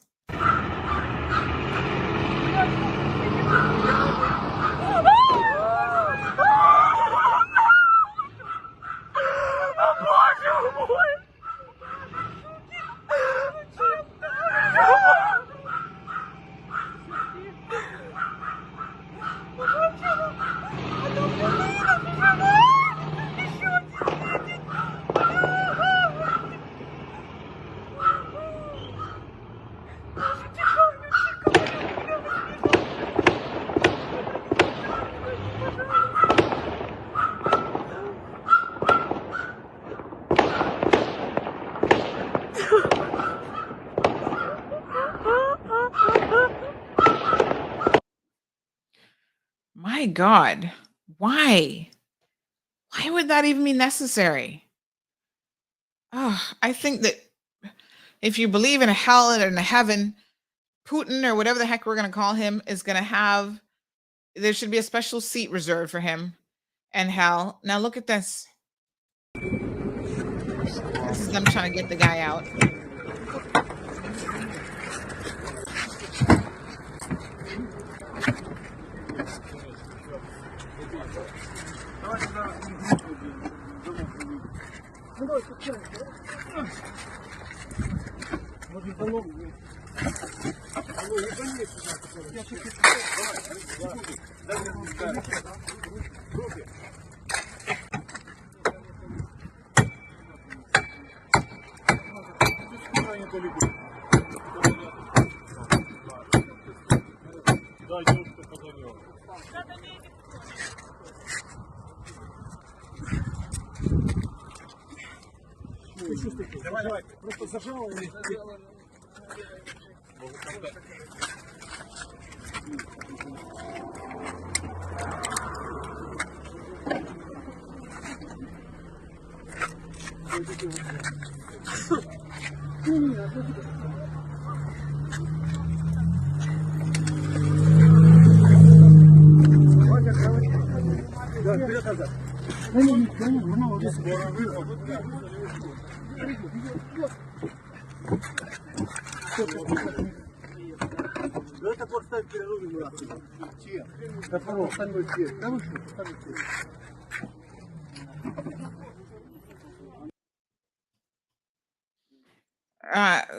My God, why? Why would that even be necessary? Oh, I think that if you believe in a hell and a heaven, Putin, or whatever the heck we're going to call him, is going to have, there should be a special seat reserved for him and hell. Now look at this. This is them trying to get the guy out.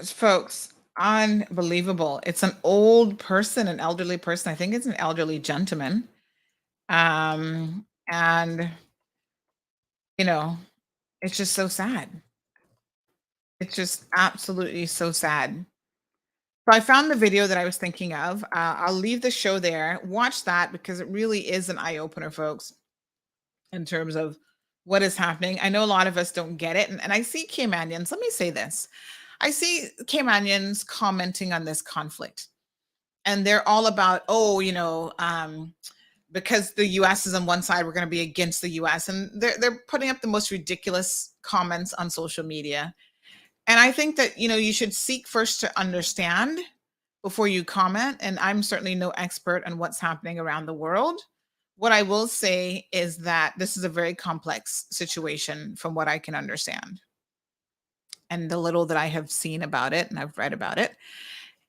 Folks, unbelievable. It's an old person, an elderly person. I think it's an elderly gentleman. And, it's just so sad. It's just absolutely so sad. So I found the video that I was thinking of. I'll leave the show there. Watch that because it really is an eye-opener, folks, in terms of what is happening. I know a lot of us don't get it. And I see Caymanians. Let me say this. I see Caymanians commenting on this conflict. And they're all about, because the U.S. is on one side, we're going to be against the U.S. And they're putting up the most ridiculous comments on social media. And I think that, you should seek first to understand before you comment. And I'm certainly no expert on what's happening around the world. What I will say is that this is a very complex situation from what I can understand. And the little that I have seen about it and I've read about it.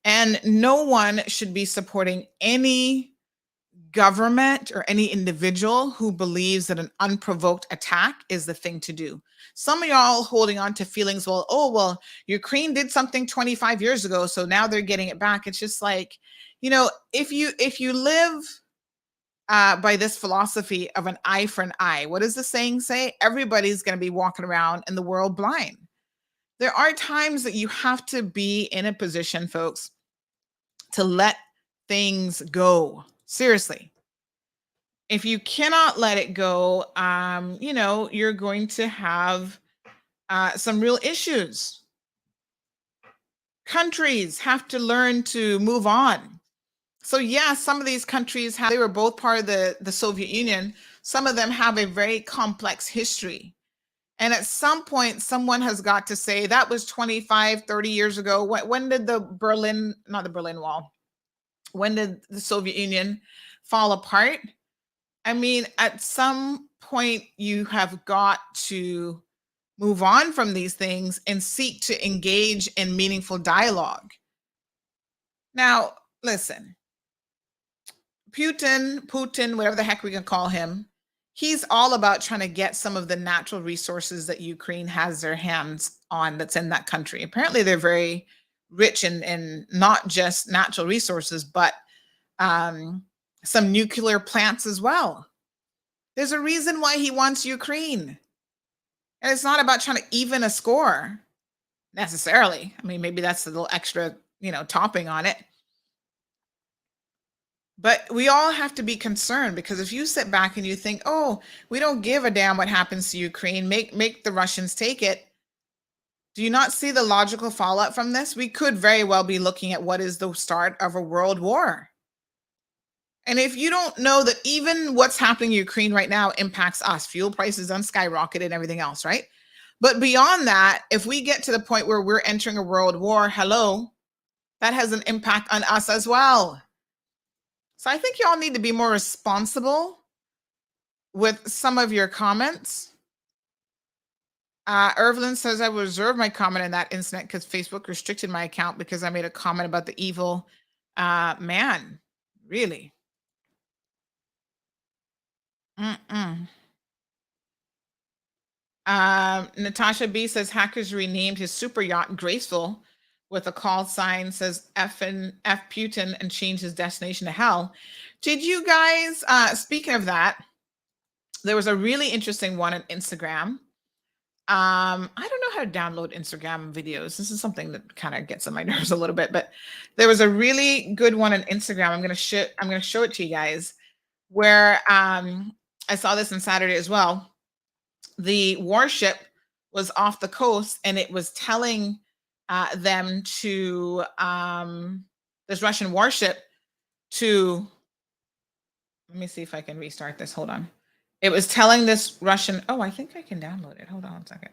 And no one should be supporting any government or any individual who believes that an unprovoked attack is the thing to do. Some of y'all holding on to feelings, well, Ukraine did something 25 years ago, so now they're getting it back. It's just like, if you live by this philosophy of an eye for an eye, what does the saying say? Everybody's going to be walking around in the world blind. There are times that you have to be in a position, folks, to let things go. Seriously. If you cannot let it go, you're going to have some real issues. Countries have to learn to move on. So yeah, some of these countries, they were both part of the Soviet Union. Some of them have a very complex history. And at some point, someone has got to say, that was 25, 30 years ago. When did not the Berlin Wall, when did the Soviet Union fall apart? I mean, at some point, you have got to move on from these things and seek to engage in meaningful dialogue. Now, listen, Putin, whatever the heck we can call him, he's all about trying to get some of the natural resources that Ukraine has their hands on that's in that country. Apparently, they're very rich in not just natural resources, but some nuclear plants as well. There's a reason why he wants Ukraine. And it's not about trying to even a score necessarily. I mean, maybe that's a little extra, topping on it. But we all have to be concerned, because if you sit back and you think, oh, we don't give a damn what happens to Ukraine, make the Russians take it. Do you not see the logical fallout from this? We could very well be looking at what is the start of a world war. And if you don't know that even what's happening in Ukraine right now impacts us, fuel prices on skyrocketed and everything else, right? But beyond that, if we get to the point where we're entering a world war, hello, that has an impact on us as well. So I think y'all need to be more responsible with some of your comments. Irvlin says, I will reserve my comment in that incident because Facebook restricted my account because I made a comment about the evil man. Really? Natasha B says hackers renamed his super yacht Graceful with a call sign says F Putin and changed his destination to hell. Did you guys, speaking of that, there was a really interesting one on Instagram. I don't know how to download Instagram videos. This is something that kind of gets on my nerves a little bit, but there was a really good one on Instagram. I'm going to show it to you guys, where I saw this on Saturday as well. The warship was off the coast and it was telling them to this Russian warship to, let me see if I can restart this. Hold on. It was telling this Russian, oh, I think I can download it. Hold on a second.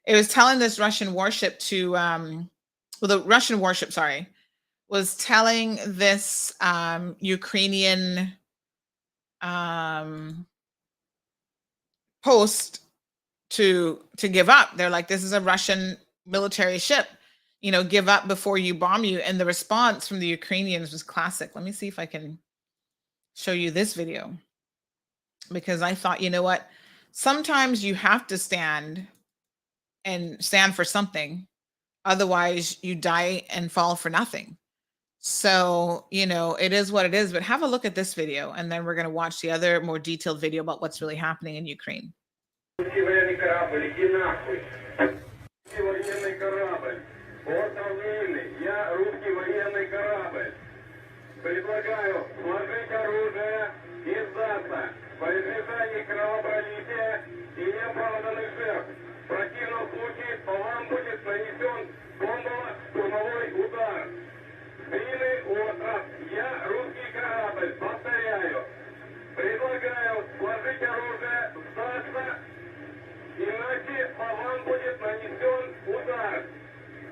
It was telling this Russian warship to, the Russian warship, sorry, was telling this Ukrainian post to give up. They're like, this is a Russian military ship, give up before you bomb you. And the response from the Ukrainians was classic. Let me see if I can show you this video, because I thought, you know what, sometimes you have to stand for something. Otherwise you die and fall for nothing. So, it is what it is, but have a look at this video. And then we're going to watch the other more detailed video about what's really happening in Ukraine. Предлагаю сложить оружие и сдаться во избежание кровопролития и неоправданных жертв. В противном случае по вам будет нанесен бомбово-штурмовой удар. Длинный остров. Я русский корабль. Повторяю. Предлагаю сложить оружие, сдаться, иначе по вам будет нанесен удар.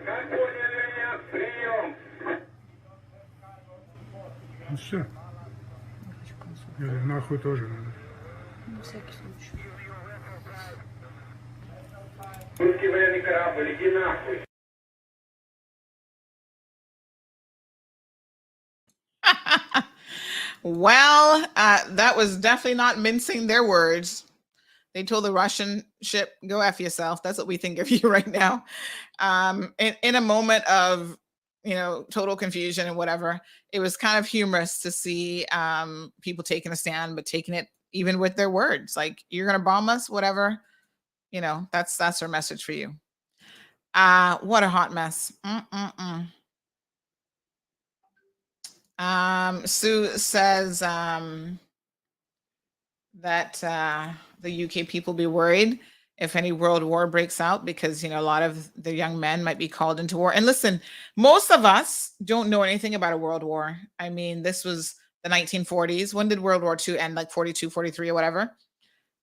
Как поняли меня? Прием. Ну все. Или нахуй тоже надо. На всякий случай. Русский военный корабль, иди нахуй. Well, that was definitely not mincing their words. They told the Russian ship, "Go F yourself." That's what we think of you right now. In a moment of, total confusion and whatever, it was kind of humorous to see people taking a stand, but taking it even with their words. Like, you're going to bomb us, whatever. That's our message for you. What a hot mess. Sue says that the UK people be worried if any world war breaks out, because a lot of the young men might be called into war. And listen, most of us don't know anything about a world war. I mean, this was the 1940s. When did World War II end? Like 42, 43 or whatever.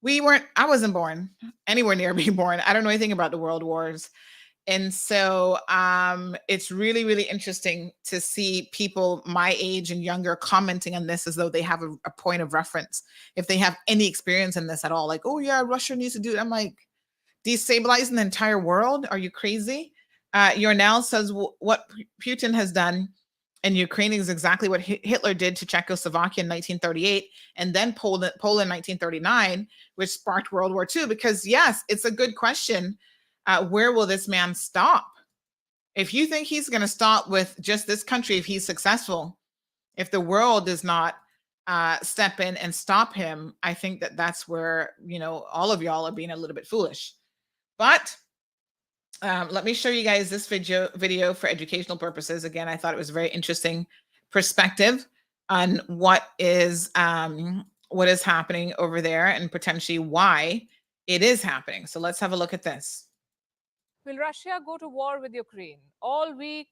I wasn't born anywhere near being born. I don't know anything about the world wars. And so it's really, really interesting to see people my age and younger commenting on this as though they have a point of reference, if they have any experience in this at all. Like, oh yeah, Russia needs to do it. I'm like, destabilizing the entire world? Are you crazy? Yornell says what Putin has done in Ukraine is exactly what Hitler did to Czechoslovakia in 1938, and then Poland in 1939, which sparked World War II. Because yes, it's a good question. Where will this man stop? If you think he's going to stop with just this country, if he's successful, if the world does not step in and stop him, I think that's where, all of y'all are being a little bit foolish. But let me show you guys this video for educational purposes. Again, I thought it was a very interesting perspective on what is happening over there and potentially why it is happening. So let's have a look at this. Will Russia go to war with Ukraine? All week,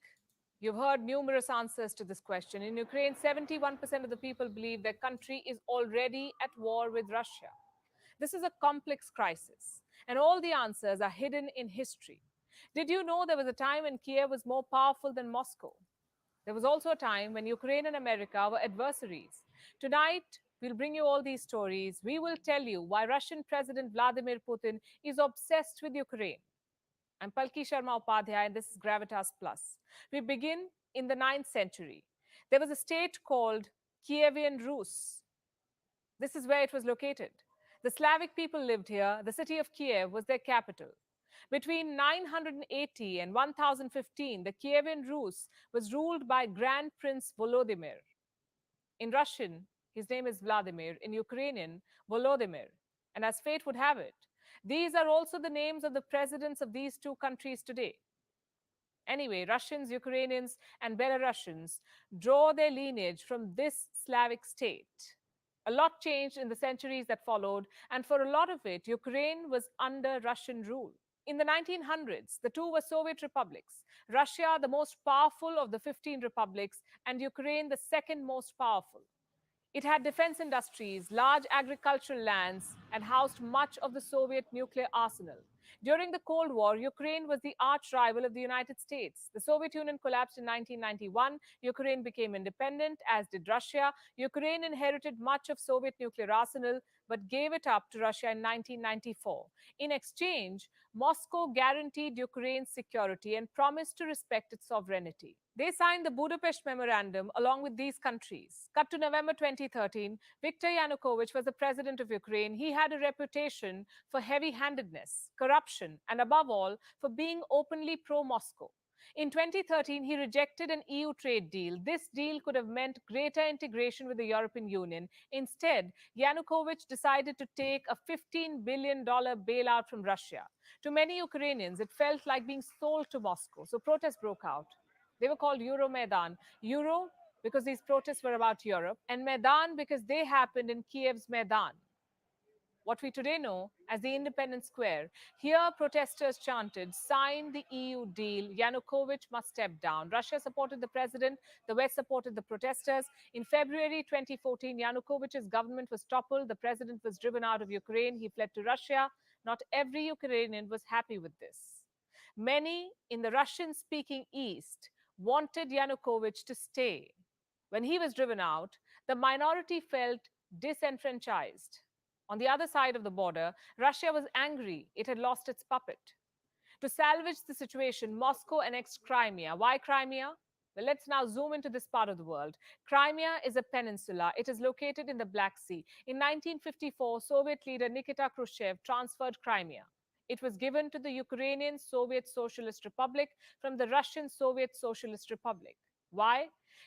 you've heard numerous answers to this question. In Ukraine, 71% of the people believe their country is already at war with Russia. This is a complex crisis, and all the answers are hidden in history. Did you know there was a time when Kiev was more powerful than Moscow? There was also a time when Ukraine and America were adversaries. Tonight, we'll bring you all these stories. We will tell you why Russian President Vladimir Putin is obsessed with Ukraine. I'm Palki Sharma Upadhyay, and this is Gravitas Plus. We begin in the 9th century. There was a state called Kievan Rus. This is where it was located. The Slavic people lived here. The city of Kiev was their capital. Between 980 and 1015, the Kievan Rus was ruled by Grand Prince Volodymyr. In Russian, his name is Vladimir. In Ukrainian, Volodymyr. And as fate would have it, these are also the names of the presidents of these two countries today. Anyway, Russians, Ukrainians, and Belarusians draw their lineage from this Slavic state. A lot changed in the centuries that followed, and for a lot of it, Ukraine was under Russian rule. In the 1900s, the two were Soviet republics. Russia, the most powerful of the 15 republics, and Ukraine, the second most powerful. It had defense industries, large agricultural lands, and housed much of the Soviet nuclear arsenal. During the Cold War, Ukraine was the arch rival of the United States. The Soviet Union collapsed in 1991. Ukraine became independent, as did Russia. Ukraine inherited much of Soviet nuclear arsenal, but gave it up to Russia in 1994. In exchange, Moscow guaranteed Ukraine's security and promised to respect its sovereignty. They signed the Budapest Memorandum along with these countries. Cut to November 2013, Viktor Yanukovych was the president of Ukraine. He had a reputation for heavy-handedness, corruption, and above all, for being openly pro-Moscow. In 2013, he rejected an EU trade deal. This deal could have meant greater integration with the European Union. Instead, Yanukovych decided to take a $15 billion bailout from Russia. To many Ukrainians, it felt like being sold to Moscow, so protests broke out. They were called Euromaidan. Euro because these protests were about Europe, and Maidan because they happened in Kiev's Maidan, what we today know as the Independence Square. Here, protesters chanted, "Sign the EU deal. Yanukovych must step down." Russia supported the president. The West supported the protesters. In February 2014, Yanukovych's government was toppled. The president was driven out of Ukraine. He fled to Russia. Not every Ukrainian was happy with this. Many in the Russian-speaking East wanted Yanukovych to stay. When he was driven out, the minority felt disenfranchised. On the other side of the border, Russia was angry it had lost its puppet. To salvage the situation, Moscow annexed Crimea. Why Crimea? Well, let's now zoom into this part of the world. Crimea is a peninsula. It is located in the Black Sea. In 1954, Soviet leader Nikita Khrushchev transferred Crimea. It was given to the Ukrainian Soviet Socialist Republic from the Russian Soviet Socialist Republic. Why?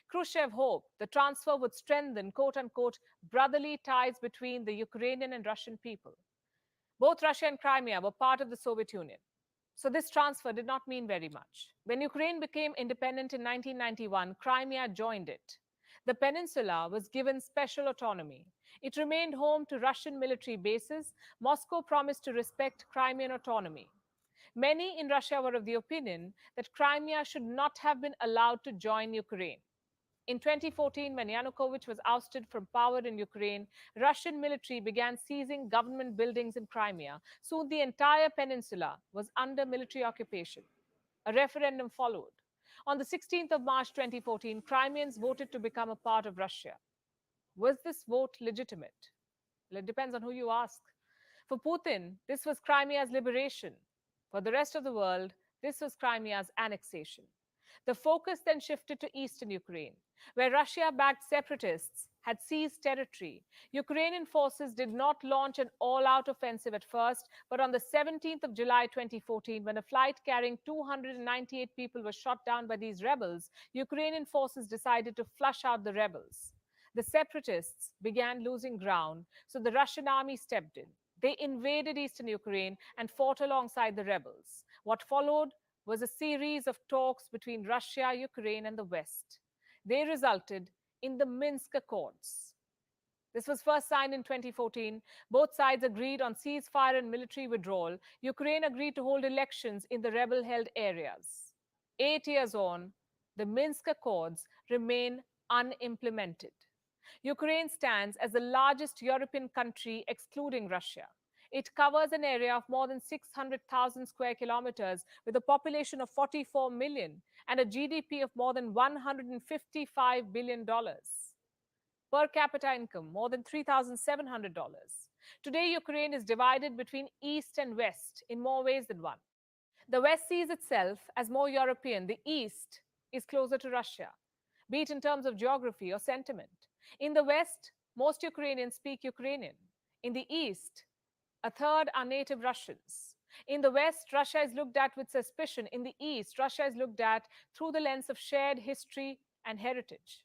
Khrushchev hoped the transfer would strengthen, quote unquote, brotherly ties between the Ukrainian and Russian people. Both Russia and Crimea were part of the Soviet Union. So this transfer did not mean very much. When Ukraine became independent in 1991, Crimea joined it. The peninsula was given special autonomy. It remained home to Russian military bases. Moscow promised to respect Crimean autonomy. Many in Russia were of the opinion that Crimea should not have been allowed to join Ukraine. In 2014, when Yanukovych was ousted from power in Ukraine, Russian military began seizing government buildings in Crimea. Soon the entire peninsula was under military occupation. A referendum followed. On the 16th of March 2014, Crimeans voted to become a part of Russia. Was this vote legitimate? Well, it depends on who you ask. For Putin, this was Crimea's liberation. For the rest of the world, this was Crimea's annexation. The focus then shifted to eastern Ukraine, where Russia-backed separatists had seized territory. Ukrainian forces did not launch an all-out offensive at first, but on the 17th of July 2014, when a flight carrying 298 people was shot down by these rebels, Ukrainian forces decided to flush out the rebels. The separatists began losing ground, so the Russian army stepped in. They invaded eastern Ukraine and fought alongside the rebels. What followed was a series of talks between Russia, Ukraine, and the West. They resulted in the Minsk Accords. This was first signed in 2014. Both sides agreed on ceasefire and military withdrawal. Ukraine agreed to hold elections in the rebel-held areas. 8 years on, the Minsk Accords remain unimplemented. Ukraine stands as the largest European country excluding Russia. It covers an area of more than 600,000 square kilometers with a population of 44 million and a GDP of more than $155 billion. Per capita income, more than $3,700. Today, Ukraine is divided between East and West in more ways than one. The West sees itself as more European. The East is closer to Russia, be it in terms of geography or sentiment. In the West, most Ukrainians speak Ukrainian. In the East, a third are native Russians. In the West, Russia is looked at with suspicion. In the East, Russia is looked at through the lens of shared history and heritage.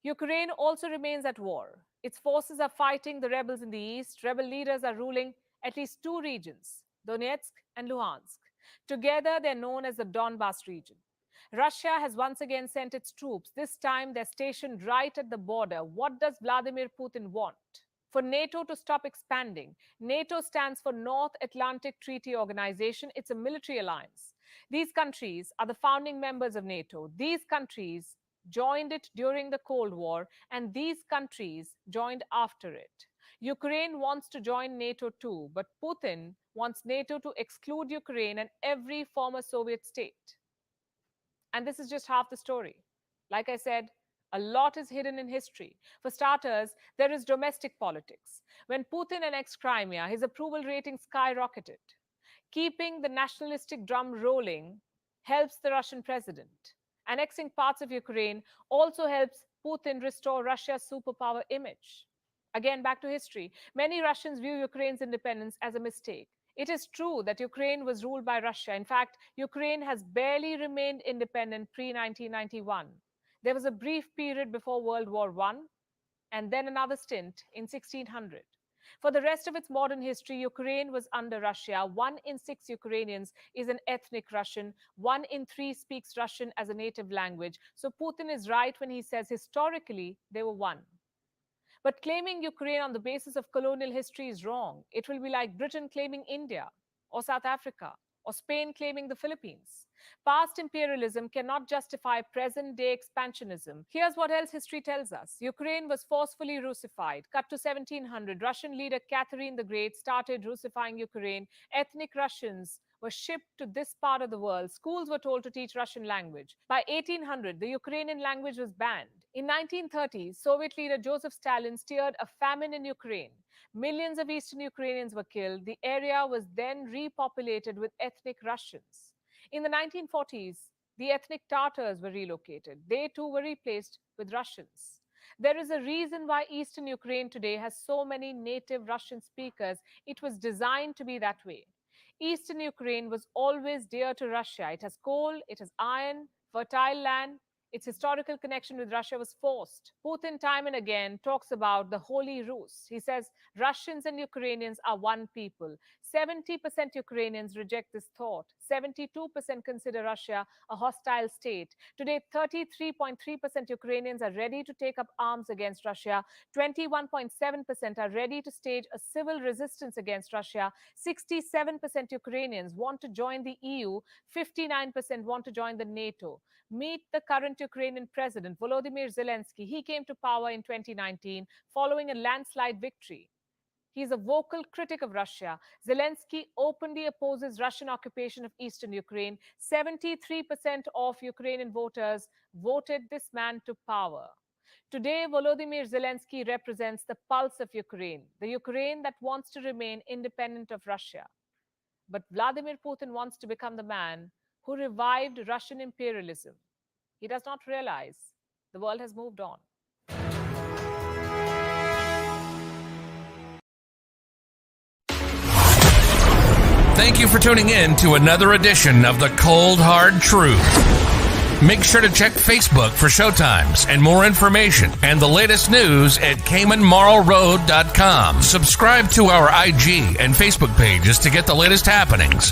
Ukraine also remains at war. Its forces are fighting the rebels in the East. Rebel leaders are ruling at least two regions, Donetsk and Luhansk. Together, they're known as the Donbas region. Russia has once again sent its troops. This time, they're stationed right at the border. What does Vladimir Putin want? For NATO to stop expanding. NATO stands for North Atlantic Treaty Organization. It's a military alliance. These countries are the founding members of NATO. These countries joined it during the Cold War, and these countries joined after it. Ukraine wants to join NATO too, but Putin wants NATO to exclude Ukraine and every former Soviet state. And this is just half the story. Like I said, a lot is hidden in history. For starters, there is domestic politics. When Putin annexed Crimea, his approval rating skyrocketed. Keeping the nationalistic drum rolling helps the Russian president. Annexing parts of Ukraine also helps Putin restore Russia's superpower image. Again, back to history. Many Russians view Ukraine's independence as a mistake. It is true that Ukraine was ruled by Russia. In fact, Ukraine has barely remained independent pre-1991. There was a brief period before World War I, and then another stint in 1600. For the rest of its modern history, Ukraine was under Russia. 1 in 6 Ukrainians is an ethnic Russian. 1 in 3 speaks Russian as a native language. So Putin is right when he says historically they were one. But claiming Ukraine on the basis of colonial history is wrong. It will be like Britain claiming India or South Africa or Spain claiming the Philippines. Past imperialism cannot justify present-day expansionism. Here's what else history tells us. Ukraine was forcefully Russified. Cut to 1700, Russian leader Catherine the Great started Russifying Ukraine. Ethnic Russians were shipped to this part of the world. Schools were told to teach Russian language. By 1800, the Ukrainian language was banned. In 1930, Soviet leader Joseph Stalin steered a famine in Ukraine. Millions of Eastern Ukrainians were killed. The area was then repopulated with ethnic Russians. In the 1940s, The ethnic Tatars were relocated. They too were replaced with Russians. There is a reason why Eastern Ukraine today has so many native Russian speakers. It was designed to be that way. Eastern Ukraine was always dear to Russia. It has coal, it has iron, fertile land. Its historical connection with Russia was forced. Putin time and again talks about the Holy Rus. He says Russians and Ukrainians are one people. 70% Ukrainians reject this thought. 72% consider Russia a hostile state. Today, 33.3% Ukrainians are ready to take up arms against Russia. 21.7% are ready to stage a civil resistance against Russia. 67% Ukrainians want to join the EU. 59% want to join the NATO. Meet the current Ukrainian president, Volodymyr Zelensky. He came to power in 2019 following a landslide victory. He's a vocal critic of Russia. Zelensky openly opposes Russian occupation of eastern Ukraine. 73% of Ukrainian voters voted this man to power. Today, Volodymyr Zelensky represents the pulse of Ukraine, the Ukraine that wants to remain independent of Russia. But Vladimir Putin wants to become the man who revived Russian imperialism. He does not realize the world has moved on. Thank you for tuning in to another edition of The Cold Hard Truth. Make sure to check Facebook for showtimes and more information and the latest news at CaymanMarlRoad.com. Subscribe to our IG and Facebook pages to get the latest happenings.